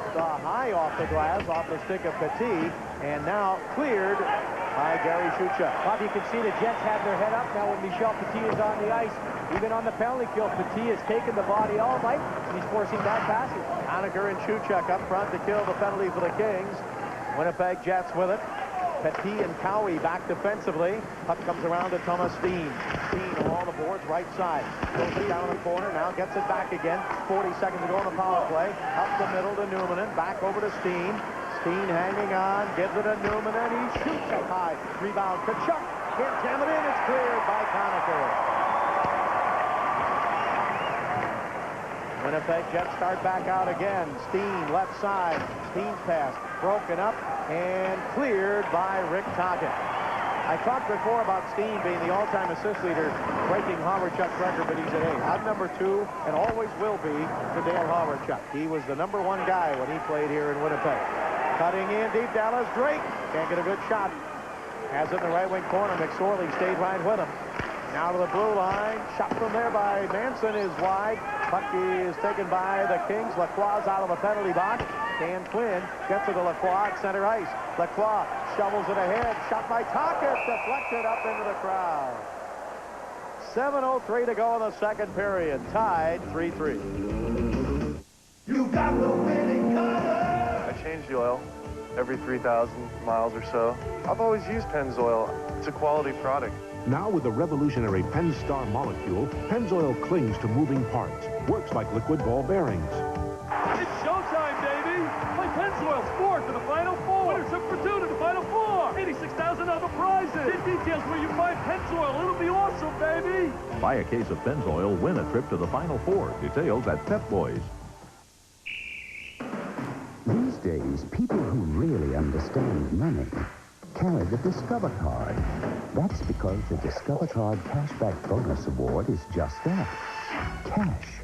it's up high off the glass, off the stick of Petit, and now cleared by Gary Shuchuk. Bob, you can see the Jets have their head up now when Michel Petit is on the ice. Even on the penalty kill, Petit has taken the body all night, and he's forcing bad passes. Honecker and Shuchuk up front to kill the penalty for the Kings. Winnipeg Jets with it. Petit and Cowie back defensively. Puck comes around to Thomas Steen. Steen along the boards, right side. Goes it down the corner, now gets it back again. 40 seconds to go on the power play. Up the middle to Numminen, back over to Steen. Steen hanging on, gives it to Numminen. He shoots up high. Rebound, Kachuk. Can't jam it in, it's cleared by Conacher. Winnipeg Jets start back out again. Steen left side. Steen's pass broken up and cleared by Rick Tocchet. I talked before about Steen being the all-time assist leader, breaking Hawerchuk's record, but he's at 8. I'm number 2 and always will be to Dale Hawerchuk. He was the number 1 guy when he played here in Winnipeg. Cutting in deep, Dallas Drake. Can't get a good shot. Has it in the right wing corner. McSorley stayed right with him. Now to the blue line. Shot from there by Manson is wide. Puck is taken by the Kings. Lacroix out of the penalty box. Dan Quinn gets it to Lacroix at center ice. Lacroix shovels it ahead. Shot by Tocchet. Deflected up into the crowd. 7:03 to go in the second period. Tied 3-3. You got the winning color. I change the oil every 3,000 miles or so. I've always used Pennzoil. It's a quality product. Now with the revolutionary Pennstar molecule, Pennzoil clings to moving parts. Works like liquid ball bearings. It's showtime, baby! Play Pennzoil's forward to the Final Four. Winners took for 2 to the Final Four. 86,000 other prizes. Get details where you find Pennzoil. It'll be awesome, baby! Buy a case of Pennzoil, win a trip to the Final Four. Details at Pep Boys. These days, people who really understand money carry the Discover Card. That's because the Discover Card Cashback Bonus Award is just that, cash.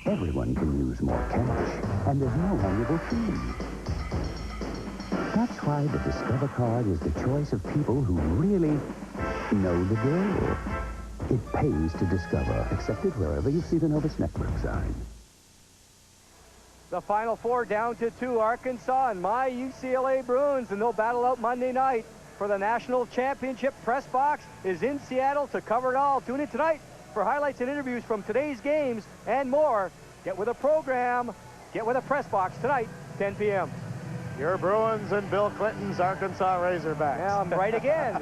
Everyone can use more cash, and there's no annual fee. That's why the Discover Card is the choice of people who really know the drill. It pays to discover, accepted wherever you see the Novus Network sign. The Final Four down to 2, Arkansas and my UCLA Bruins, and they'll battle out Monday night for the National Championship. Press Box is in Seattle to cover it all. Tune in tonight for highlights and interviews from today's games and more. Get with a program. Get with a Press Box tonight, 10 p.m. Your Bruins and Bill Clinton's Arkansas Razorbacks. Yeah, I'm right again.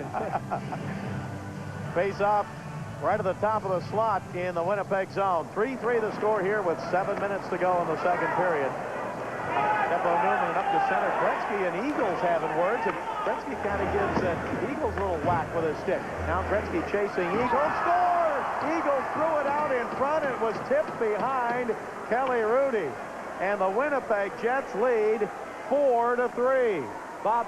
Face off right at the top of the slot in the Winnipeg zone. 3-3 the score here with 7 minutes to go in the second period. Depo Numminen up to center. Gretzky and Eagles having words, and Gretzky kind of gives Eagles a little whack with his stick. Now Gretzky chasing Eagles. Score! Eagles threw it out in front. It was tipped behind Kelly Rudy. And the Winnipeg Jets lead 4-3. Bob,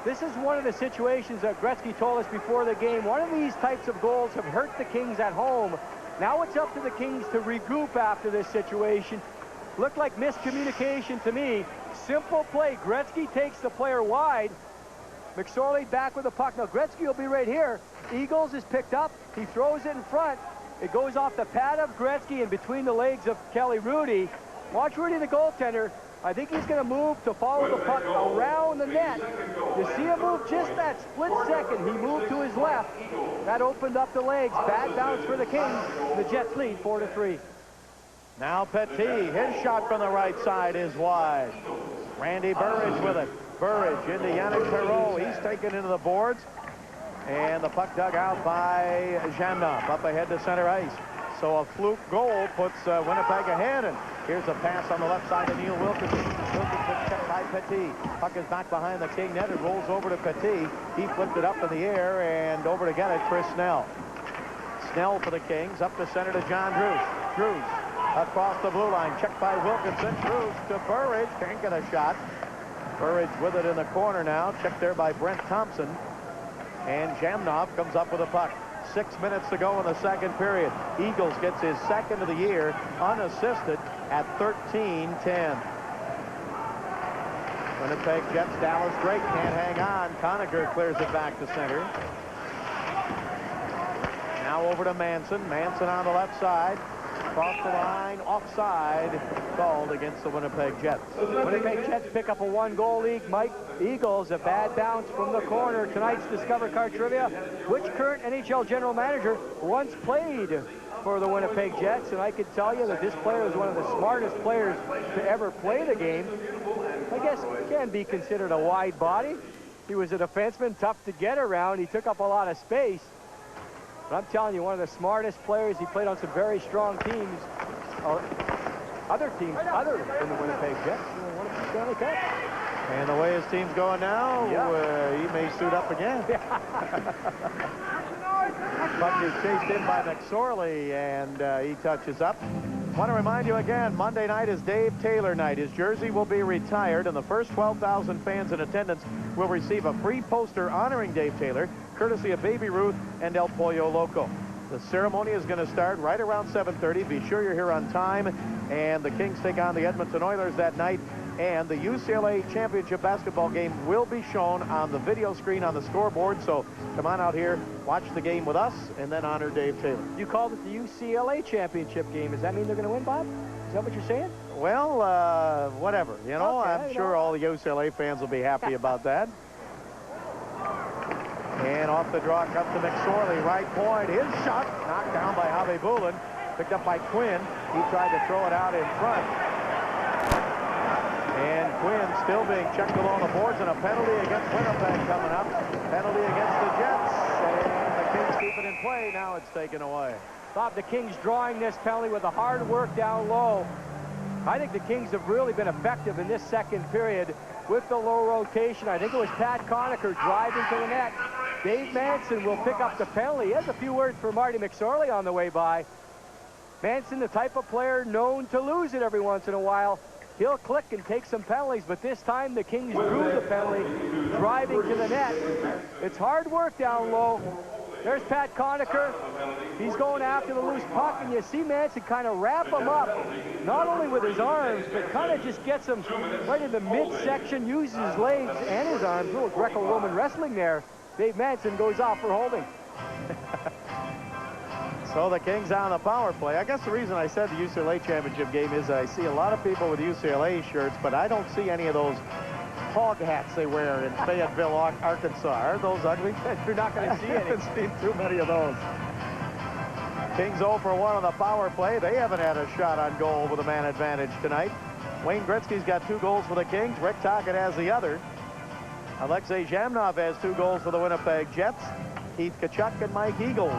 this is one of the situations that Gretzky told us before the game. One of these types of goals have hurt the Kings at home. Now it's up to the Kings to regroup after this situation. Looked like miscommunication to me. Simple play. Gretzky takes the player wide. McSorley back with the puck. Now Gretzky will be right here. Eagles is picked up. He throws it in front. It goes off the pad of Gretzky and between the legs of Kelly Rudy. Watch Rudy, the goaltender. I think he's going to move to follow the puck around the net. You see him move just that split second. He moved to his left. That opened up the legs. Bad bounce for the Kings. The Jets lead 4-3. Now Petit, his shot from the right side is wide. Randy Burridge with it. Burridge into Yannick Perreault. He's taken into the boards. And the puck dug out by Jamnov up ahead to center ice. So a fluke goal puts Winnipeg ahead. And here's a pass on the left side to Neil Wilkinson. Wilkinson kept by Petit. Puck is back behind the King net. It rolls over to Petit. He flipped it up in the air and over to get it, Chris Snell. Snell for the Kings. Up the center to John Drews. Drews across the blue line. Checked by Wilkinson. Cruz to Burridge. Can't get a shot. Burridge with it in the corner now. Checked there by Brent Thompson. And Jamnov comes up with a puck. 6 minutes to go in the second period. Eagles gets his second of the year unassisted at 13-10. Winnipeg Jets, Dallas Drake can't hang on. Conacher clears it back to center. Now over to Manson. Manson on the left side. Across the line, offside called against the Winnipeg Jets. Winnipeg Jets pick up a one-goal lead. Mike, Eagles, a bad bounce from the corner. Tonight's Discover Card Trivia. Which current NHL general manager once played for the Winnipeg Jets? And I can tell you that this player is one of the smartest players to ever play the game. I guess can be considered a wide body. He was a defenseman, tough to get around. He took up a lot of space. But I'm telling you, one of the smartest players. He played on some very strong teams, or other teams other than the Winnipeg Jets. Won a Stanley Cup. And the way his team's going now, he may suit up again. Puck is chased in by McSorley, and he touches up. Want to remind you again, Monday night is Dave Taylor night. His jersey will be retired, and the first 12,000 fans in attendance will receive a free poster honoring Dave Taylor, courtesy of Baby Ruth and El Pollo Loco. The ceremony is going to start right around 7:30. Be sure you're here on time. And the Kings take on the Edmonton Oilers that night. And the UCLA championship basketball game will be shown on the video screen on the scoreboard. So come on out here, watch the game with us, and then honor Dave Taylor. You called it the UCLA championship game. Does that mean they're going to win, Bob? Is that what you're saying? Well, whatever. You know, okay, I'm sure all the UCLA fans will be happy about that. And off the draw comes to McSorley. Right point. His shot knocked down by Javi Bulin. Picked up by Quinn. He tried to throw it out in front. And Quinn still being checked along the boards, and a penalty against Winnipeg coming up. Penalty against the Jets. And the Kings keep it in play. Now it's taken away. Bob, the Kings drawing this penalty with a hard work down low. I think the Kings have really been effective in this second period with the low rotation. I think it was Pat Conacher driving to the net. Dave Manson will pick up the penalty. He has a few words for Marty McSorley on the way by. Manson, the type of player known to lose it every once in a while. He'll click and take some penalties, but this time the Kings drew the penalty, driving to the net. It's hard work down low. There's Pat Conacher. He's going after the loose puck, and you see Manson kind of wrap him up, not only with his arms, but kind of just gets him right in the midsection, uses his legs and his arms. A little Greco-Roman wrestling there. Dave Manson goes off for holding. So the Kings on the power play. I guess the reason I said the UCLA championship game is I see a lot of people with UCLA shirts, but I don't see any of those hog hats they wear in Fayetteville, Arkansas. Are those ugly? You're not going to see any. I haven't seen too many of those. Kings 0 for 1 on the power play. They haven't had a shot on goal with a man advantage tonight. Wayne Gretzky's got 2 goals for the Kings. Rick Tocchet has the other. Alexei Zhamnov has 2 goals for the Winnipeg Jets. Keith Tkachuk and Mike Eagles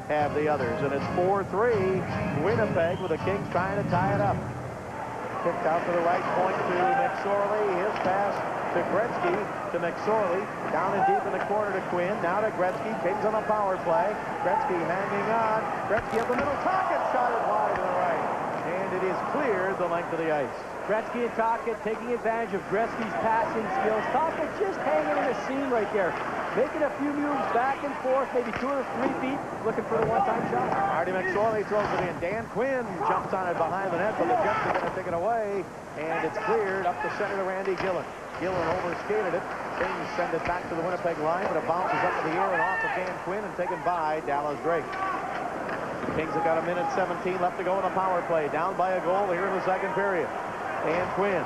have the others. And it's 4-3 Winnipeg, with the Kings trying to tie it up. Kicked out to the right point to McSorley. His pass to Gretzky, to McSorley. Down and deep in the corner to Quinn. Now to Gretzky. Kings on the power play. Gretzky hanging on. Gretzky up the middle. Tocchet shot it wide to the right. And it is cleared the length of the ice. Gretzky and Tocchet taking advantage of Gretzky's passing skills. Tocchet just hanging in a seam right there. Making a few moves back and forth, maybe 2 or 3 feet, looking for the one-time shot. Marty McSorley throws it in. Dan Quinn jumps on it behind the net, but the Jets are going to take it away. And it's cleared up the center to Randy Gillen. Gillen overskated it. Kings send it back to the Winnipeg line, but it bounces up in the air and off of Dan Quinn and taken by Dallas Drake. The Kings have got 1:17 left to go in the power play. Down by a goal here in the second period. And Quinn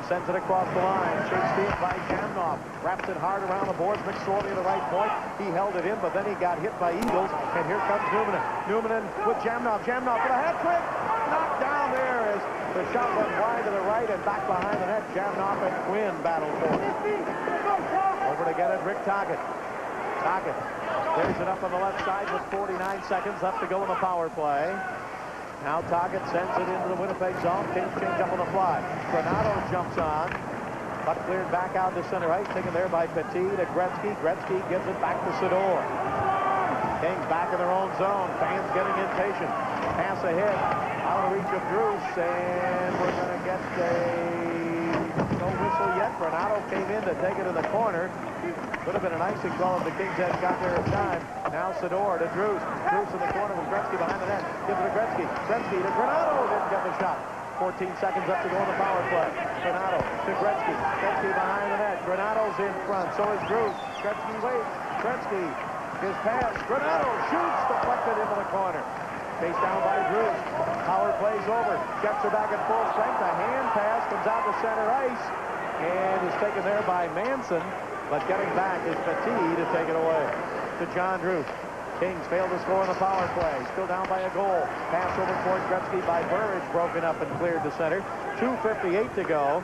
sends it across the line. Chased in by Jamnov. Wraps it hard around the boards. McSorley at the right point. He held it in, but then he got hit by Eagles. And here comes Numanen. Numanen with Jamnov. Jamnov with a hat trick. Knocked down there as the shot went wide to the right and back behind the net. Jamnov and Quinn battle for it. Over to get it, Rick Tocchet. Tocchet clears it up on the left side with 49 seconds left to go in the power play. Now Tocchet sends it into the Winnipeg zone. Kings change up on the fly. Granato jumps on. Puck cleared back out to center right. Taken there by Petit to Gretzky. Gretzky gives it back to Sador. Kings back in their own zone. Fans getting impatient. Pass ahead. Out of reach of Drews, and we're going to get no whistle yet. Granato came in to take it in the corner. Could have been an icing call if the Kings had got there in time. Now Sador to Drews. Drews in the corner with Gretzky behind the net. Gives it to Gretzky. Gretzky to Granato. Didn't get the shot. 14 seconds up to go on the power play. Granato to Gretzky. Gretzky behind the net. Granato's in front. So is Drews. Gretzky waits. Gretzky. His pass. Granato shoots. Deflected into the corner. Chased down by Drews. Power plays over. Gets her back at full strength. A hand pass comes out to center ice. And is taken there by Manson. But getting back is Petit to take it away. To John Drews. Kings failed to score on the power play. Still down by a goal. Pass over towards Gretzky by Burridge. Broken up and cleared to center. 2:58 to go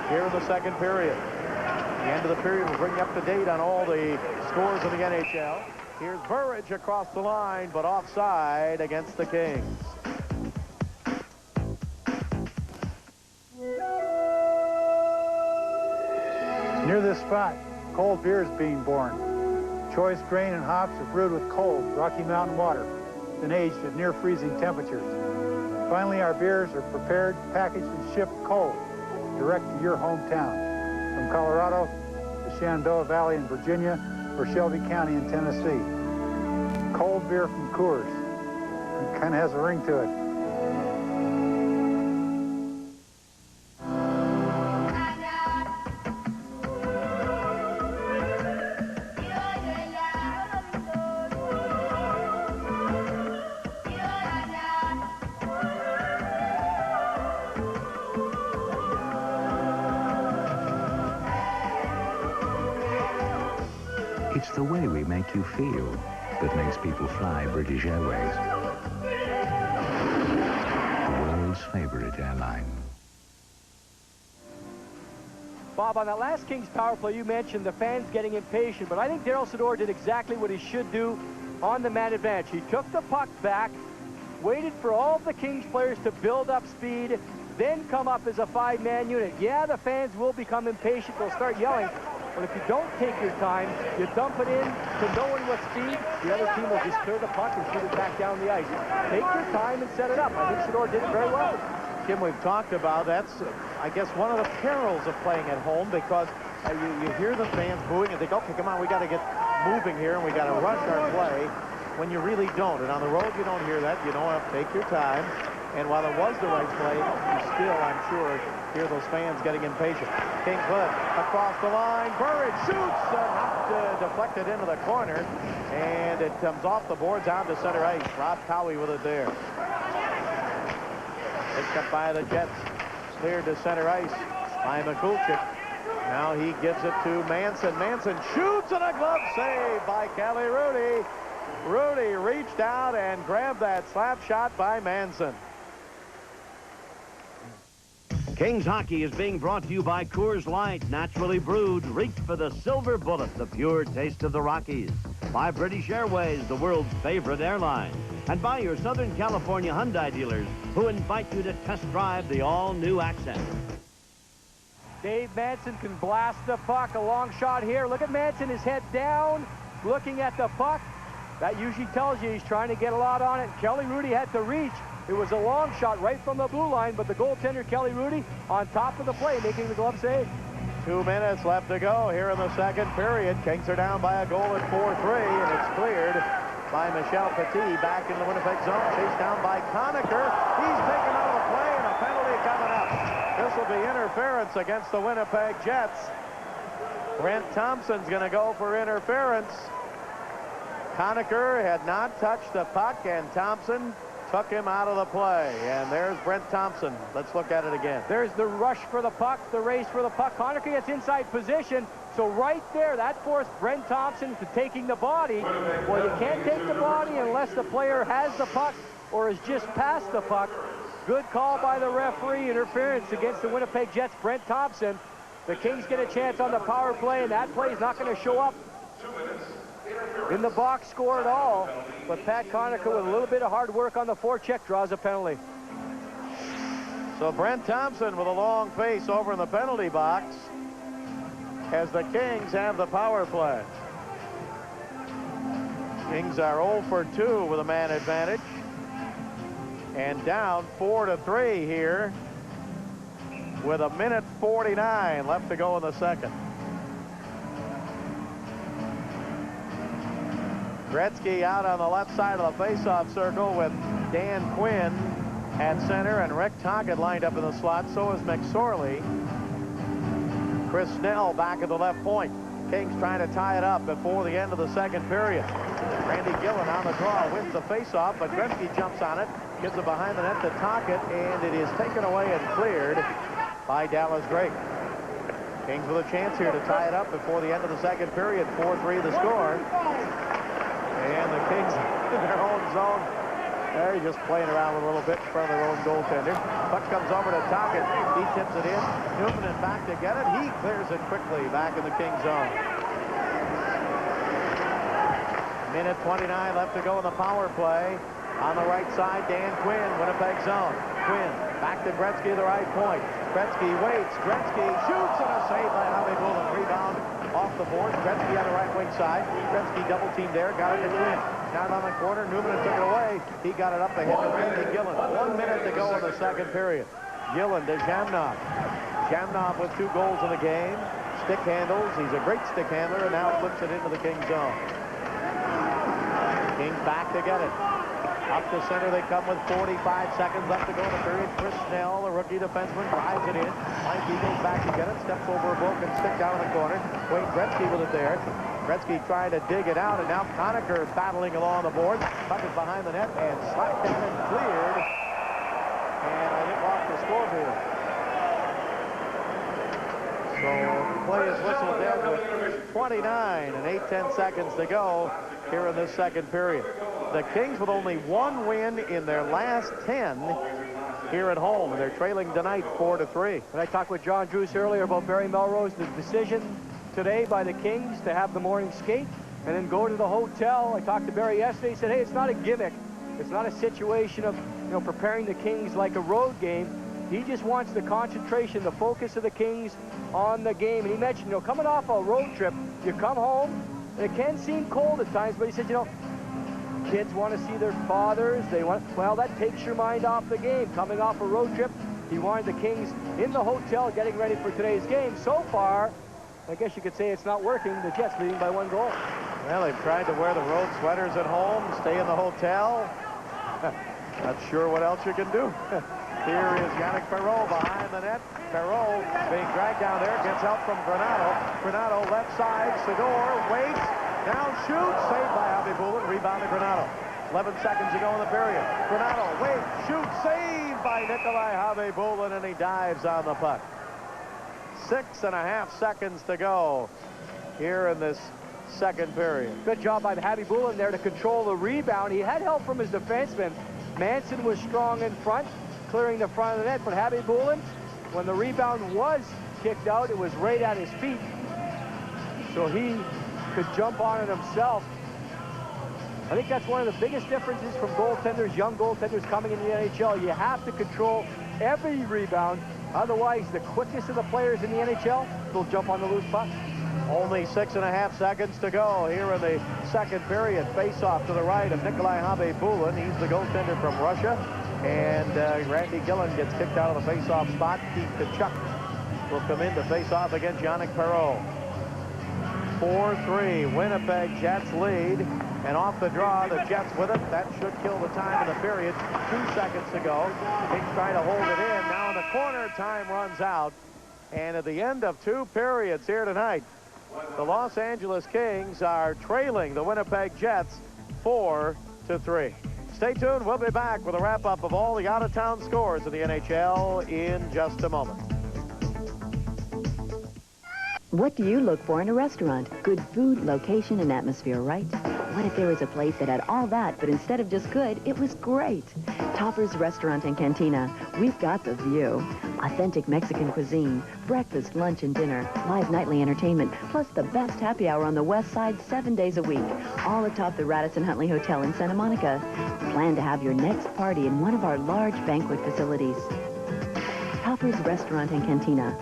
here in the second period. The end of the period will bring you up to date on all the scores of the NHL. Here's Burridge across the line, but offside against the Kings. Near this spot, cold beer is being born. Choice grain and hops are brewed with cold Rocky Mountain water, then aged at near freezing temperatures. Finally, our beers are prepared, packaged, and shipped cold, direct to your hometown. From Colorado to Shenandoah Valley in Virginia or Shelby County in Tennessee. Cold beer from Coors. It kind of has a ring to it. It's the way we make you feel that makes people fly British Airways. The world's favorite airline. Bob, on that last Kings power play, you mentioned the fans getting impatient, but I think Darryl Sador did exactly what he should do on the man advantage. He took the puck back, waited for all of the Kings players to build up speed, then come up as a five-man unit. Yeah, the fans will become impatient. They'll start yelling. But if you don't take your time, you dump it in to no one with speed, the other team will just clear the puck and shoot it back down the ice. Take your time and set it up. I think Sador did it very well. Tim, we've talked about that's, I guess, one of the perils of playing at home because you hear the fans booing and think, okay, come on, we got to get moving here and we got to rush our play when you really don't. And on the road, you don't hear that. You don't have to take your time. And while it was the right play, you still, I'm sure, hear those fans getting impatient. King Hood across the line. Burridge shoots, knocked, deflected into the corner, and it comes off the boards out to center ice. Rob Cowie with it there. Picked up by the Jets. Cleared to center ice by Mikulchik. Now he gives it to Manson. Manson shoots, and a glove save by Kelly Rudy. Rudy reached out and grabbed that slap shot by Manson. Kings Hockey is being brought to you by Coors Light, naturally brewed. Reach for the silver bullet, the pure taste of the Rockies. By British Airways, the world's favorite airline. And by your Southern California Hyundai dealers, who invite you to test drive the all-new Accent. Dave Manson can blast the puck. A long shot here. Look at Manson, his head down, looking at the puck. That usually tells you he's trying to get a lot on it. Kelly Rudy had to reach. It was a long shot right from the blue line, but the goaltender, Kelly Rudy, on top of the play, making the glove save. 2 minutes left to go here in the second period. Kings are down by a goal at 4-3, and it's cleared by Michel Petit back in the Winnipeg zone. Chased down by Conacher. He's taken out of the play, and a penalty coming up. This will be interference against the Winnipeg Jets. Brent Thompson's going to go for interference. Conacher had not touched the puck, and Thompson took him out of the play. And there's Brent Thompson. Let's look at it again. There's the rush for the puck, the race for the puck. Conacher gets inside position. So right there, that forced Brent Thompson to taking the body. Well, you can't take the body unless the player has the puck or is just past the puck. Good call by the referee. Interference against the Winnipeg Jets, Brent Thompson. The Kings get a chance on the power play, and that play is not going to show up in the box score at all. But Pat Conacher, with a little bit of hard work on the forecheck, draws a penalty. So Brent Thompson with a long face over in the penalty box as the Kings have the power play. Kings are 0 for 2 with a man advantage. And down 4-3 here with 1:49 left to go in the second. Gretzky out on the left side of the faceoff circle with Dan Quinn at center and Rick Tocchet lined up in the slot. So is McSorley. Chris Snell back at the left point. Kings trying to tie it up before the end of the second period. Randy Gillen on the draw, wins the faceoff, but Gretzky jumps on it, gives it behind the net to Tocchet, and it is taken away and cleared by Dallas Drake. Kings with a chance here to tie it up before the end of the second period. 4-3 the score. And the Kings in their own zone. They're just playing around a little bit in front of their own goaltender. Puck comes over to Tocchet. He tips it in. Newman back to get it. He clears it quickly back in the Kings zone. 1:29 left to go in the power play. On the right side, Dan Quinn, Winnipeg zone. Quinn back to Gretzky, the right point. Gretzky waits. Gretzky shoots, and a save by Howie Bullen. Rebound off the board. Gretzky on the right wing side. Gretzky double team there. Got it to Quinn. Down on the corner. Newman took it away. He got it up ahead to Randy Gillen. 1 minute to go in the second period. Gillen to Jamnov. Jamnov with 2 goals in the game. Stick handles. He's a great stick handler, and now flips it into the Kings zone. Kings back to get it. Up the center they come with 45 seconds left to go in the period. Chris Snell, the rookie defenseman, drives it in. Mikey goes back to get it, steps over a broken stick down in the corner. Wayne Gretzky with it there. Gretzky trying to dig it out, and now Conacher battling along the board. Puck is behind the net and slapped down and cleared. And I think off the scoreboard. So the play is whistled down with 29 and 8/10 seconds to go here in this second period. The Kings with only 1 win in their last 10 here at home, and they're trailing tonight 4-3. And I talked with John Druce earlier about Barry Melrose, the decision today by the Kings to have the morning skate and then go to the hotel. I talked to Barry yesterday. He said, hey, it's not a gimmick. It's not a situation of, preparing the Kings like a road game. He just wants the concentration, the focus of the Kings on the game. And he mentioned, coming off a road trip, you come home, and it can seem cold at times, but he said, kids want to see their fathers. Well, that takes your mind off the game. Coming off a road trip, he wanted the Kings in the hotel getting ready for today's game. So far, I guess you could say it's not working. The Jets leading by 1 goal. Well, they've tried to wear the road sweaters at home, stay in the hotel. Not sure what else you can do. Here is Yannick Perreault behind the net. Perreault being dragged down there, gets help from Granato. Granato left side, Sador waits, now shoots, saved by Howie Bullen, rebound to Granato. 11 seconds to go in the period. Granato waits, shoots, saved by Nikolai Howie Bullen, and he dives on the puck. 6.5 seconds to go here in this second period. Good job by Howie Bullen there to control the rebound. He had help from his defenseman. Manson was strong in front, clearing the front of the net, but Howie Bullen, when the rebound was kicked out, it was right at his feet, so he could jump on it himself. I think that's one of the biggest differences from goaltenders, young goaltenders coming into the NHL. You have to control every rebound, otherwise the quickest of the players in the NHL will jump on the loose puck. Only 6.5 seconds to go here in the second period. Face-off to the right of Nikolai Howie Bullen. He's the goaltender from Russia. And Randy Gillen gets kicked out of the face-off spot. Keith Tkachuk will come in to face off against Yannick Perreault. 4-3, Winnipeg Jets lead. And off the draw, the Jets with it. That should kill the time in the period. 2 seconds to go. Kings trying to hold it in. Now in the corner, time runs out. And at the end of 2 periods here tonight, the Los Angeles Kings are trailing the Winnipeg Jets 4-3. Stay tuned. We'll be back with a wrap-up of all the out-of-town scores of the NHL in just a moment. What do you look for in a restaurant? Good food, location, and atmosphere, right? What if there was a place that had all that, but instead of just good, it was great? Topper's Restaurant and Cantina. We've got the view. Authentic Mexican cuisine, breakfast, lunch, and dinner, live nightly entertainment, plus the best happy hour on the west side 7 days a week, all atop the Radisson Huntley Hotel in Santa Monica. Plan to have your next party in one of our large banquet facilities. Topper's Restaurant and Cantina.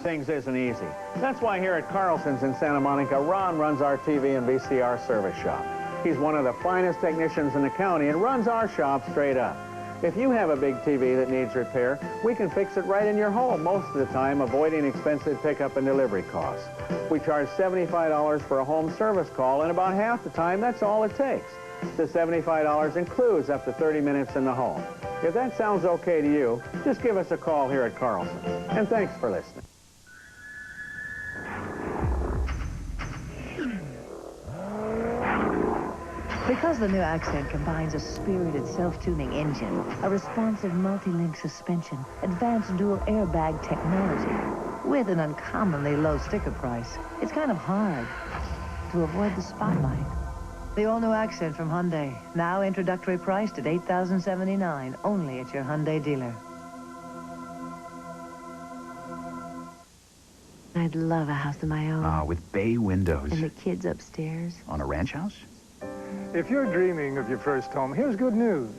things isn't easy. That's why here at Carlson's in Santa Monica, Ron runs our TV and VCR service shop. He's one of the finest technicians in the county and runs our shop straight up. If you have a big TV that needs repair, we can fix it right in your home most of the time, avoiding expensive pickup and delivery costs. We charge $75 for a home service call, and about half the time, that's all it takes. The $75 includes up to 30 minutes in the home. If that sounds okay to you, just give us a call here at Carlson. And thanks for listening. Because the new Accent combines a spirited self-tuning engine, a responsive multi-link suspension, advanced dual airbag technology, with an uncommonly low sticker price, it's kind of hard to avoid the spotlight. The all-new Accent from Hyundai, now introductory priced at $8,079, only at your Hyundai dealer. I'd love a house of my own. With bay windows. And the kids upstairs. On a ranch house? If you're dreaming of your first home, here's good news.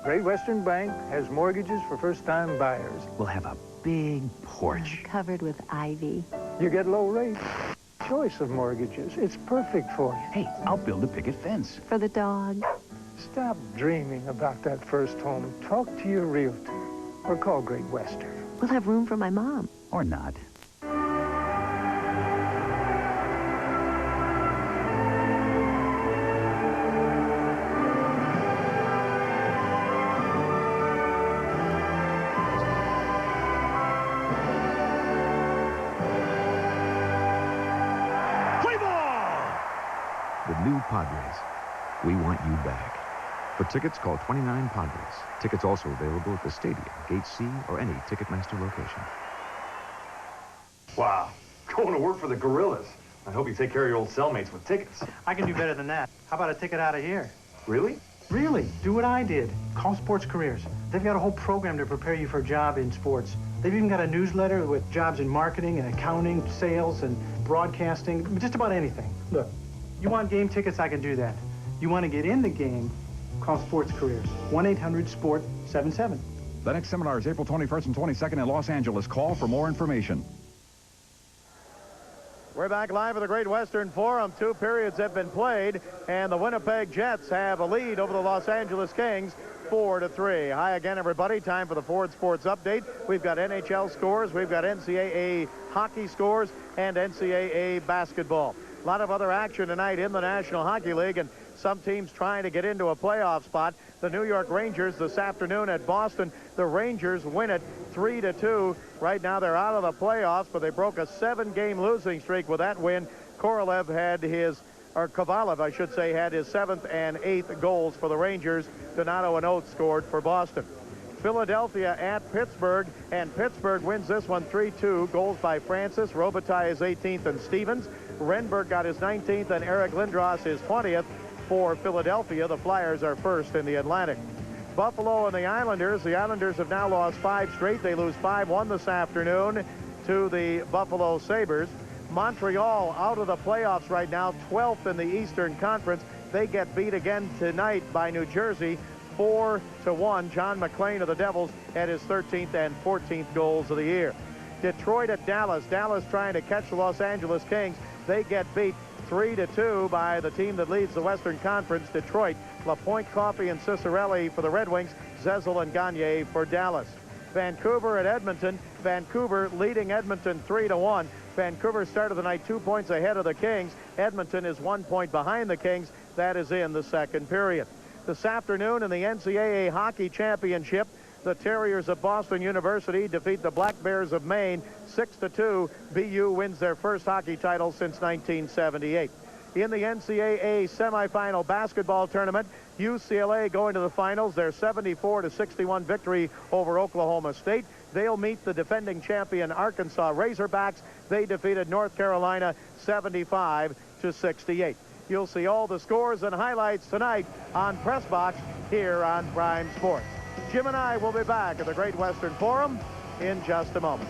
Great Western Bank has mortgages for first-time buyers. We'll have a big porch. Covered with ivy. You get low rates. Choice of mortgages. It's perfect for you. Hey, I'll build a picket fence. For the dog. Stop dreaming about that first home. Talk to your realtor or call Great Western. We'll have room for my mom. Or not. New Padres. We want you back. For tickets, call 29 Padres. Tickets also available at the stadium, Gate C, or any Ticketmaster location. Wow. Going to work for the Gorillas. I hope you take care of your old cellmates with tickets. I can do better than that. How about a ticket out of here? Really? Really. Do what I did. Call Sports Careers. They've got a whole program to prepare you for a job in sports. They've even got a newsletter with jobs in marketing and accounting, sales and broadcasting, just about anything. Look. You want game tickets, I can do that. You want to get in the game, call Sports Careers. 1-800-SPORT-77. The next seminar is April 21st and 22nd in Los Angeles. Call for more information. We're back live at the Great Western Forum. 2 periods have been played, and the Winnipeg Jets have a lead over the Los Angeles Kings, 4-3. Hi again, everybody. Time for the Ford Sports Update. We've got NHL scores, we've got NCAA hockey scores, and NCAA basketball. A lot of other action tonight in the National Hockey League, and some teams trying to get into a playoff spot. The New York Rangers this afternoon at Boston. The Rangers win it 3-2. Right now they're out of the playoffs, but they broke a 7-game losing streak with that win. Kovalev had his 7th and 8th goals for the Rangers. Donato and Oates scored for Boston. Philadelphia at Pittsburgh, and Pittsburgh wins this one 3-2. Goals by Francis. Robitaille is 18th, and Stevens. Renberg got his 19th, and Eric Lindros his 20th for Philadelphia. The Flyers are first in the Atlantic. Buffalo and the Islanders. The Islanders have now lost 5 straight. They lose 5-1 this afternoon to the Buffalo Sabres. Montreal out of the playoffs right now, 12th in the Eastern Conference. They get beat again tonight by New Jersey, 4-1. John McClain of the Devils had his 13th and 14th goals of the year. Detroit at Dallas. Dallas trying to catch the Los Angeles Kings. They get beat 3-2 by the team that leads the Western Conference, Detroit. LaPointe, Coffey, and Cicerelli for the Red Wings. Zezel and Gagne for Dallas. Vancouver at Edmonton. Vancouver leading Edmonton 3-1. Vancouver started the night 2 points ahead of the Kings. Edmonton is 1 point behind the Kings. That is in the second period. This afternoon in the NCAA Hockey Championship, the Terriers of Boston University defeat the Black Bears of Maine 6-2. BU wins their first hockey title since 1978. In the NCAA semifinal basketball tournament, UCLA going to the finals. Their 74-61 victory over Oklahoma State. They'll meet the defending champion Arkansas Razorbacks. They defeated North Carolina 75-68. You'll see all the scores and highlights tonight on Press Box here on Prime Sports. Jim and I will be back at the Great Western Forum in just a moment.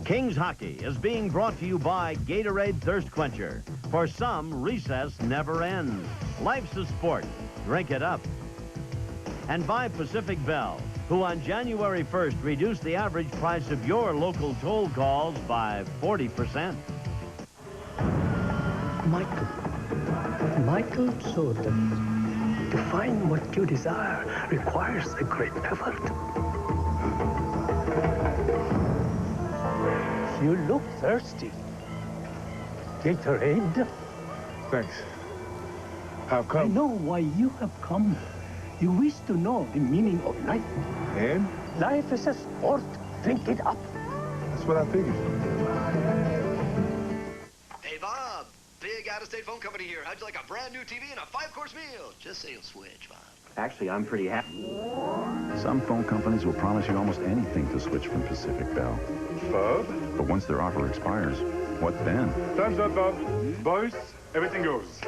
Kings Hockey is being brought to you by Gatorade Thirst Quencher. For some, recess never ends. Life's a sport. Drink it up. And by Pacific Bell. who on January 1st reduced the average price of your local toll calls by 40%. Michael Jordan. To find what you desire requires a great effort. You look thirsty. Gatorade? Thanks. How come? I know why you have come. You wish to know the meaning of life. And? Life is a sport. Drink it up. That's what I figured. Hey, Bob. Big out-of-state phone company here. How'd you like a brand new TV and a 5-course meal? Just say you'll switch, Bob. Actually, I'm pretty happy. Some phone companies will promise you almost anything to switch from Pacific Bell. Bob? But once their offer expires, what then? Time's up, Bob. Boys, everything goes.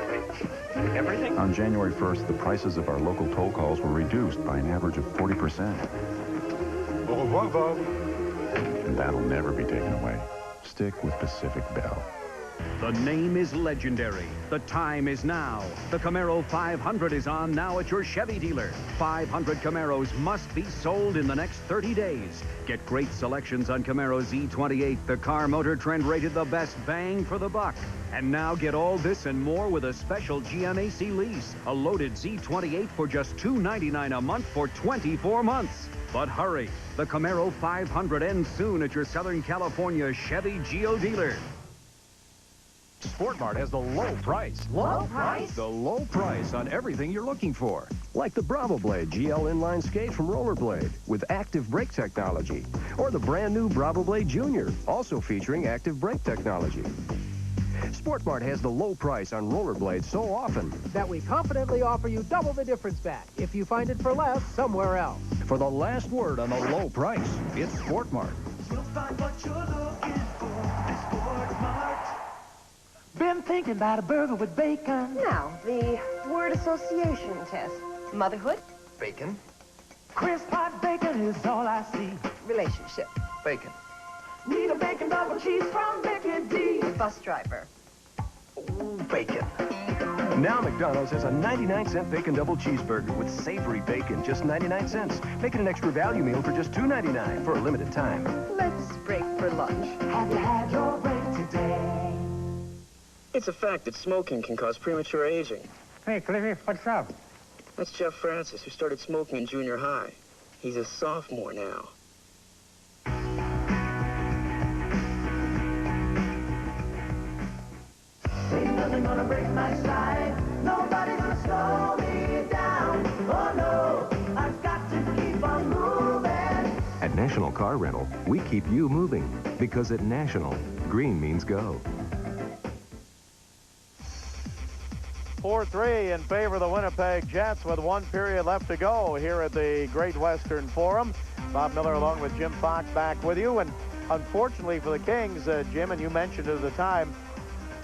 Everything? On January 1st, the prices of our local toll calls were reduced by an average of 40%. Au revoir, Bob. And that'll never be taken away. Stick with Pacific Bell. The name is legendary. The time is now. The Camaro 500 is on now at your Chevy dealer. 500 Camaros must be sold in the next 30 days. Get great selections on Camaro Z28, the car motor trend rated the best bang for the buck. And now get all this and more with a special GMAC lease. A loaded Z28 for just $299 a month for 24 months. But hurry, the Camaro 500 ends soon at your Southern California Chevy Geo dealer. Sport Mart has the low price. Low price? The low price on everything you're looking for. Like the Bravo Blade GL inline skate from Rollerblade with active brake technology. Or the brand new Bravo Blade Junior, also featuring active brake technology. Sport Mart has the low price on rollerblades so often that we confidently offer you double the difference back if you find it for less somewhere else. For the last word on the low price, it's Sport Mart. You'll find what you're looking for at Sport Mart. Been thinking about a burger with bacon. Now, the word association test. Motherhood? Bacon. Crisp hot bacon is all I see. Relationship. Bacon. Need a bacon double cheese from Becky D. Bus driver. Bacon. Now McDonald's has a 99-cent bacon double cheeseburger with savory bacon, just 99 cents. Make it an extra value meal for just $2.99 for a limited time. Let's break for lunch. Have you had your break today? It's a fact that smoking can cause premature aging. Hey, Cliffy, what's up? That's Jeff Francis, who started smoking in junior high. He's a sophomore now. Ain't nothing gonna break my stride. Nobody gonna slow me down. Oh no, I've got to keep on moving. At National Car Rental, we keep you moving. Because at National, green means go. 4-3 in favor of the Winnipeg Jets with 1 period left to go here at the Great Western Forum. Bob Miller along with Jim Fox back with you. And unfortunately for the Kings, Jim, and you mentioned it at the time,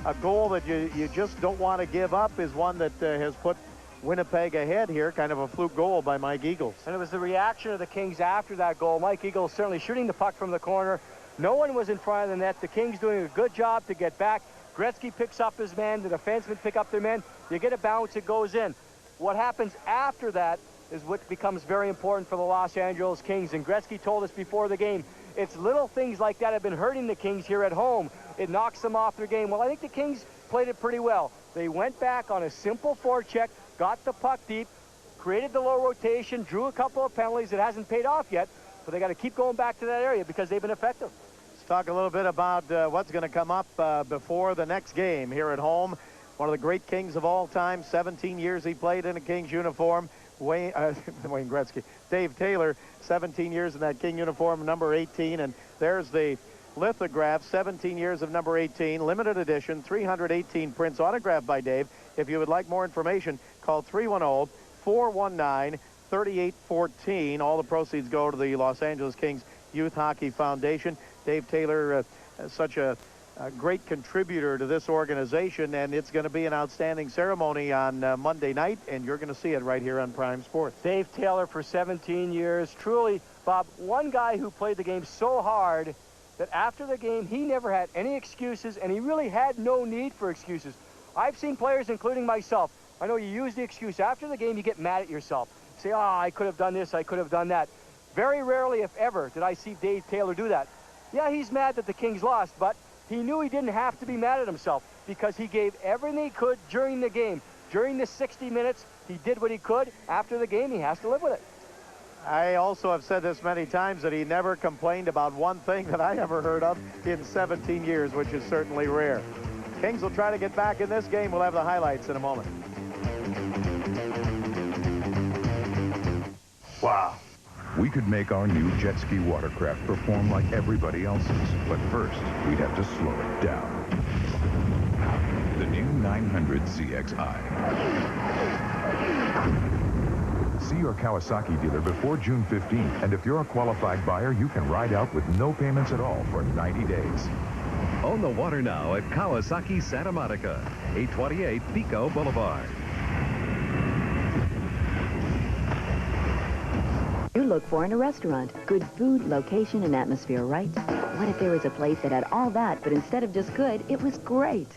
a goal that you just don't want to give up is one that has put Winnipeg ahead here, kind of a fluke goal by Mike Eagles. And it was the reaction of the Kings after that goal. Mike Eagles certainly shooting the puck from the corner. No one was in front of the net. The Kings doing a good job to get back. Gretzky picks up his man. The defensemen pick up their men. You get a bounce, it goes in. What happens after that is what becomes very important for the Los Angeles Kings. And Gretzky told us before the game, it's little things like that have been hurting the Kings here at home. It knocks them off their game. Well, I think the Kings played it pretty well. They went back on a simple forecheck, got the puck deep, created the low rotation, drew a couple of penalties. It hasn't paid off yet, but they got to keep going back to that area because they've been effective. Let's talk a little bit about what's going to come up before the next game here at home. One of the great Kings of all time, 17 years he played in a Kings uniform. Wayne Gretzky. Dave Taylor, 17 years in that King uniform, number 18. And there's the lithograph, 17 years of number 18, limited edition, 318 prints autographed by Dave. If you would like more information, call 310-419-3814. All the proceeds go to the Los Angeles Kings Youth Hockey Foundation. Dave Taylor, such a great contributor to this organization, and it's going to be an outstanding ceremony on Monday night, and you're going to see it right here on Prime Sports. Dave Taylor for 17 years. Truly, Bob, one guy who played the game so hard that after the game, he never had any excuses, and he really had no need for excuses. I've seen players, including myself, I know you use the excuse. After the game, you get mad at yourself. Say, oh, I could have done this, I could have done that. Very rarely, if ever, did I see Dave Taylor do that. Yeah, he's mad that the Kings lost, but he knew he didn't have to be mad at himself because he gave everything he could during the game. During the 60 minutes, he did what he could. After the game, he has to live with it. I also have said this many times that he never complained about one thing that I ever heard of in 17 years, which is certainly rare. Kings will try to get back in this game. We'll have the highlights in a moment. Wow. We could make our new jet ski watercraft perform like everybody else's, but first, we'd have to slow it down. The new 900 CXI. See your Kawasaki dealer before June 15th, and if you're a qualified buyer, you can ride out with no payments at all for 90 days. On the water now at Kawasaki Santa Monica, 828 Pico Boulevard. You look for in a restaurant. Good food, location, and atmosphere, right? What if there was a place that had all that, but instead of just good, it was great?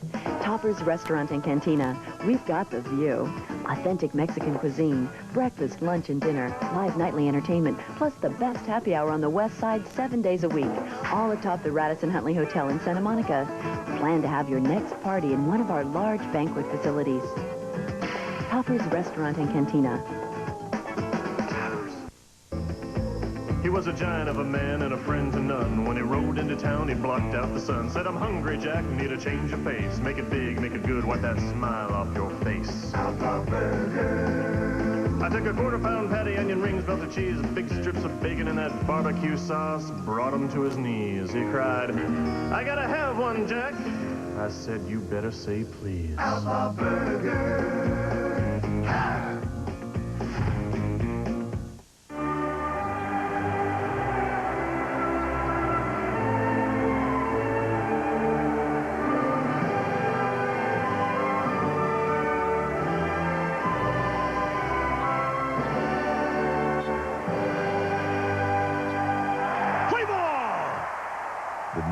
Topper's Restaurant and Cantina. We've got the view. Authentic Mexican cuisine, breakfast, lunch, and dinner, live nightly entertainment, plus the best happy hour on the west side 7 days a week, all atop the Radisson Huntley Hotel in Santa Monica. Plan to have your next party in one of our large banquet facilities. Topper's Restaurant and Cantina. He was a giant of a man and a friend to none. When he rode into town, he blocked out the sun. Said, I'm hungry, Jack, need a change of pace. Make it big, make it good, wipe that smile off your face. Outlaw Burger. I took a quarter-pound patty, onion rings, melted cheese, big strips of bacon and that barbecue sauce. Brought him to his knees. He cried, I gotta have one, Jack. I said, you better say please. Outlaw Burger. Ha!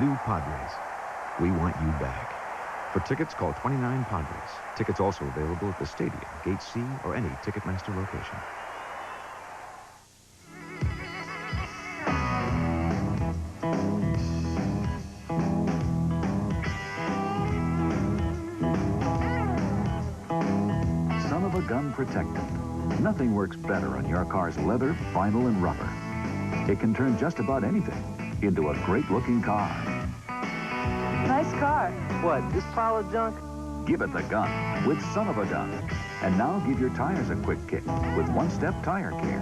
New Padres. We want you back. For tickets, call 29 Padres. Tickets also available at the stadium, Gate C, or any Ticketmaster location. Son of a gun protectant. Nothing works better on your car's leather, vinyl, and rubber. It can turn just about anything into a great-looking car. Nice car. What, this pile of junk? Give it the gun with Son of a Gun. And now give your tires a quick kick with one-step tire care.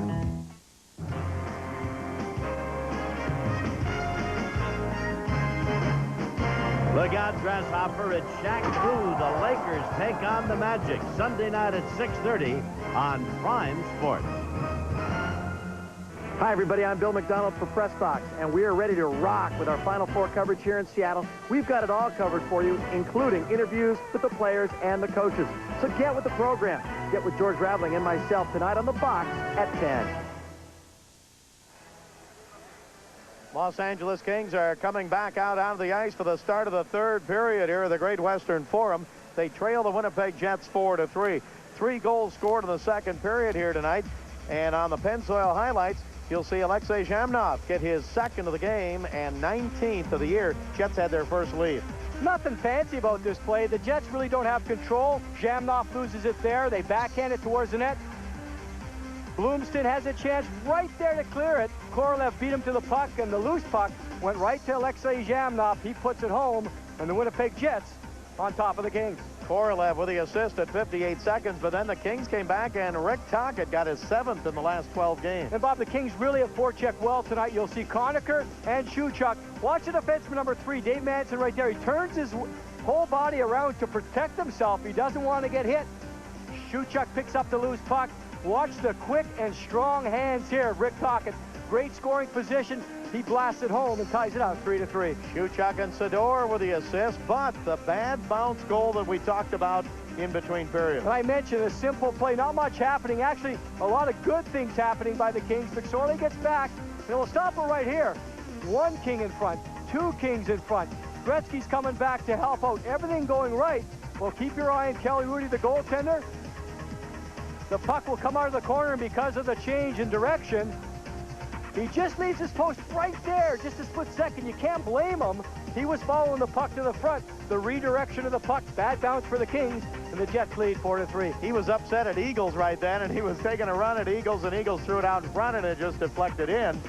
Look out, Grasshopper. It's Shaq Fu. The Lakers take on the Magic Sunday night at 6:30 on Prime Sports. Hi, everybody. I'm Bill McDonald for Press Box, and we are ready to rock with our Final Four coverage here in Seattle. We've got it all covered for you, including interviews with the players and the coaches. So get with the program. Get with George Raveling and myself tonight on The Box at 10. Los Angeles Kings are coming back out onto the ice for the start of the third period here at the Great Western Forum. They trail the Winnipeg Jets 4-3. 3 goals scored in the second period here tonight. And on the Pennzoil highlights, you'll see Alexei Zhamnov get his second of the game and 19th of the year. Jets had their first lead. Nothing fancy about this play. The Jets really don't have control. Zhamnov loses it there. They backhand it towards the net. Bloomston has a chance right there to clear it. Korolev beat him to the puck, and the loose puck went right to Alexei Zhamnov. He puts it home, and the Winnipeg Jets on top of the Kings. Korolev with the assist at 58 seconds, but then the Kings came back, and Rick Tocchet got his 7th in the last 12 games. And, Bob, the Kings really have forechecked well tonight. You'll see Conacher and Shuchuk. Watch the defenseman number 3, Dave Manson, right there. He turns his whole body around to protect himself. He doesn't want to get hit. Shuchuk picks up the loose puck. Watch the quick and strong hands here of Rick Tocchet. Great scoring position. He blasts it home and ties it out 3-3. Shuchuk and Sador with the assist, but the bad bounce goal that we talked about in between periods. And I mentioned a simple play, not much happening. Actually, a lot of good things happening by the Kings. McSorley gets back, and we'll stop it right here. 1 King in front, 2 Kings in front. Gretzky's coming back to help out. Everything going right. Well, keep your eye on Kelly Rudy, the goaltender. The puck will come out of the corner, and because of the change in direction, He just leaves his post right there, just a split second. You can't blame him. He was following the puck to the front. The redirection of the puck, bad bounce for the Kings, and the Jets lead 4-3. He was upset at Eagles right then, and he was taking a run at Eagles, and Eagles threw it out in front, and it just deflected in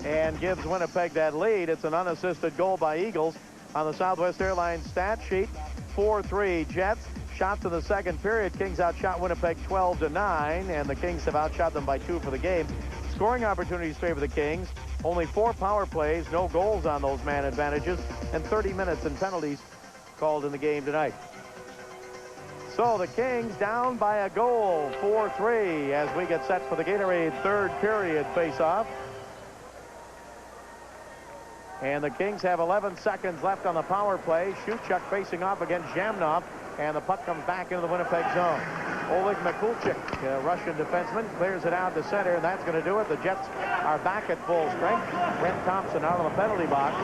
and gives Winnipeg that lead. It's an unassisted goal by Eagles on the Southwest Airlines stat sheet. 4-3 Jets. Shots in the second period. Kings outshot Winnipeg 12-9, and the Kings have outshot them by 2 for the game. Scoring opportunities favor the Kings. Only 4 power plays, no goals on those man advantages, and 30 minutes in penalties called in the game tonight. So the Kings down by a goal, 4-3, as we get set for the Gatorade third period face-off. And the Kings have 11 seconds left on the power play. Shewchuk facing off against Zhamnov, and the puck comes back into the Winnipeg zone. Oleg Mikulchik, Russian defenseman, clears it out to center, and that's going to do it. The Jets are back at full strength. Brent Thompson out on the penalty box.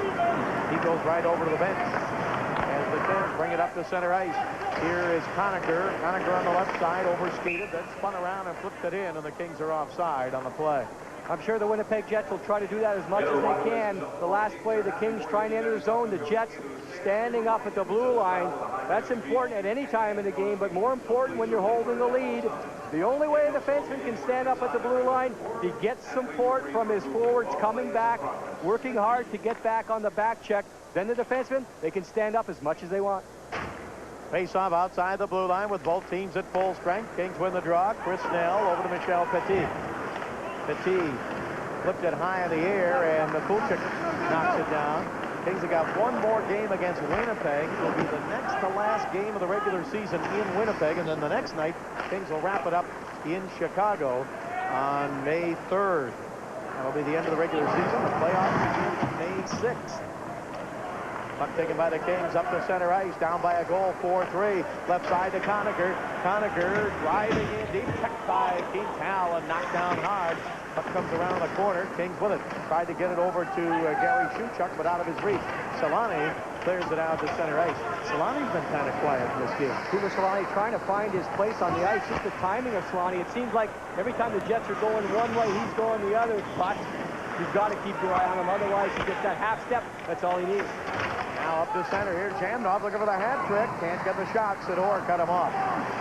He goes right over to the bench as the Kings bring it up to center ice. Here is Conacher. Conacher on the left side, overskated, then spun around and flipped it in, and the Kings are offside on the play. I'm sure the Winnipeg Jets will try to do that as much as they can. The last play, the Kings trying to enter the zone. The Jets standing up at the blue line. That's important at any time in the game, but more important when you're holding the lead. The only way a defenseman can stand up at the blue line, he gets support from his forwards coming back, working hard to get back on the back check. Then the defenseman, they can stand up as much as they want. Face-off outside the blue line with both teams at full strength. Kings win the draw. Chris Snell over to Michel Petit. Petit flipped it high in the air, and Mikulchik knocks it down. Kings have got one more game against Winnipeg. It'll be the next to last game of the regular season in Winnipeg, and then the next night, Kings will wrap it up in Chicago on May 3rd. That'll be the end of the regular season. The playoffs begin May 6th. Puck taken by the Kings up to center ice, down by a goal, 4-3. Left side to Conacher. Conacher driving in deep, checked by Keith Howell and knocked down hard. Puck comes around the corner. Kings with it. Tried to get it over to Gary Shewchuk, but out of his reach. Solani clears it out to center ice. Solani's been kind of quiet in this game. Tuva Solani trying to find his place on the ice. Just the timing of Solani. It seems like every time the Jets are going one way, he's going the other. But you've got to keep your eye on him. Otherwise, he gets that half step. That's all he needs. Now up to center here. Zhamnov looking for the hat trick. Can't get the shot. Sidor cut him off.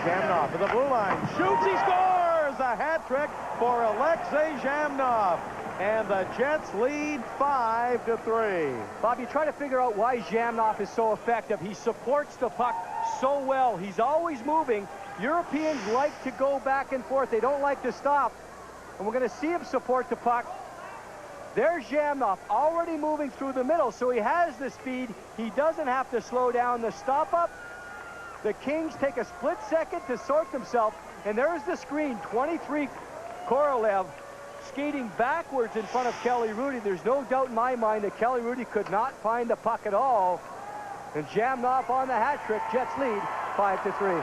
Zhamnov to the blue line. Shoots. He scores! A hat trick for Alexei Zhamnov. And the Jets lead 5-3. Bob, you try to figure out why Zhamnov is so effective. He supports the puck so well. He's always moving. Europeans like to go back and forth. They don't like to stop. And we're going to see him support the puck. There's Zhamnov already moving through the middle, so he has the speed. He doesn't have to slow down the stop-up. The Kings take a split second to sort themselves, and there's the screen. 23 Korolev skating backwards in front of Kelly Rudy. There's no doubt in my mind that Kelly Rudy could not find the puck at all. And Zhamnov on the hat trick. Jets lead 5-3.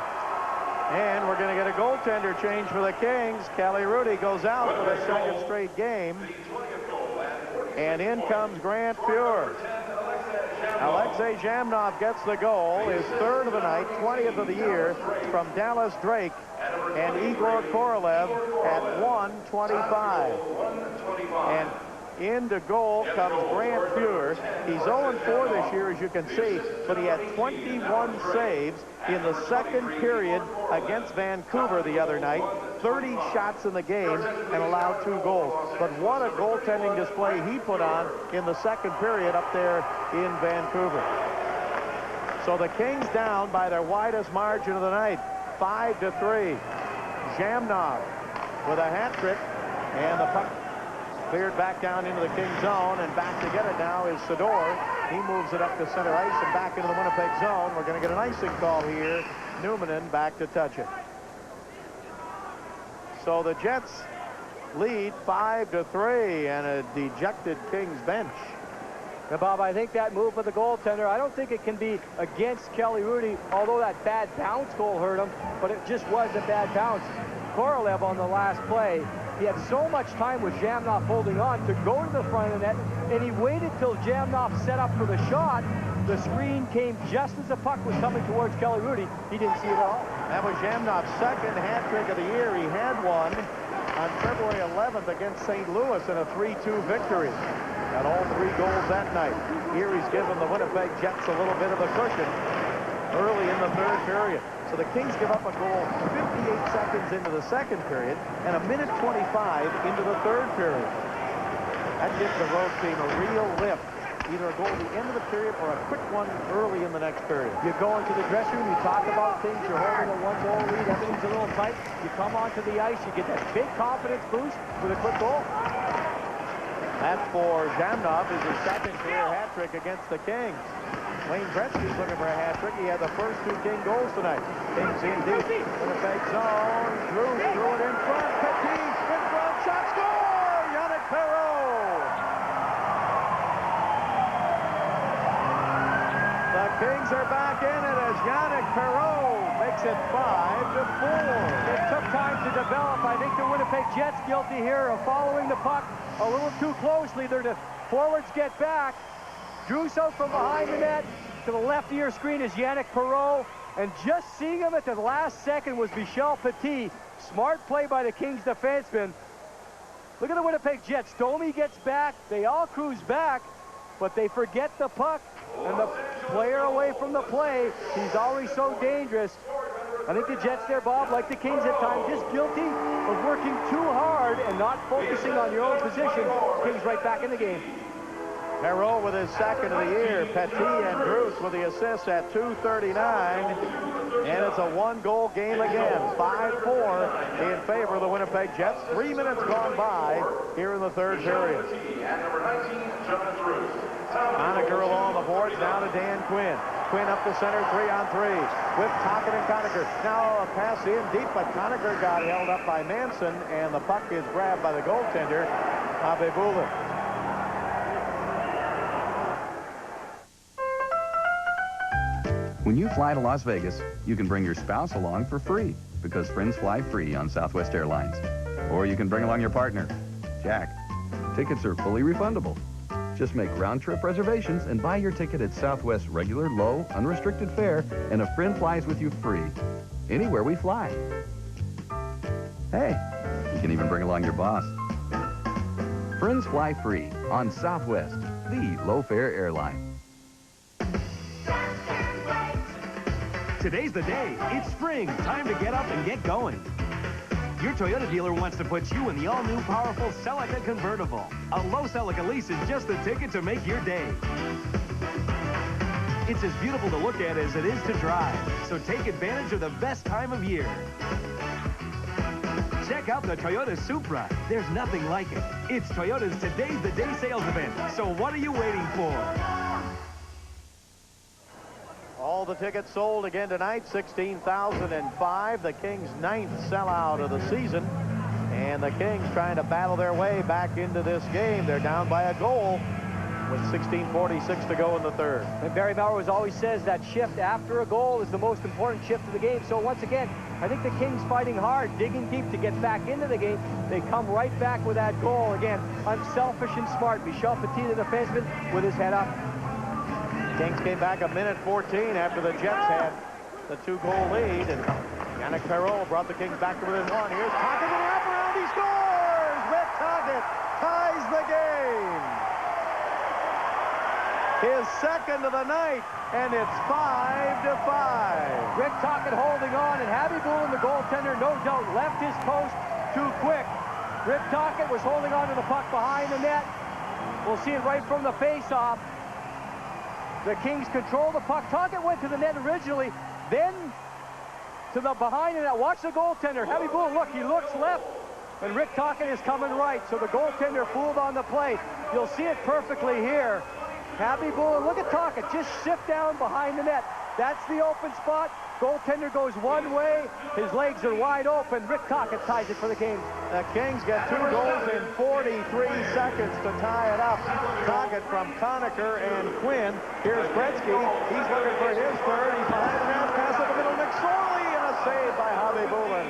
And we're going to get a goaltender change for the Kings. Kelly Rudy goes out for the second straight game. And in comes Grant Fuhr. Alexei Zhamnov gets the goal, his third of the night, 20th of the year, from Dallas Drake and Igor Korolev at 1:25. And into goal comes Grant Fuhr. He's 0-4 this year, as you can see, but he had 21 saves in the second period against Vancouver the other night. 30 shots in the game and allowed 2 goals. But what a goaltending display he put on in the second period up there in Vancouver. So the Kings down by their widest margin of the night, 5-3. Zhamnov with a hat trick, and the puck cleared back down into the Kings zone, and back to get it now is Sidor. He moves it up to center ice and back into the Winnipeg zone. We're going to get an icing call here. Numanen back to touch it. So the Jets lead 5-3, and a dejected Kings bench. Now, Bob, I think that move for the goaltender, I don't think it can be against Kelly Rudy, although that bad bounce goal hurt him, but it just was a bad bounce. Korolev on the last play, he had so much time with Zhamnov holding on to go to the front of the net, and he waited till Zhamnov set up for the shot. The screen came just as the puck was coming towards Kelly Rudy. He didn't see it at all. That was Zhamnov's second hat trick of the year. He had one on February 11th against St. Louis in a 3-2 victory. Got all 3 goals that night. Here he's given the Winnipeg Jets a little bit of a cushion early in the 3rd period. So the Kings give up a goal 58 seconds into the 2nd period and a minute 25 into the 3rd period. That gives the road team a real lift. Either a goal at the end of the period or a quick one early in the next period. You go into the dressing room, you talk about things, you're holding a 1-goal lead, everything's a little tight. You come onto the ice, you get that big confidence boost with a quick goal. That's for Jamnov, is his 2nd career hat trick against the Kings. Wayne Gretzky's looking for a hat trick. He had the first 2 King goals tonight. Kings in deep. Winnipeg zone. Drew threw it in front. Petit in front. Shot score! Yannick Perreault. The Kings are back in it as Yannick Perreault makes it 5-4. It took time to develop. I think the Winnipeg Jets guilty here of following the puck a little too closely. The forwards get back. Druso from behind the net. To the left of your screen is Yannick Perreault. And just seeing him at the last second was Michel Petit. Smart play by the Kings defenseman. Look at the Winnipeg Jets. Domi gets back. They all cruise back, but they forget the puck. And the player away from the play, he's always so dangerous. I think the Jets there, Bob, like the Kings at times, just guilty of working too hard and not focusing on your own position. Kings right back in the game. Perreault with his 2nd of the year. Petit and Bruce with the assists at 2:39. And it's a 1-goal game again. 5-4 in favor of the Winnipeg Jets. 3 minutes gone by here in the 3rd period. Conacher along the boards, now to Dan Quinn. Quinn up the center, 3-on-3 with Tocchet and Conacher. Now a pass in deep, but Conacher got held up by Manson, and the puck is grabbed by the goaltender, Abebulin. When you fly to Las Vegas, you can bring your spouse along for free because friends fly free on Southwest Airlines. Or you can bring along your partner, Jack. Tickets are fully refundable. Just make round-trip reservations and buy your ticket at Southwest's regular, low, unrestricted fare, and a friend flies with you free, anywhere we fly. Hey, you can even bring along your boss. Friends fly free on Southwest, the low-fare airline. Today's the day. It's spring. Time to get up and get going. Your Toyota dealer wants to put you in the all-new powerful Celica convertible. A low Celica lease is just the ticket to make your day. It's as beautiful to look at as it is to drive, so take advantage of the best time of year. Check out the Toyota Supra. There's nothing like it. It's Toyota's Today's the Day sales event, so what are you waiting for? All the tickets sold again tonight, 16,005. The Kings' 9th sellout of the season. And the Kings trying to battle their way back into this game. They're down by a goal with 16:46 to go in the 3rd. And Barry Maurer always says that shift after a goal is the most important shift of the game. So once again, I think the Kings fighting hard, digging deep to get back into the game. They come right back with that goal. Again, unselfish and smart. Michel Petit, the defenseman, with his head up. Kings came back a minute 14 after the Jets had the 2-goal lead, and Yannick Perreault brought the Kings back to within 1. Here's Tocchet with a wraparound. He scores! Rick Tocchet ties the game. His 2nd of the night, and it's 5-5. Rick Tocchet holding on, and Abebulin, the goaltender, no doubt left his post too quick. Rick Tocchet was holding on to the puck behind the net. We'll see it right from the face-off. The Kings control the puck. Tocchet went to the net originally, then to the behind the net. Watch the goaltender. Abebulin, look, he looks left, and Rick Tocchet is coming right. So the goaltender fooled on the play. You'll see it perfectly here. Abebulin, look at Tocchet, just shift down behind the net. That's the open spot. Goaltender goes one way. His legs are wide open. Rick Tocchet ties it for the Kings. The Kings get 2 goals in 43 seconds to tie it up. Tocchet from Conacher and Quinn. Here's Gretzky. He's looking for his 3rd. He's behind the net. Pass up the middle. McSorley, and a save by Abebulin.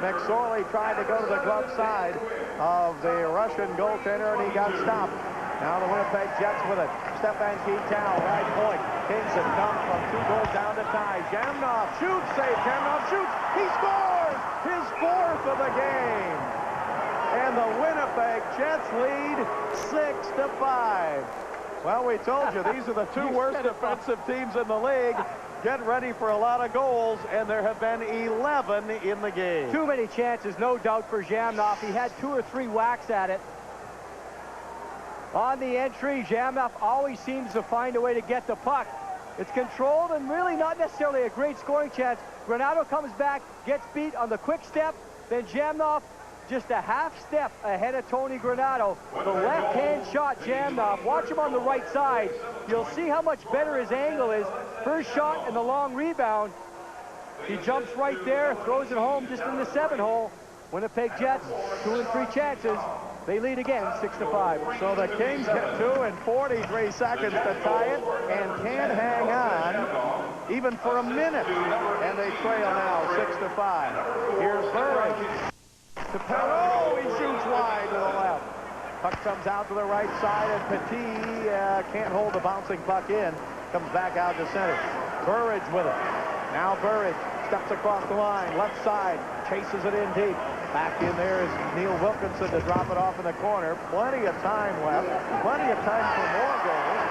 McSorley tried to go to the glove side of the Russian goaltender, and he got stopped. Now the Winnipeg Jets with it. Stefan Keitow, right point. Kings have come from 2 goals down to tie. Jamnov shoots, save. Jamnov shoots. He scores his 4th of the game. the Winnipeg Jets lead 6-5. Well, we told you, these are the two worst defensive teams in the league. Get ready for a lot of goals, and there have been 11 in the game. Too many chances, no doubt, for Jamnov. He had 2 or 3 whacks at it. On the entry, Jamnov always seems to find a way to get the puck. It's controlled and really not necessarily a great scoring chance. Granato comes back, gets beat on the quick step, then Jamnov just a half step ahead of Tony Granato. The left-hand shot, Jamnov. Watch him on the right side. You'll see how much better his angle is. First shot and the long rebound. He jumps right there, throws it home just in the 7-hole. Winnipeg Jets, 2 and 3 chances. They lead again, 6-5. So the Kings get 2 and 43 seconds to tie it and can't hang on even for a minute. And they trail now 6-5. Here's Burridge. Oh, he shoots wide to the left. Puck comes out to the right side, and Petit can't hold the bouncing puck in. Comes back out to center. Burridge with it. Now Burridge steps across the line, left side, chases it in deep. Back in there is Neil Wilkinson to drop it off in the corner. Plenty of time left. Plenty of time for more goals.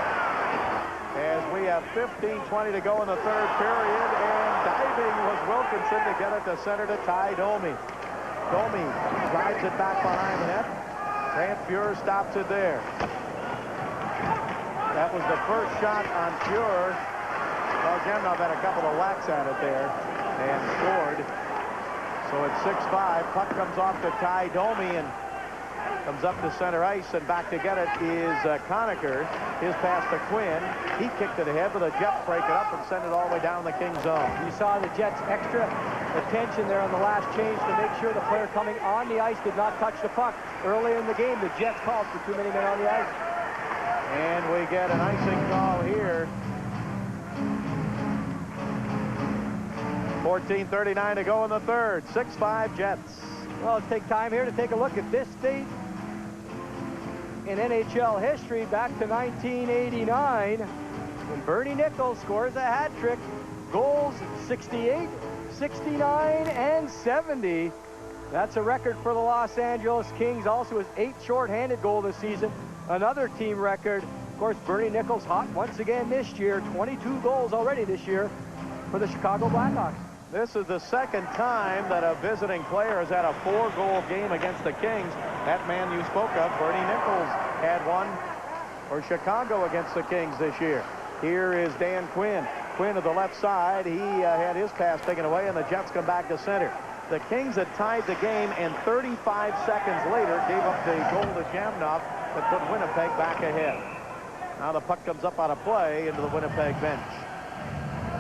As we have 15-20 to go in the third period, and diving was Wilkinson to get it to center to Ty Domi. Domi drives it back behind the net. Grant Fuhr stops it there. That was the first shot on Fuhr. Well, Jamnov had a couple of whacks at it there and scored. So it's 6-5. Puck comes off to Ty Domi and comes up to center ice, and back to get it is Conacher. His pass to Quinn. He kicked it ahead, but the Jets break it up and send it all the way down the Kings zone. You saw the Jets' extra attention there on the last change to make sure the player coming on the ice did not touch the puck. Earlier in the game, the Jets called for too many men on the ice. And we get an icing call here. 14:39 to go in the third. 6-5 Jets. Well, let's take time here to take a look at this date in NHL history back to 1989 when Bernie Nichols scores a hat trick. Goals 68, 69, and 70. That's a record for the Los Angeles Kings. Also his 8th shorthanded goal this season. Another team record. Of course, Bernie Nichols hot once again this year. 22 goals already this year for the Chicago Blackhawks. This is the second time that a visiting player has had a 4-goal game against the Kings. That man you spoke of, Bernie Nichols, had one for Chicago against the Kings this year. Here is Dan Quinn. Quinn to the left side. He had his pass taken away, and the Jets come back to center. The Kings had tied the game, and 35 seconds later gave up the goal to Jamnov that put Winnipeg back ahead. Now the puck comes up on a play into the Winnipeg bench.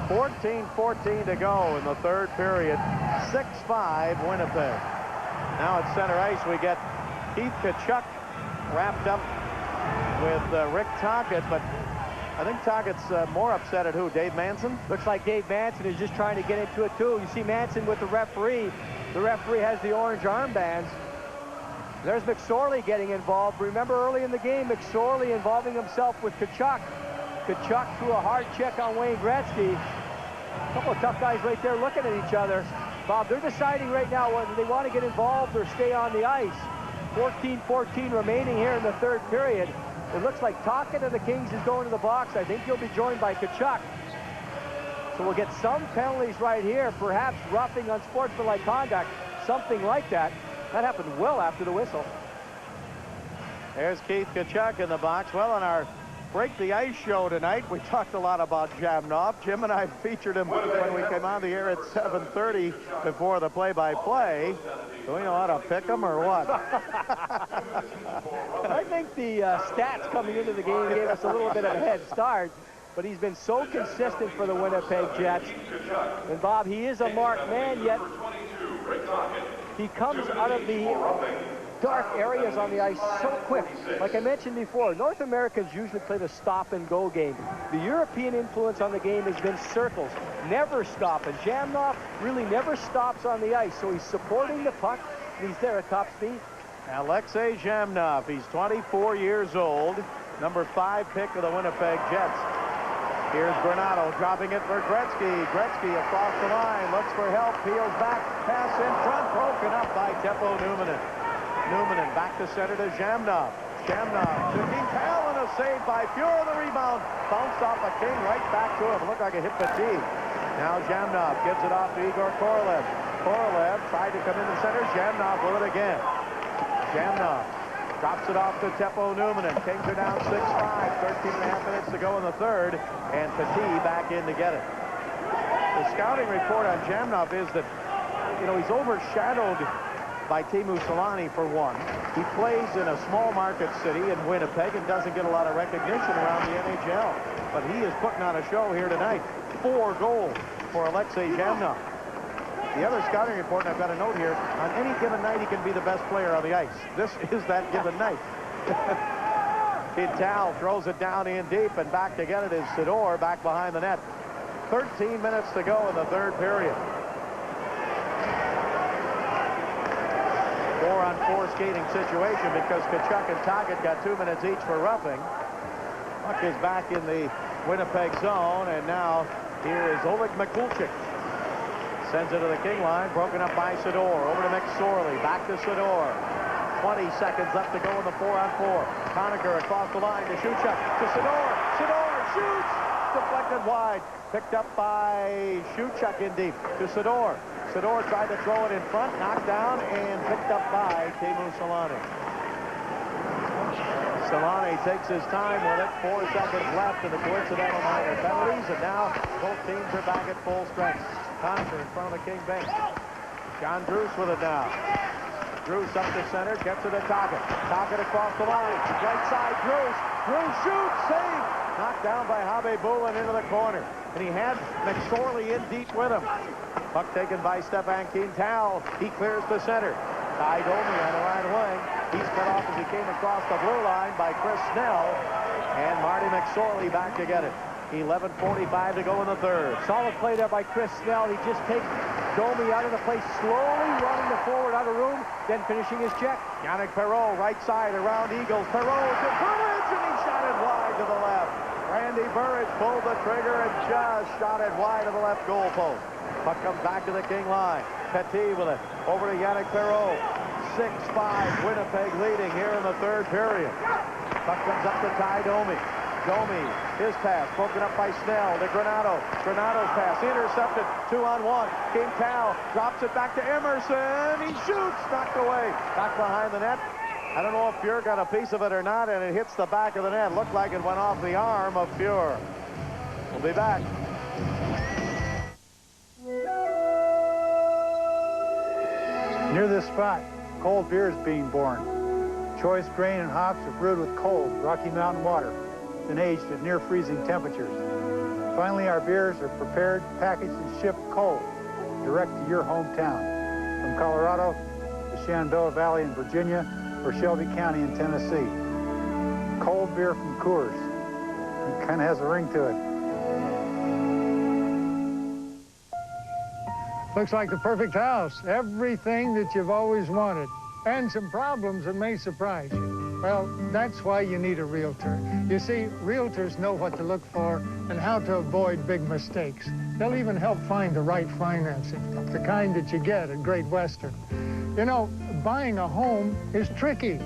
14:14 to go in the third period. 6-5 Winnipeg. Now at center ice we get Keith Tkachuk wrapped up with Rick Tocchet, but I think Tockett's more upset at who? Dave Manson? Looks like Dave Manson is just trying to get into it too. You see Manson with the referee. The referee has the orange armbands. There's McSorley getting involved. Remember early in the game, McSorley involving himself with Tkachuk. Tkachuk threw a hard check on Wayne Gretzky. A couple of tough guys right there looking at each other. Bob, they're deciding right now whether they want to get involved or stay on the ice. 14-14 remaining here in the third period. It looks like Tocchet of the Kings is going to the box. I think he'll be joined by Tkachuk. So we'll get some penalties right here, perhaps roughing unsportsmanlike conduct, something like that. That happened well after the whistle. There's Keith Tkachuk in the box. Well, on our Break the Ice show tonight, we talked a lot about Jamnov. Jim and I featured him when we came on the air at 7:30 before the play-by-play. Do we know how to pick him or what? I think the stats coming into the game gave us a little bit of a head start, but he's been so consistent for the Winnipeg Jets. And Bob, he is a marked man, yet he comes out of the dark areas on the ice so quick. Like I mentioned before, North Americans usually play the stop-and-go game. The European influence on the game has been circles, never stop. And Jamnov really never stops on the ice, so he's supporting the puck, and he's there at top speed. Alexei Jamnov, he's 24 years old, number 5 pick of the Winnipeg Jets. Here's Granato dropping it for Gretzky. Gretzky across the line, looks for help, peels back, pass in front, broken up by Teppo Numminen. Numanen back to center to Jamnov. Jamnov to Quintal, and a save by Fuhr. The rebound bounced off a King right back to him. Looked like a hit fatigue. Now Jamnov gives it off to Igor Korolev. Korolev tried to come in the center. Jamnov with it again. Jamnov drops it off to Teppo Numanen. Kings are down 6-5. 13.5 minutes to go in the third. And Petit back in to get it. The scouting report on Jamnov is that, you know, he's overshadowed by Teemu Selanne for one. He plays in a small market city in Winnipeg and doesn't get a lot of recognition around the NHL. But he is putting on a show here tonight. 4 goals for Alexei Jamnov. The other scouting report, and I've got a note here, on any given night he can be the best player on the ice. This is that given night. Quintal throws it down in deep, and back to get it is Sidor back behind the net. 13 minutes to go in the third period. 4-on-4 skating situation because Tkachuk and Tocchet got 2 minutes each for roughing. Puck is back in the Winnipeg zone, and now here is Oleg Mikulchik. Sends it to the King line, broken up by Sidor. Over to McSorley, back to Sidor. 20 seconds left to go in the 4-on-4. Conacher across the line to Shewchuk, to Sidor. Sidor shoots! Deflected wide. Picked up by Shewchuk in deep to Sidor. Sidor tried to throw it in front, knocked down, and picked up by Teemu Selanne. Selanne takes his time with it. 4 seconds left in the coincidental minor penalties, and now both teams are back at full strength. Conacher in front of the King bench. John Druce with it now. Druce up the center, gets it to Tocchet. Tocchet across the line. Right side, Druce. Druce shoots, save. Knocked down by Habe Bulin into the corner. And he had McSorley in deep with him. Puck taken by Stefan Quintal. He clears the center. Ty Domi on the right wing. He's cut off as he came across the blue line by Chris Snell. And Marty McSorley back to get it. 11:45 to go in the third. Solid play there by Chris Snell. He just takes Domi out of the play, slowly running the forward out of room, then finishing his check. Yannick Perreault, right side around Eagles. Perreault to Burridge, and he shot it wide to the left. Randy Burridge pulled the trigger and just shot it wide to the left goal post. Puck comes back to the King line. Petit with it. Over to Yannick Perreault. 6-5, Winnipeg leading here in the third period. Puck comes up to Ty Domi. Domi, his pass, broken up by Snell to Granato. Granato's pass, intercepted, 2-on-1. Quintal drops it back to Emerson. He shoots, knocked away. Back behind the net. I don't know if Fuhr got a piece of it or not, and it hits the back of the net. Looked like it went off the arm of Fuhr. We'll be back. Near this spot, cold beer is being born. Choice grain and hops are brewed with cold Rocky Mountain water and aged at near freezing temperatures. Finally, our beers are prepared, packaged, and shipped cold, direct to your hometown. From Colorado, the Shenandoah Valley in Virginia, or Shelby County in Tennessee. Cold beer from Coors. It kind of has a ring to it. Looks like the perfect house. Everything that you've always wanted. And some problems that may surprise you. Well, that's why you need a realtor. You see, realtors know what to look for and how to avoid big mistakes. They'll even help find the right financing, the kind that you get at Great Western. You know, buying a home is tricky.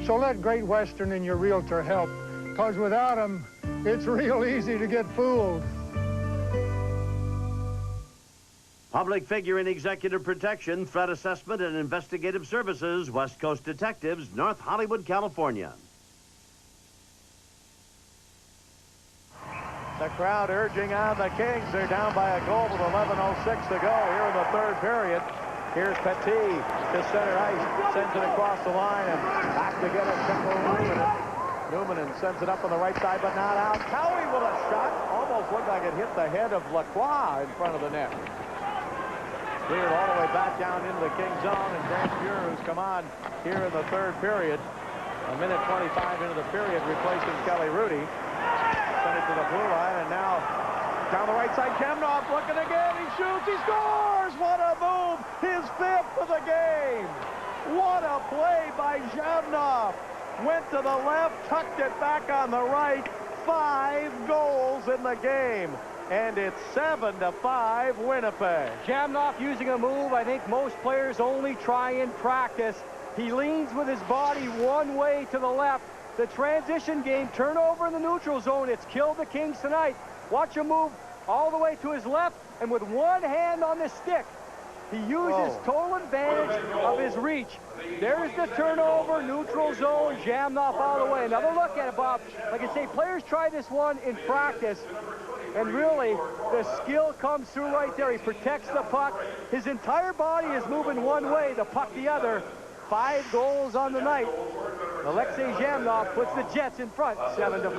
So let Great Western and your realtor help, because without them, it's real easy to get fooled. Public figure and executive protection, threat assessment, and investigative services, West Coast Detectives, North Hollywood, California. The crowd urging on the Kings. They're down by a goal with 11:06 to go here in the third period. Here's Petit to center ice, sends it across the line, and back to get it. Numanen sends it up on the right side, but not out. Cowie with a shot. Almost looked like it hit the head of Lacroix in front of the net. Cleared all the way back down into the King zone, and Dan Fuhr, who's come on here in the third period. 1:25 into the period, replacing Kelly Rudy. Sent it to the blue line, and now down the right side, Kemnoff looking again. He shoots, he scores! What a move! His 5th of the game! What a play by Jamnov! Went to the left, tucked it back on the right. 5 goals in the game. And it's 7-5 Winnipeg. Jamnov using a move I think most players only try in practice. He leans with his body one way to the left. The transition game, turnover in the neutral zone. It's killed the Kings tonight. Watch him move all the way to his left, and with one hand on the stick, he uses total advantage of his reach. There's the turnover, neutral zone, Jamnoff all the way. Another look at it, Bob. Like I say, players try this one in practice, and really, the skill comes through right there. He protects the puck. His entire body is moving one way, the puck the other. 5 goals on the night. Alexei Jamnov puts the Jets in front, 7-5.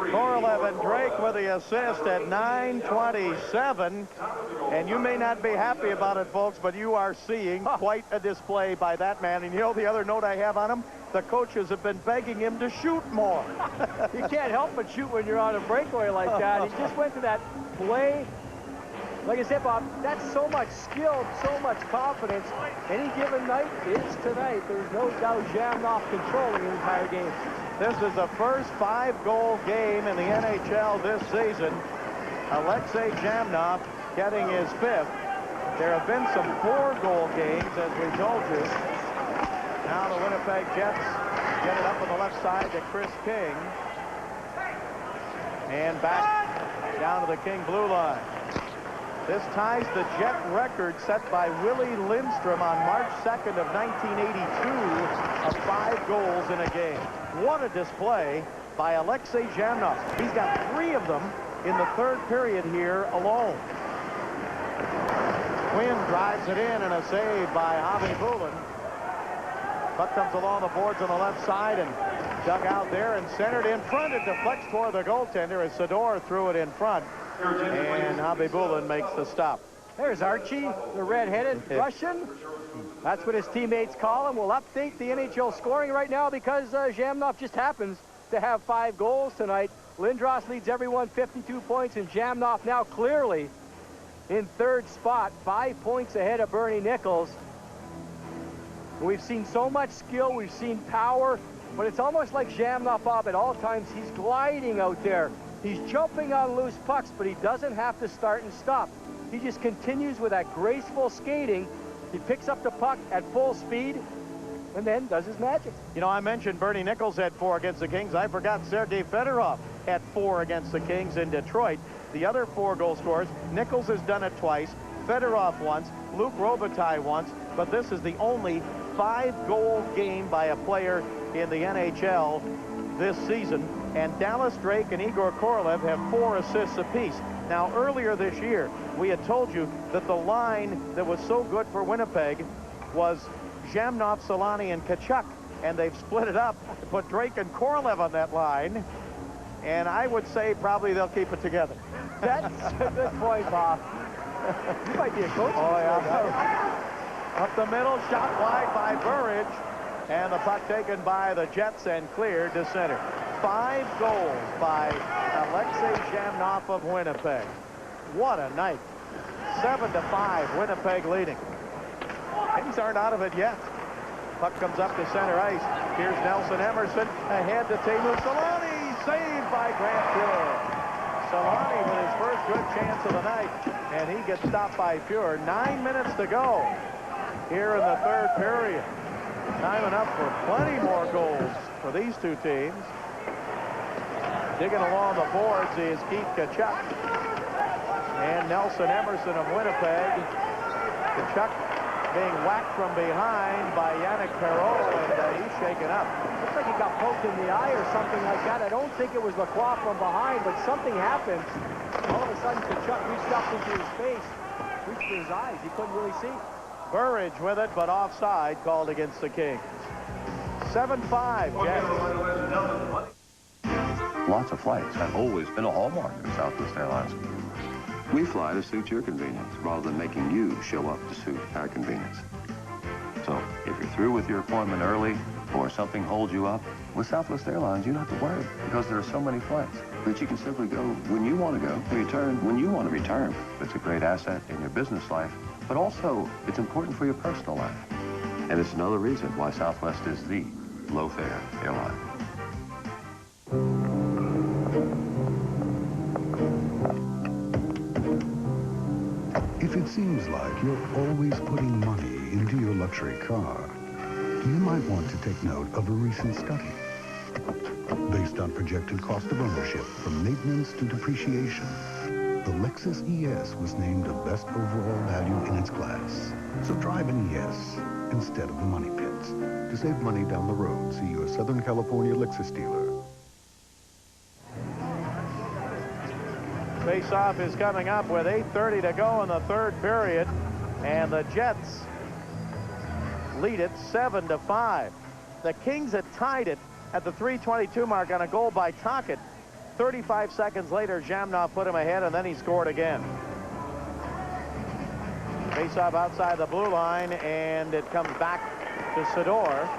Korolev and Drake with the assist at 9:27. And you may not be happy about it, folks, but you are seeing quite a display by that man. And you know the other note I have on him? The coaches have been begging him to shoot more. You can't help but shoot when you're on a breakaway like that. He just went to that play. Like I said, Bob, that's so much skill, so much confidence. Any given night is tonight. There's no doubt Jamnov controlling the entire game. This is the first 5-goal game in the NHL this season. Alexei Jamnov getting his 5th. There have been some 4-goal games, as we told you. Now the Winnipeg Jets get it up on the left side to Chris King. And back down to the King blue line. This ties the Jet record set by Willie Lindstrom on March 2nd of 1982 of 5 goals in a game. What a display by Alexei Jamnov. He's got 3 of them in the 3rd period here alone. Quinn drives it in and a save by Javi Bulin. Puck comes along the boards on the left side and dug out there and centered in front. It deflects toward the goaltender as Sador threw it in front. And Javi Bulin makes the stop. There's Archie, the red-headed Russian. That's what his teammates call him. We'll update the NHL scoring right now because Jamnov just happens to have 5 goals tonight. Lindros leads everyone 52 points, and Jamnov now clearly in 3rd spot, 5 points ahead of Bernie Nichols. We've seen so much skill, we've seen power, but it's almost like Jamnov, Bob, at all times he's gliding out there. He's jumping on loose pucks, but he doesn't have to start and stop. He just continues with that graceful skating. He picks up the puck at full speed and then does his magic. You know, I mentioned Bernie Nichols had 4 against the Kings. I forgot Sergei Fedorov had 4 against the Kings in Detroit. The other 4 goal scorers, Nichols has done it twice, Fedorov once, Luke Robitaille once, but this is the only 5-goal game by a player in the NHL this season. And Dallas Drake and Igor Korolev have 4 assists apiece. Now, earlier this year, we had told you that the line that was so good for Winnipeg was Jamnov, Solani, and Tkachuk. And they've split it up to put Drake and Korolev on that line. And I would say probably they'll keep it together. That's a good point, Bob. You might be a coach. Oh, yeah. Up the middle, shot wide by Burridge. And the puck taken by the Jets and cleared to center. 5 goals by Alexei Jamnov of Winnipeg. What a night. 7-5, Winnipeg leading. Kings aren't out of it yet. Puck comes up to center ice. Here's Nelson Emerson ahead to Teemu Solani. Saved by Grant Fuhr. Solani with his first good chance of the night. And he gets stopped by Fuhr. 9 minutes to go here in the 3rd period. Time enough for plenty more goals for these 2 teams. Digging along the boards is Keith Tkachuk and Nelson Emerson of Winnipeg. Tkachuk being whacked from behind by Yannick Perreault, and he's shaken up. Looks like he got poked in the eye or something like that. I don't think it was Lacroix from behind, but something happened. All of a sudden, Tkachuk reached up into his face, reached for his eyes. He couldn't really see. Burridge with it, but offside called against the Kings. 7-5, Jets. Lots of flights have always been a hallmark of Southwest Airlines. We fly to suit your convenience rather than making you show up to suit our convenience. So if you're through with your appointment early or something holds you up, with Southwest Airlines, you don't have to worry because there are so many flights that you can simply go when you want to go, return when you want to return. It's a great asset in your business life, but also it's important for your personal life. And it's another reason why Southwest is the low-fare airline. If it seems like you're always putting money into your luxury car, You might want to take note of a recent study. Based on projected cost of ownership from maintenance to depreciation, the Lexus ES was named the best overall value in its class. So drive an ES instead of the money pits. To save money down the road, see your Southern California Lexus dealer. Face-off is coming up with 8:30 to go in the third period, and the Jets lead it 7-5. The Kings had tied it at the 3:22 mark on a goal by Tocchet. 35 seconds later, Jamnov put him ahead, and then he scored again. Face-off outside the blue line, and it comes back to Sador.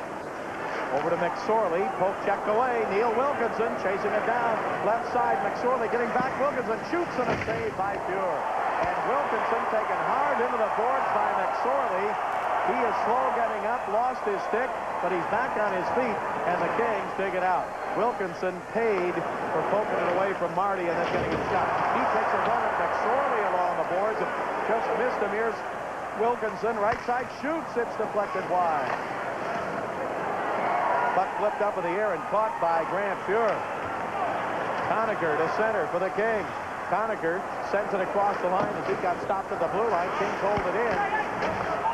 Over to McSorley. Poke checked away. Neil Wilkinson chasing it down. Left side, McSorley getting back. Wilkinson shoots, and a save by Pure. And Wilkinson taken hard into the boards by McSorley. He is slow getting up, lost his stick, but he's back on his feet, and the Kings dig it out. Wilkinson paid for poking it away from Marty and then getting a shot. He takes a run at McSorley along the boards and just missed him. Here's Wilkinson, right side shoots. It's deflected wide. Puck flipped up in the air and caught by Grant Fuhr. Conacher to center for the Kings. Conacher sends it across the line as he got stopped at the blue line. Kings hold it in.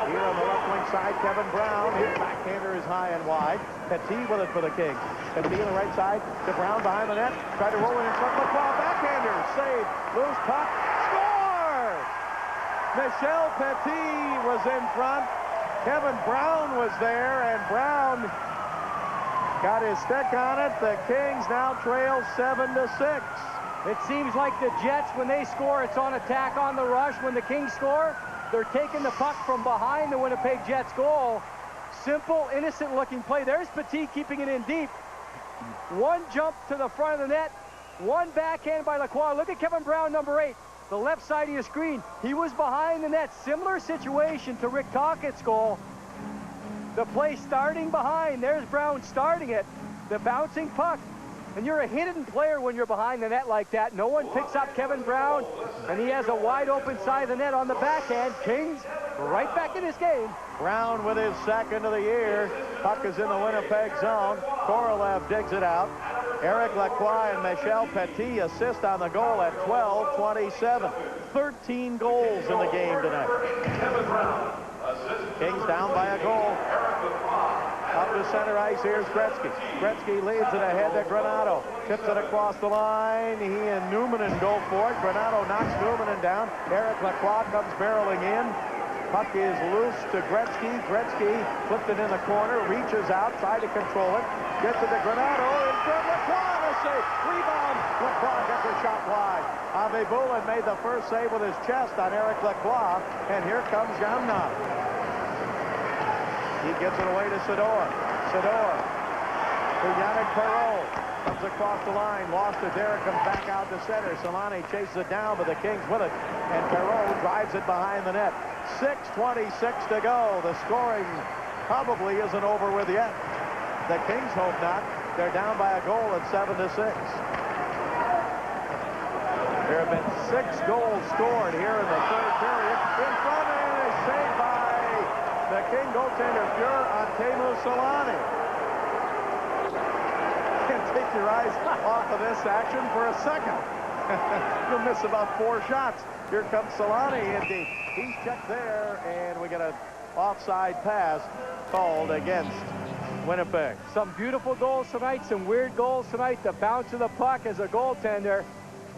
Here on the left wing side, Kevin Brown. His backhander is high and wide. Petit with it for the Kings. Petit on the right side to Brown behind the net. Tried to roll it in front. McCall backhander. Save. Loose puck. Score! Michel Petit was in front. Kevin Brown was there, and Brown got his stick on it. The Kings now trail 7-6. It seems like the Jets, when they score, it's on attack on the rush. When the Kings score, they're taking the puck from behind the Winnipeg Jets goal. Simple, innocent-looking play. There's Petit keeping it in deep. One jump to the front of the net. One backhand by Lacroix. Look at Kevin Brown, number 8. The left side of your screen. He was behind the net. Similar situation to Rick Tocchet's goal. The play starting behind. There's Brown starting it. The bouncing puck. And you're a hidden player when you're behind the net like that. No one picks up Kevin Brown, and he has a wide open side of the net on the backhand. Kings right back in this game. Brown with his second of the year. Puck is in the Winnipeg zone. Korolev digs it out. Eric Lacroix and Michel Petit assist on the goal at 12:27. 13 goals in the game tonight. Kings down by a goal. Up to center ice, here's Gretzky. Gretzky leads it ahead to Granato. Tips it across the line. He and Numanen go for it. Granato knocks Numanen down. Eric Lacroix comes barreling in. Puck is loose to Gretzky. Gretzky flipped it in the corner, reaches out, tried to control it. Gets it to Granato. In front, Lacroix, a save. Rebound. Lacroix gets a shot wide. Ave Bulin made the first save with his chest on Eric Lacroix. And here comes Jamnov. He gets it away to Sador. Sador to Yannick Perreault. Comes across the line. Lost to Derek. Comes back out to center. Solani chases it down, but the Kings with it. And Perreault drives it behind the net. 6:26 to go. The scoring probably isn't over with yet. The Kings hope not. They're down by a goal at 7-6. There have been 6 goals scored here in the third period. In front, and a save by the King goaltender Fuhr on Teemu Solani. Can't take your eyes off of this action for a second. You'll miss about 4 shots. Here comes Solani, and he's checked there, and we get an offside pass called against Winnipeg. Some beautiful goals tonight, some weird goals tonight. The bounce of the puck as a goaltender.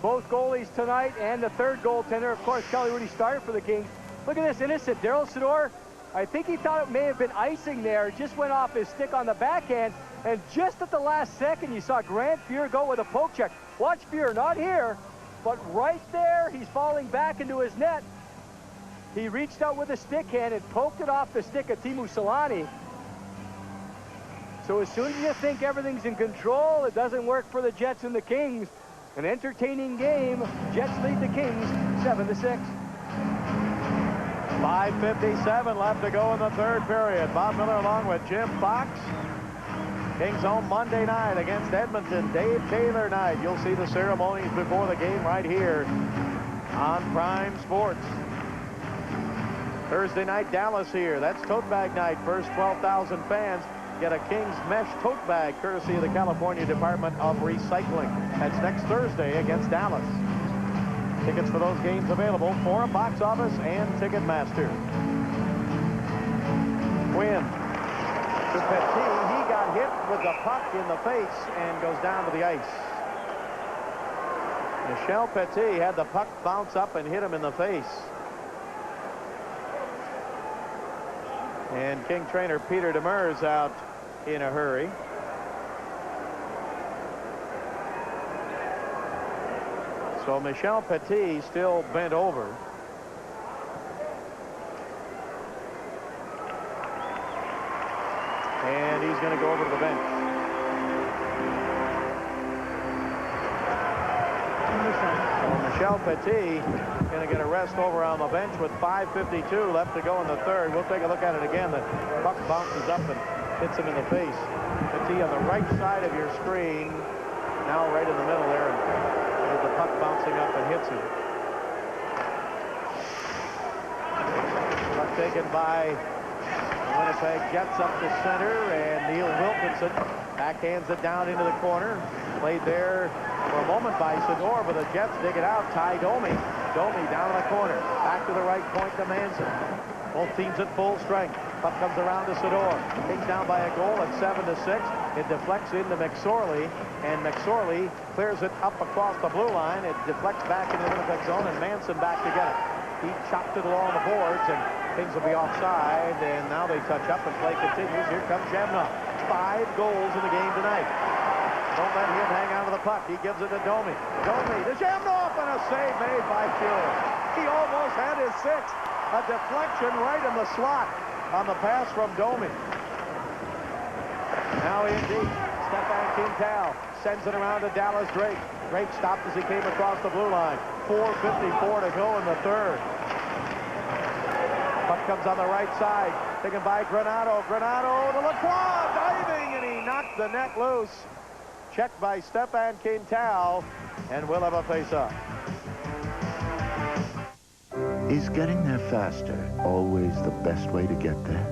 Both goalies tonight, and the third goaltender, of course, Kelly Rudy started for the Kings. Look at this innocent Daryl Sador. I think he thought it may have been icing there. It just went off his stick on the backhand. And just at the last second, you saw Grant Fuhr go with a poke check. Watch Fuhr, not here, but right there, he's falling back into his net. He reached out with a stick hand and poked it off the stick of Teemu Solani. So as soon as you think everything's in control, it doesn't work for the Jets and the Kings. An entertaining game. Jets lead the Kings 7-6. 5:57 left to go in the third period. Bob Miller along with Jim Fox. Kings home Monday night against Edmonton. Dave Taylor night. You'll see the ceremonies before the game right here on Prime Sports. Thursday night, Dallas here. That's tote bag night. First 12,000 fans get a Kings mesh tote bag courtesy of the California Department of Recycling. That's next Thursday against Dallas. Tickets for those games available for Box Office and Ticketmaster. Quinn to Petit. He got hit with the puck in the face and goes down to the ice. Michel Petit had the puck bounce up and hit him in the face. And King trainer Peter Demers out in a hurry. So Michel Petit still bent over. And he's going to go over to the bench. So Michel Petit going to get a rest over on the bench with 5:52 left to go in the third. We'll take a look at it again. The puck bounces up and hits him in the face. Petit on the right side of your screen. Now right in the middle there. And with the puck bouncing up and hits him. Puck taken by the Winnipeg Jets up the center. And Neil Wilkinson backhands it down into the corner. Played there for a moment by Sador, but the Jets dig it out. Ty Domi. Domi down in the corner. Back to the right point to Manson. Both teams at full strength. Puck comes around to Sador. Kings down by a goal at 7-6. It deflects into McSorley, and McSorley clears it up across the blue line. It deflects back into the Winnipeg zone, and Manson back to get it. He chopped it along the boards, and Kings will be offside, and now they touch up, and play continues. Here comes Jamna. 5 goals in the game tonight. Don't let him hang out of the puck. He gives it to Domi. Domi to Jamna, and a save made by Fuhrer. He almost had his 6th. A deflection right in the slot on the pass from Domi. Now in deep. Stefan Quintal sends it around to Dallas Drake. Drake stopped as he came across the blue line. 4:54 to go in the third. Puck comes on the right side. Taken by Granato. Granato to Lacroix. Diving, and he knocked the net loose. Checked by Stefan Quintal, and we'll have a face-off. Is getting there faster always the best way to get there?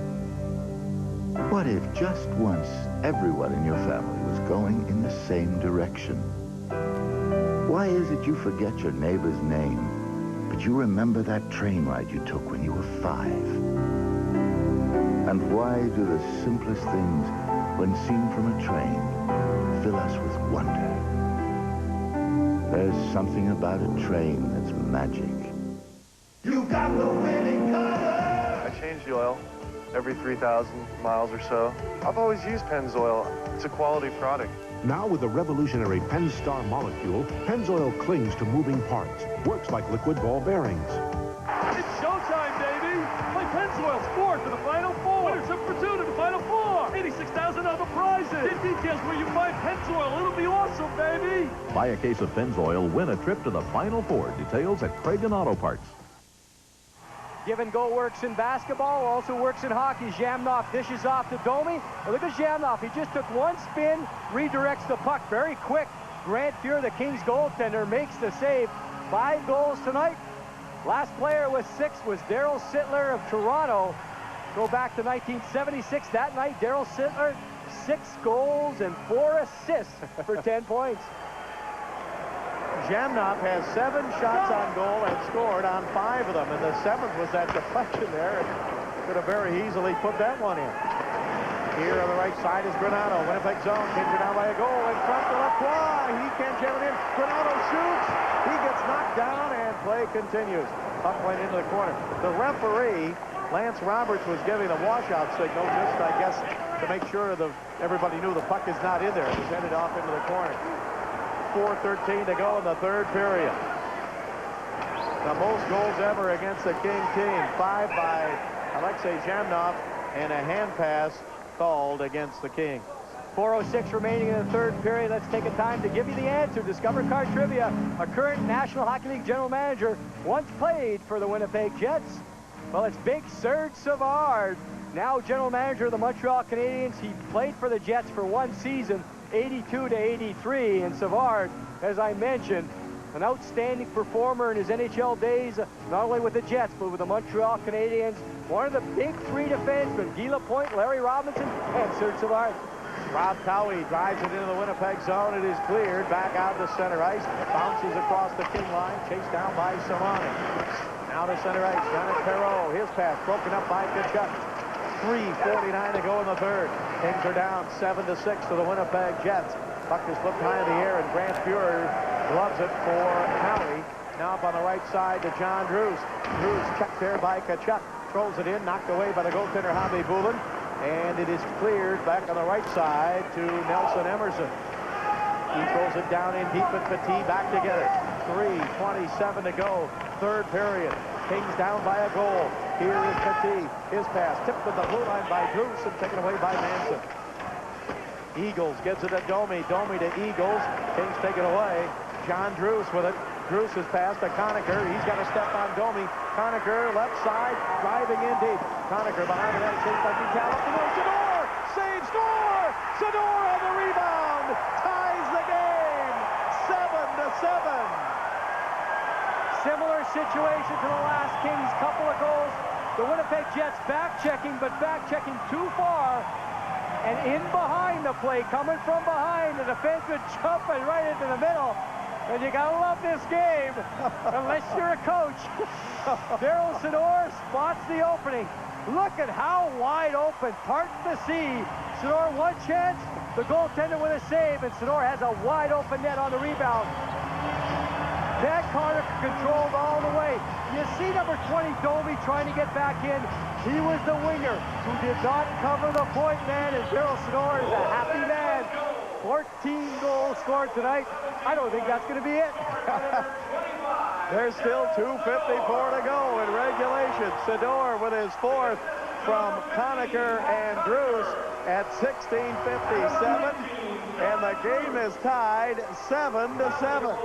What if just once everyone in your family was going in the same direction? Why is it you forget your neighbor's name, but you remember that train ride you took when you were 5? And why do the simplest things, when seen from a train, fill us with wonder? There's something about a train that's magic. You got the winning color. I change the oil every 3,000 miles or so. I've always used Pennzoil. It's a quality product. Now with the revolutionary Pennstar molecule, Pennzoil clings to moving parts, works like liquid ball bearings. It's showtime, baby! Play Pennzoil's 4 to the Final Four. Winners of pursuit to the Final Four. 86,000 other prizes. Get details where you find Pennzoil. It'll be awesome, baby! Buy a case of Pennzoil, win a trip to the Final Four. Details at Craig & Auto Parts. Give and go works in basketball, also works in hockey. Jamnov dishes off to Domi. And look at Jamnov. He just took one spin, redirects the puck very quick. Grant Fuhrer, the Kings goaltender, makes the save. 5 goals tonight. Last player with 6 was Daryl Sittler of Toronto. Go back to 1976. That night, Daryl Sittler, 6 goals and 4 assists for 10 points. Jamnov has 7 shots on goal and scored on 5 of them. And the 7th was that deflection there. And could have very easily put that one in. Here on the right side is Granato. Winnipeg zone. Kings are down by a goal. In front to Lacroix. He can't jam it in. Granato shoots. He gets knocked down and play continues. Puck went into the corner. The referee, Lance Roberts, was giving a washout signal just, I guess, to make sure everybody knew the puck is not in there. It was headed off into the corner. 4:13 to go in the third period. The most goals ever against the King team. 5 by Alexei Jamnov and a hand pass called against the Kings. 4:06 remaining in the third period. Let's take a time to give you the answer. Discover Card Trivia. A current National Hockey League general manager once played for the Winnipeg Jets. Well, it's Big Serge Savard, now general manager of the Montreal Canadiens. He played for the Jets for 1 season, 82 to 83, and Savard, as I mentioned, an outstanding performer in his NHL days, not only with the Jets, but with the Montreal Canadiens. One of the big three defensemen, Guy Lapointe, Larry Robinson, and Serge Savard. Rob Cowie drives it into the Winnipeg zone. It is cleared back out to center ice. Bounces across the King line, chased down by Simoni. Now to center ice, Yannick Perreault. His pass broken up by Tkachuk. 3:49 to go in the third. Kings are down 7-6 to the Winnipeg Jets. Puck is flipped high in the air, and Grant Fuhrer gloves it for Cowie. Now up on the right side to John Drews. Drews checked there by Tkachuk. Throws it in, knocked away by the goaltender Javi Bulin. And it is cleared back on the right side to Nelson Emerson. He throws it down in deep with Petit, back together. 3:27 to go, third period. Kings down by a goal. Here is Petit. His pass tipped to the blue line by Drews and taken away by Manson. Eagles gets it to Domi. Domi to Eagles. Kings take it away. John Drews with it. Drews has passed to Conacher. He's got a step on Domi. Conacher left side, driving in deep. Conacher behind the net, chased by Ducal up the middle. Sador! Save, score! Sador on the rebound! Ties the game! 7-7. Similar situation to the last Kings couple of goals. The Winnipeg Jets back-checking, but back-checking too far. And in behind the play, coming from behind, the defenseman jumping right into the middle. And you gotta love this game, unless you're a coach. Daryl Sador spots the opening. Look at how wide open, parts the sea. Sador one chance, the goaltender with a save, and Sador has a wide open net on the rebound. Ted Carter controlled all the way. You see number 20, Domi, trying to get back in. He was the winger who did not cover the point man, and Daryl Sador is a happy man. 14 goals scored tonight. I don't think that's going to be it. There's still 2:54 to go in regulation. Sador with his fourth from Conacher and Drews at 16:57. And the game is tied 7-7.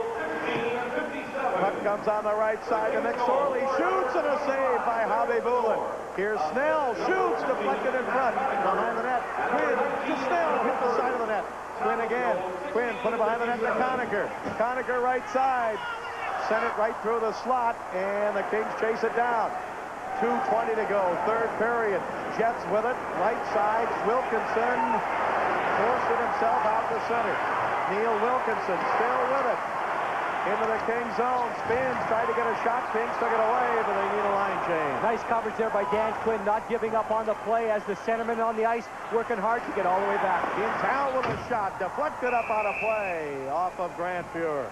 Puck comes on the right side to McSorley. Shoots and a save by Javi Bulin. Here's Snell. Shoots, deflected in front. Behind the net. Quinn to Snell. Hit the side of the net. Quinn again. Quinn put it behind the net to Conacher. Conacher right side. Sent it right through the slot, and the Kings chase it down. 2:20 to go, third period. Jets with it, right side. Wilkinson forced it himself out to center. Neil Wilkinson still with it. Into the Kings zone, spins, tried to get a shot. Kings took it away, but they need a line change. Nice coverage there by Dan Quinn, not giving up on the play as the centerman on the ice, working hard to get all the way back. In town with a shot, deflected up on a play off of Grant Fuhrer.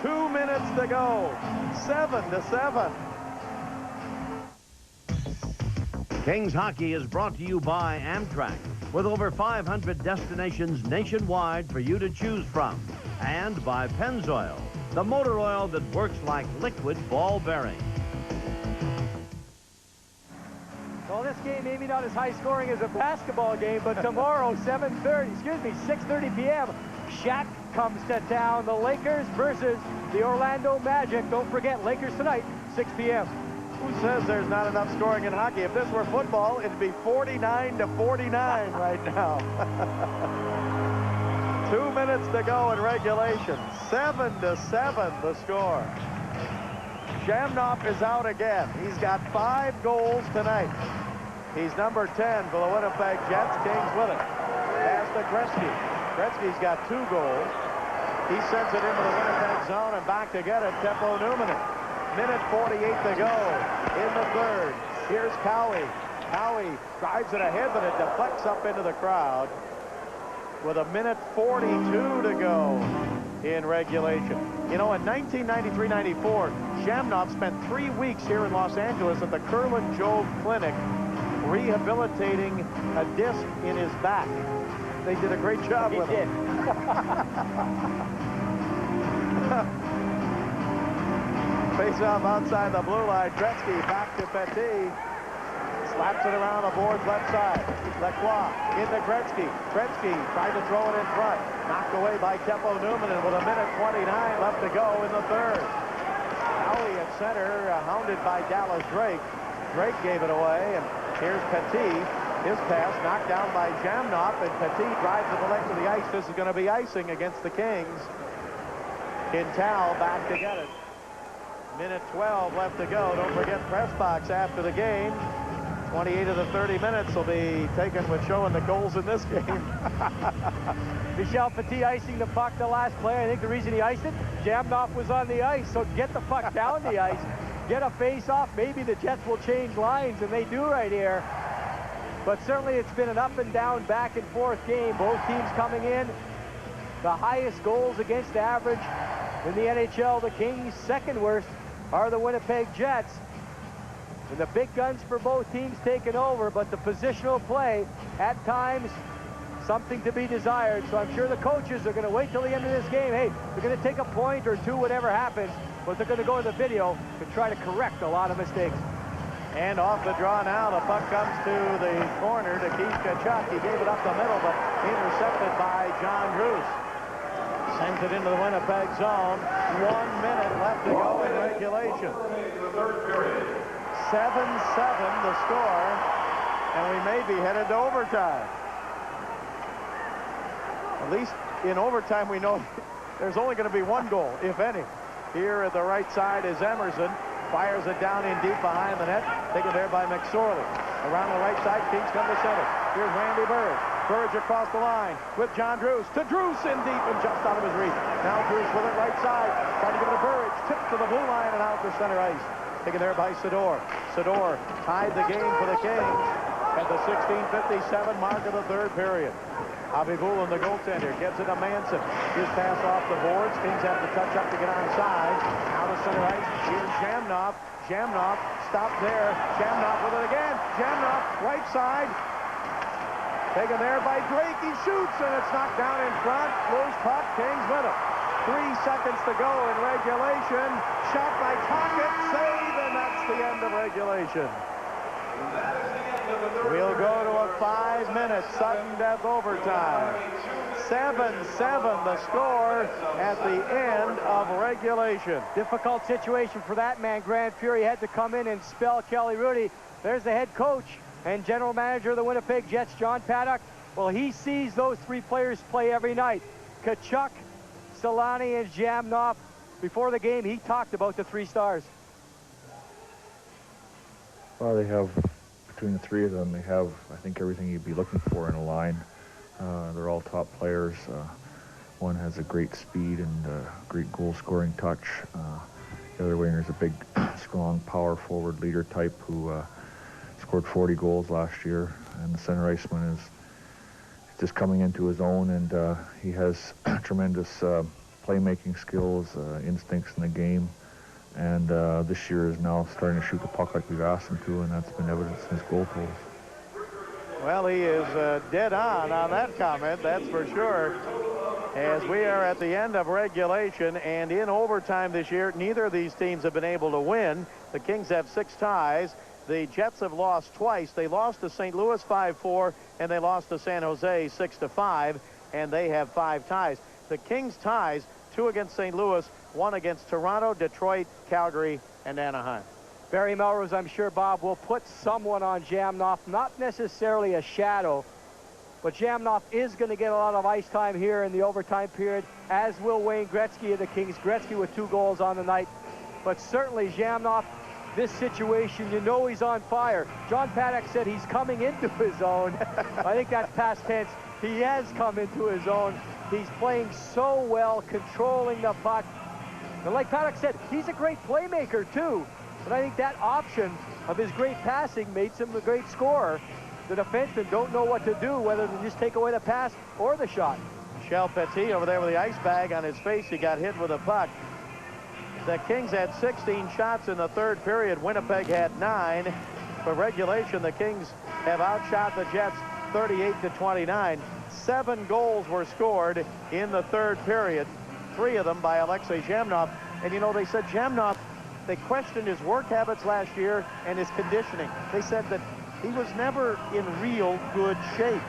2 minutes to go, 7-7. Kings Hockey is brought to you by Amtrak, with over 500 destinations nationwide for you to choose from. And by Pennzoil, the motor oil that works like liquid ball bearing. Well, this game maybe not as high scoring as a basketball game, but tomorrow, 6:30 p.m., Shaq comes to town. The Lakers versus the Orlando Magic. Don't forget, Lakers tonight, 6 p.m. Who says there's not enough scoring in hockey? If this were football, it'd be 49-49 right now. 2 minutes to go in regulation. 7-7 the score. Jamnop is out again. He's got 5 goals tonight. He's number 10 for the Winnipeg Jets. Kings with it. Pass to Gretzky. Gretzky's got 2 goals. He sends it into the Winnipeg zone and back to get it. Teppo Numminen. Minute 48 to go in the third. Here's Cowie. Cowie drives it ahead, but it deflects up into the crowd with a minute 42 to go in regulation. You know, in 1993-94, Jamnop spent 3 weeks here in Los Angeles at the Kerlin Jove Clinic rehabilitating a disc in his back. They did a great job with him. Face off outside the blue line. Gretzky back to Petit. Slaps it around the boards left side. Lacroix into Gretzky. Gretzky tried to throw it in front. Knocked away by Teppo Numminen with a minute 29 left to go in the third. Cowie at center, hounded by Dallas Drake. Drake gave it away, and here's Petit. His pass knocked down by Jamnop, and Petit drives to the length of the ice. This is going to be icing against the Kings. Quintal back to get it. Minute 12 left to go. Don't forget press box after the game. 28 of the 30 minutes will be taken with showing the goals in this game. Michel Petit icing the puck the last play. I think the reason he iced it, Jamnoff was on the ice. So get the puck down the ice, get a face-off. Maybe the Jets will change lines, and they do right here. But certainly it's been an up and down, back and forth game. Both teams coming in. The highest goals against average in the NHL. The Kings' second worst are the Winnipeg Jets. And the big guns for both teams taking over, but the positional play at times something to be desired. So I'm sure the coaches are going to wait till the end of this game. Hey, they're going to take a point or two, whatever happens, but they're going to go to the video to try to correct a lot of mistakes. And off the draw now, the puck comes to the corner to Keith Tkachuk. He gave it up the middle, but intercepted by John Druce. Sends it into the Winnipeg zone. 1 minute left to go in regulation. 7-7 the score, and we may be headed to overtime. At least in overtime we know there's only going to be one goal, if any. Here at the right side is Emerson. Fires it down in deep behind the net. Taken there by McSorley. Around the right side, Kings come to center. Here's Randy Burge. Burge across the line with John Druce. To Druce in deep and just out of his reach. Now Druce with it right side. Trying to give it to Burge. Tipped to the blue line and out to center ice. Taken there by Sador. Sador tied the game for the Kings at the 16:57 mark of the third period. Abibulin, the goaltender, gets it to Manson. His pass off the boards. Kings have to touch up to get onside. Now to center ice. Here's Jamnoff. Jamnoff stopped there. Jamnoff with it again. Jamnoff right side. Taken there by Drake. He shoots and it's knocked down in front. Loose puck. Kings with it. 3 seconds to go in regulation. Shot by Tocchet. Save, and that's the end of regulation. We'll go to a 5-minute sudden death overtime. 7-7 the score at the end of regulation. Difficult situation for that man. Grant Fury had to come in and spell Kelly Rudy. There's the head coach and general manager of the Winnipeg Jets, John Paddock. Well, he sees those three players play every night. Tkachuk, Solani, and Jamnoff. Before the game, he talked about the 3 stars. Well, they have, between the 3 of them, they have, I think, everything you'd be looking for in a line. They're all top players. One has a great speed and great goal-scoring touch. The other winger's a big, strong, power forward leader type who scored 40 goals last year. And the center iceman is just coming into his own, and he has tremendous playmaking skills, instincts in the game. And this year is now starting to shoot the puck like we've asked him to, and that's been evidenced in his goal totals. Well, he is dead on that comment, that's for sure. As we are at the end of regulation and in overtime this year, neither of these teams have been able to win. The Kings have 6 ties. The Jets have lost twice. They lost to St. Louis 5-4, and they lost to San Jose 6-5, and they have 5 ties. The Kings ties, 2 against St. Louis, 1 against Toronto, Detroit, Calgary, and Anaheim. Barry Melrose, I'm sure, Bob, will put someone on Jamnoff, not necessarily a shadow, but Jamnoff is going to get a lot of ice time here in the overtime period, as will Wayne Gretzky of the Kings. Gretzky with 2 goals on the night. But certainly Jamnoff, this situation, you know he's on fire. John Paddock said he's coming into his own. I think that's past tense. He has come into his own. He's playing so well, controlling the puck. And like Paddock said, he's a great playmaker, too. But I think that option of his great passing made him a great scorer. The defensemen don't know what to do, whether to just take away the pass or the shot. Michel Petit over there with the ice bag on his face. He got hit with a puck. The Kings had 16 shots in the third period. Winnipeg had 9. For regulation, the Kings have outshot the Jets 38-29. 7 goals were scored in the third period. 3 of them by Alexei Jamnoff. And, you know, they said Jamnoff, they questioned his work habits last year and his conditioning. They said that he was never in real good shape.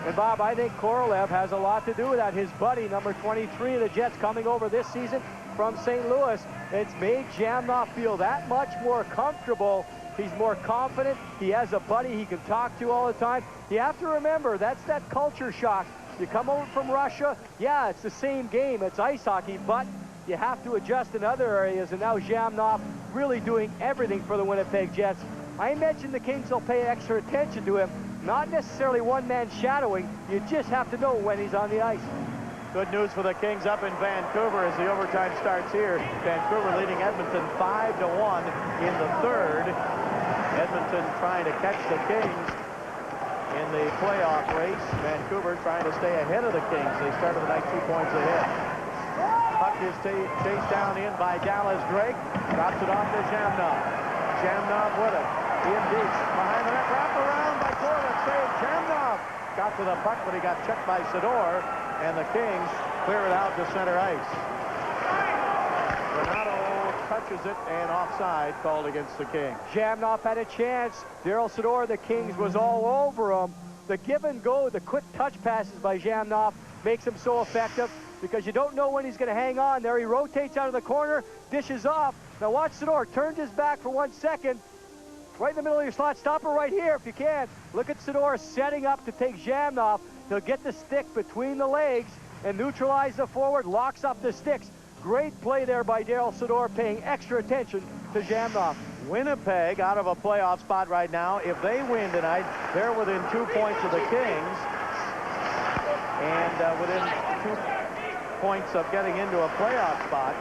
And, Bob, I think Korolev has a lot to do with that. His buddy, number 23 of the Jets, coming over this season from St. Louis. It's made Jamnoff feel that much more comfortable. He's more confident. He has a buddy he can talk to all the time. You have to remember, that's that culture shock. You come over from Russia, yeah, it's the same game. It's ice hockey, but you have to adjust in other areas, and now Jamnoff really doing everything for the Winnipeg Jets. I mentioned the Kings will pay extra attention to him, not necessarily one-man shadowing. You just have to know when he's on the ice. Good news for the Kings up in Vancouver as the overtime starts here. Vancouver leading Edmonton 5-1 in the third. Edmonton trying to catch the Kings in the playoff race. Vancouver trying to stay ahead of the Kings. They started the night 2 points ahead. Puck is chased down in by Dallas Drake. Drops it off to Jamnoff. Jamnoff with it. In deep. Behind the net. Wrap around by Corlett. Save. Jamnoff got to the puck, but he got checked by Sador. And the Kings clear it out to center ice. Renato touches it, and offside called against the Kings. Jamnoff had a chance. Daryl Sador, the Kings, was all over him. The give and go, the quick touch passes by Jamnoff makes him so effective because you don't know when he's going to hang on there. He rotates out of the corner, dishes off. Now watch Sador, turns his back for 1 second. Right in the middle of your slot. Stop her right here if you can. Look at Sador setting up to take Jamnoff. He'll get the stick between the legs and neutralize the forward, locks up the sticks. Great play there by Daryl Sador, paying extra attention to Jamnoff. Winnipeg out of a playoff spot right now. If they win tonight, they're within 2 points of the Kings. And within 2 points of getting into a playoff spot.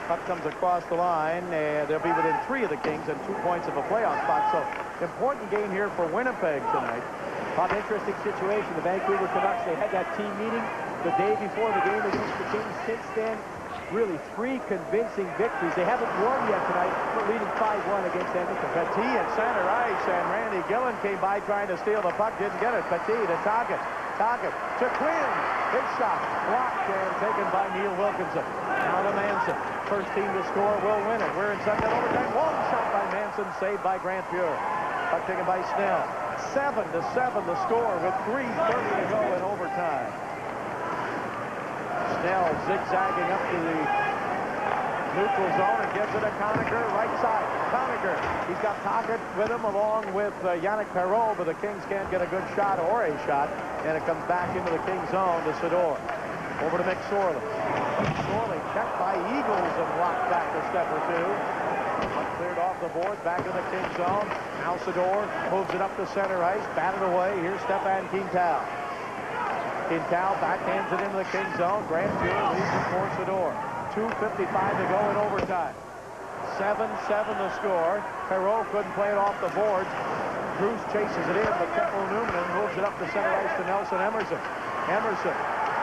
Puck comes across the line, and they'll be within 3 of the Kings and 2 points of a playoff spot. So, important game here for Winnipeg tonight. Interesting situation. The Vancouver Canucks, they had that team meeting the day before the game against the Kings. Since then, really 3 convincing victories. They haven't won yet tonight, but leading 5-1 against Edmonton. Petit at center ice, and Randy Gillen came by trying to steal the puck, didn't get it. Petit to Tocchet. Tocchet to Quinn. His shot blocked and taken by Neil Wilkinson. Now to Manson. First team to score will win it. We're in second overtime. One shot by Manson, saved by Grant Fuhr. Puck taken by Snell. 7-7 the score with 3:30 to go in overtime. Snell zigzagging up to the neutral zone and gives it to Conacher, right side. Conacher, he's got Tocchet with him along with Yannick Perreault, but the Kings can't get a good shot or a shot, and it comes back into the Kings zone to Sador. Over to McSorley. McSorley checked by Eagles and walked back a step or two. Cleared off the boards, back in the Kings zone. Now Sador moves it up to center ice, batted away. Here's Stefan Quintal. Quintal backhands it into the Kings zone. Grant Fuhr leads it for Sador. 2:55 to go in overtime. 7-7 the score. Perreault couldn't play it off the boards. Bruce chases it in, but Kepler Newman moves it up to center ice to Nelson Emerson. Emerson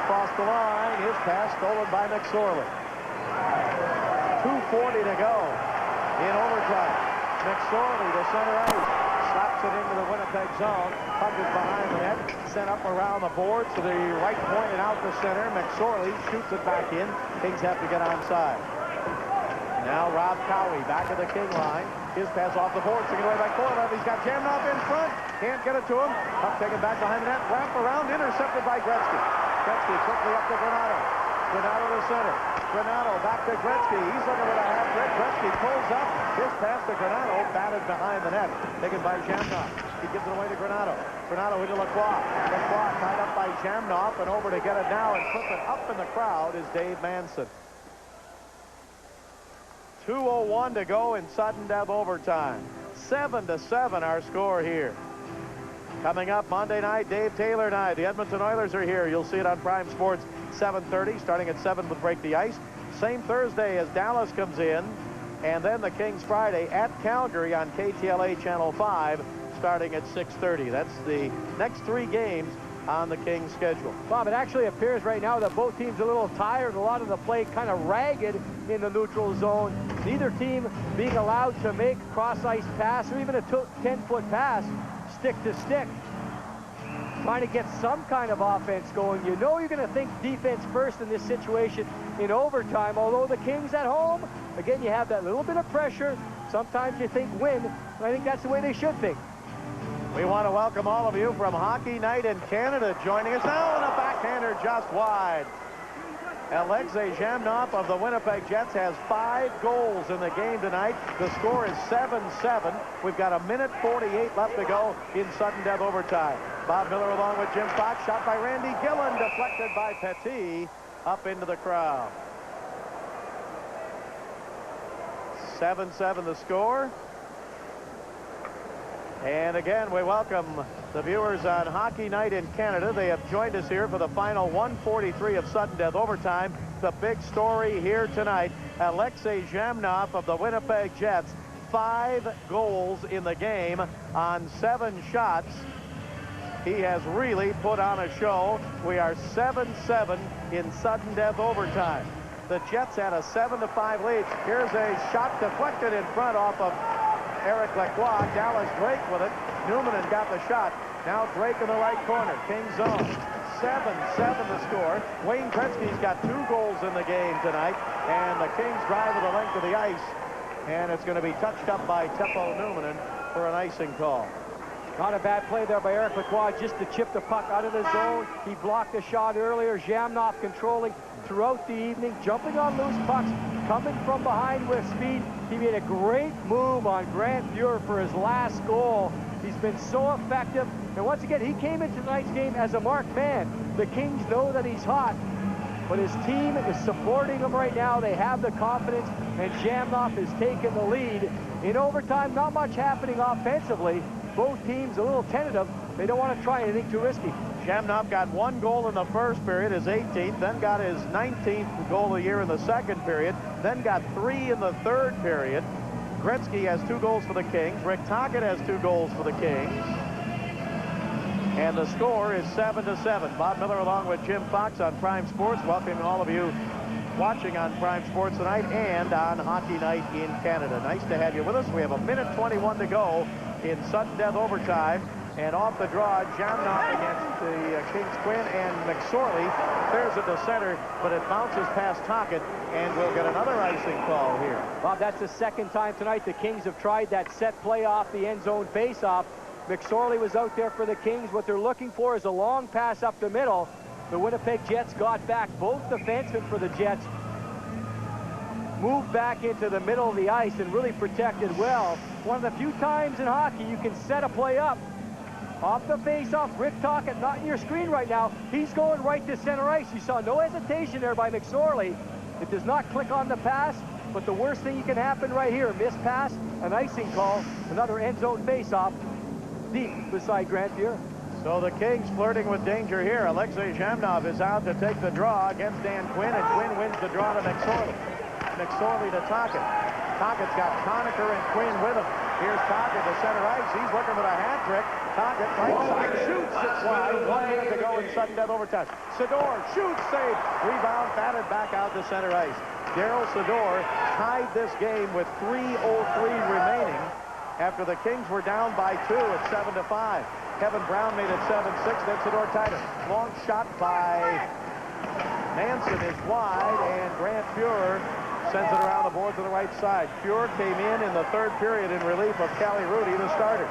across the line. His pass stolen by McSorley. 2:40 to go in overtime. McSorley to center ice. Slaps it into the Winnipeg zone. Puck is behind the net. Sent up around the boards to the right point and out to center. McSorley shoots it back in. Kings have to get onside. Now Rob Cowie back at the King line. His pass off the board. Taken away by Korolev. He's got Jamnoff in front. Can't get it to him. Puck taken back behind the net. Wrap around. Intercepted by Gretzky. Gretzky quickly up to Granato. Granato to center. Granato back to Gretzky. He's looking for the half trick. Gretzky pulls up. His pass to Granato. Batted behind the net. Taken by Jamnoff. He gives it away to Granato. Granato into Lacroix. Lacroix tied up by Jamnoff. And over to get it now and flip it up in the crowd is Dave Manson. 2:01 to go in sudden death overtime. 7-7 our score here. Coming up Monday night, Dave Taylor night. The Edmonton Oilers are here. You'll see it on Prime Sports 7:30, starting at 7 with Break the Ice. Same Thursday as Dallas comes in. And then the Kings Friday at Calgary on KTLA Channel 5, starting at 6:30. That's the next 3 games on the Kings schedule. Bob, it actually appears right now that both teams are a little tired. A lot of the play kind of ragged in the neutral zone. Neither team being allowed to make cross-ice pass or even a 10-foot pass, stick to stick. Trying to get some kind of offense going. You know you're going to think defense first in this situation in overtime. Although the Kings at home, again, you have that little bit of pressure. Sometimes you think win, and I think that's the way they should think. We want to welcome all of you from Hockey Night in Canada joining us now, and a backhander just wide. Alexei Jamnoff of the Winnipeg Jets has 5 goals in the game tonight. The score is 7-7. We've got 1:48 left to go in sudden death overtime. Bob Miller along with Jim Fox. Shot by Randy Gillen, deflected by Petit, up into the crowd. 7-7 the score. And again, we welcome the viewers on Hockey Night in Canada. They have joined us here for the final 143 of sudden death overtime. The big story here tonight, Alexei Zhamnov of the Winnipeg Jets, 5 goals in the game on 7 shots. He has really put on a show. We are 7-7 in sudden death overtime. The Jets had a 7-5 lead. Here's a shot deflected in front off of Eric Lacroix. Dallas Drake with it. Newman got the shot. Now Drake in the right corner. Kings zone. 7-7 the score. Wayne Gretzky's got 2 goals in the game tonight. And the Kings drive to the length of the ice. And it's going to be touched up by Teppo Newman for an icing call. Not a bad play there by Eric Lacroix just to chip the puck out of the zone. He blocked the shot earlier. Zhamnov controlling throughout the evening, jumping on loose pucks, coming from behind with speed. He made a great move on Grant Fuhr for his last goal. He's been so effective. And once again, he came into tonight's game as a marked man. The Kings know that he's hot, but his team is supporting him right now. They have the confidence, and Zhamnov has taken the lead. In overtime, not much happening offensively. Both teams a little tentative. They don't want to try anything too risky. Zhamnov got 1 goal in the first period, his 18th, then got his 19th goal of the year in the second period, then got 3 in the third period. Gretzky has 2 goals for the Kings. Rick Tocchet has 2 goals for the Kings. And the score is 7-7. Bob Miller along with Jim Fox on Prime Sports, welcoming all of you watching on Prime Sports tonight and on Hockey Night in Canada. Nice to have you with us. We have 1:21 to go in sudden death overtime. And off the draw, Zhamnov against the Kings Quinn, and McSorley clears it to center, but it bounces past Tocchet, and we'll get another icing call here. Bob, that's the second time tonight the Kings have tried that set play off the end zone face-off. McSorley was out there for the Kings. What they're looking for is a long pass up the middle. The Winnipeg Jets got back. Both defensemen for the Jets moved back into the middle of the ice and really protected well. One of the few times in hockey you can set a play up. Off the face-off, Rick Tocchet, not in your screen right now. He's going right to center ice. You saw no hesitation there by McSorley. It does not click on the pass, but the worst thing can happen right here, missed pass, an icing call, another end zone face-off deep beside Grant Fuhr. So the Kings flirting with danger here. Alexei Zhamnov is out to take the draw against Dan Quinn, and Quinn wins the draw to McSorley. McSorley to Tocchet. Tocchet's got Conacher and Quinn with him. Here's Tocchet to center ice. He's looking for a hat trick. Tocchet right side shoots it wide. 1 minute to go in sudden death overtime. Sador shoots, save. Rebound batted back out to center ice. Daryl Sador tied this game with 3:03 remaining after the Kings were down by 2 at 7-5. Kevin Brown made it 7-6. Then Sador tied it. Long shot by Manson is wide, and Grant Fuhr sends it around the board to the right side. Fuhr came in the third period in relief of Cali Rudy, the starter.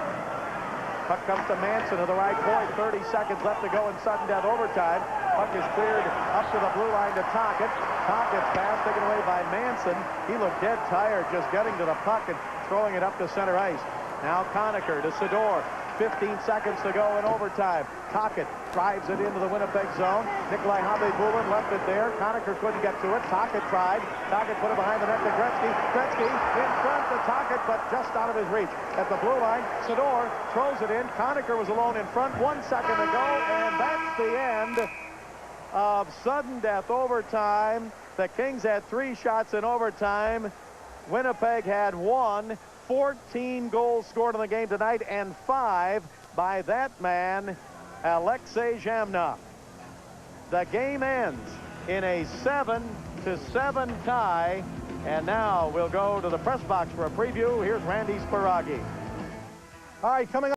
Puck comes to Manson to the right point. 30 seconds left to go in sudden death overtime. Puck is cleared up to the blue line to Tocchet. Tocchet's pass taken away by Manson. He looked dead tired just getting to the puck and throwing it up to center ice. Now Conacher to Sador. 15 seconds to go in overtime. Tocchet drives it into the Winnipeg zone. Nikolai Habibulin left it there. Conacher couldn't get to it. Tocchet tried. Tocchet put it behind the net to Gretzky. Gretzky in front to Tocchet, but just out of his reach. At the blue line, Sador throws it in. Conacher was alone in front. 1 second to go, and that's the end of sudden death overtime. The Kings had 3 shots in overtime. Winnipeg had 1. 14 goals scored in the game tonight, and 5 by that man, Alexei Zhamnov. The game ends in a 7-7 tie, and now we'll go to the press box for a preview. Here's Randy Sparagi. All right, coming up.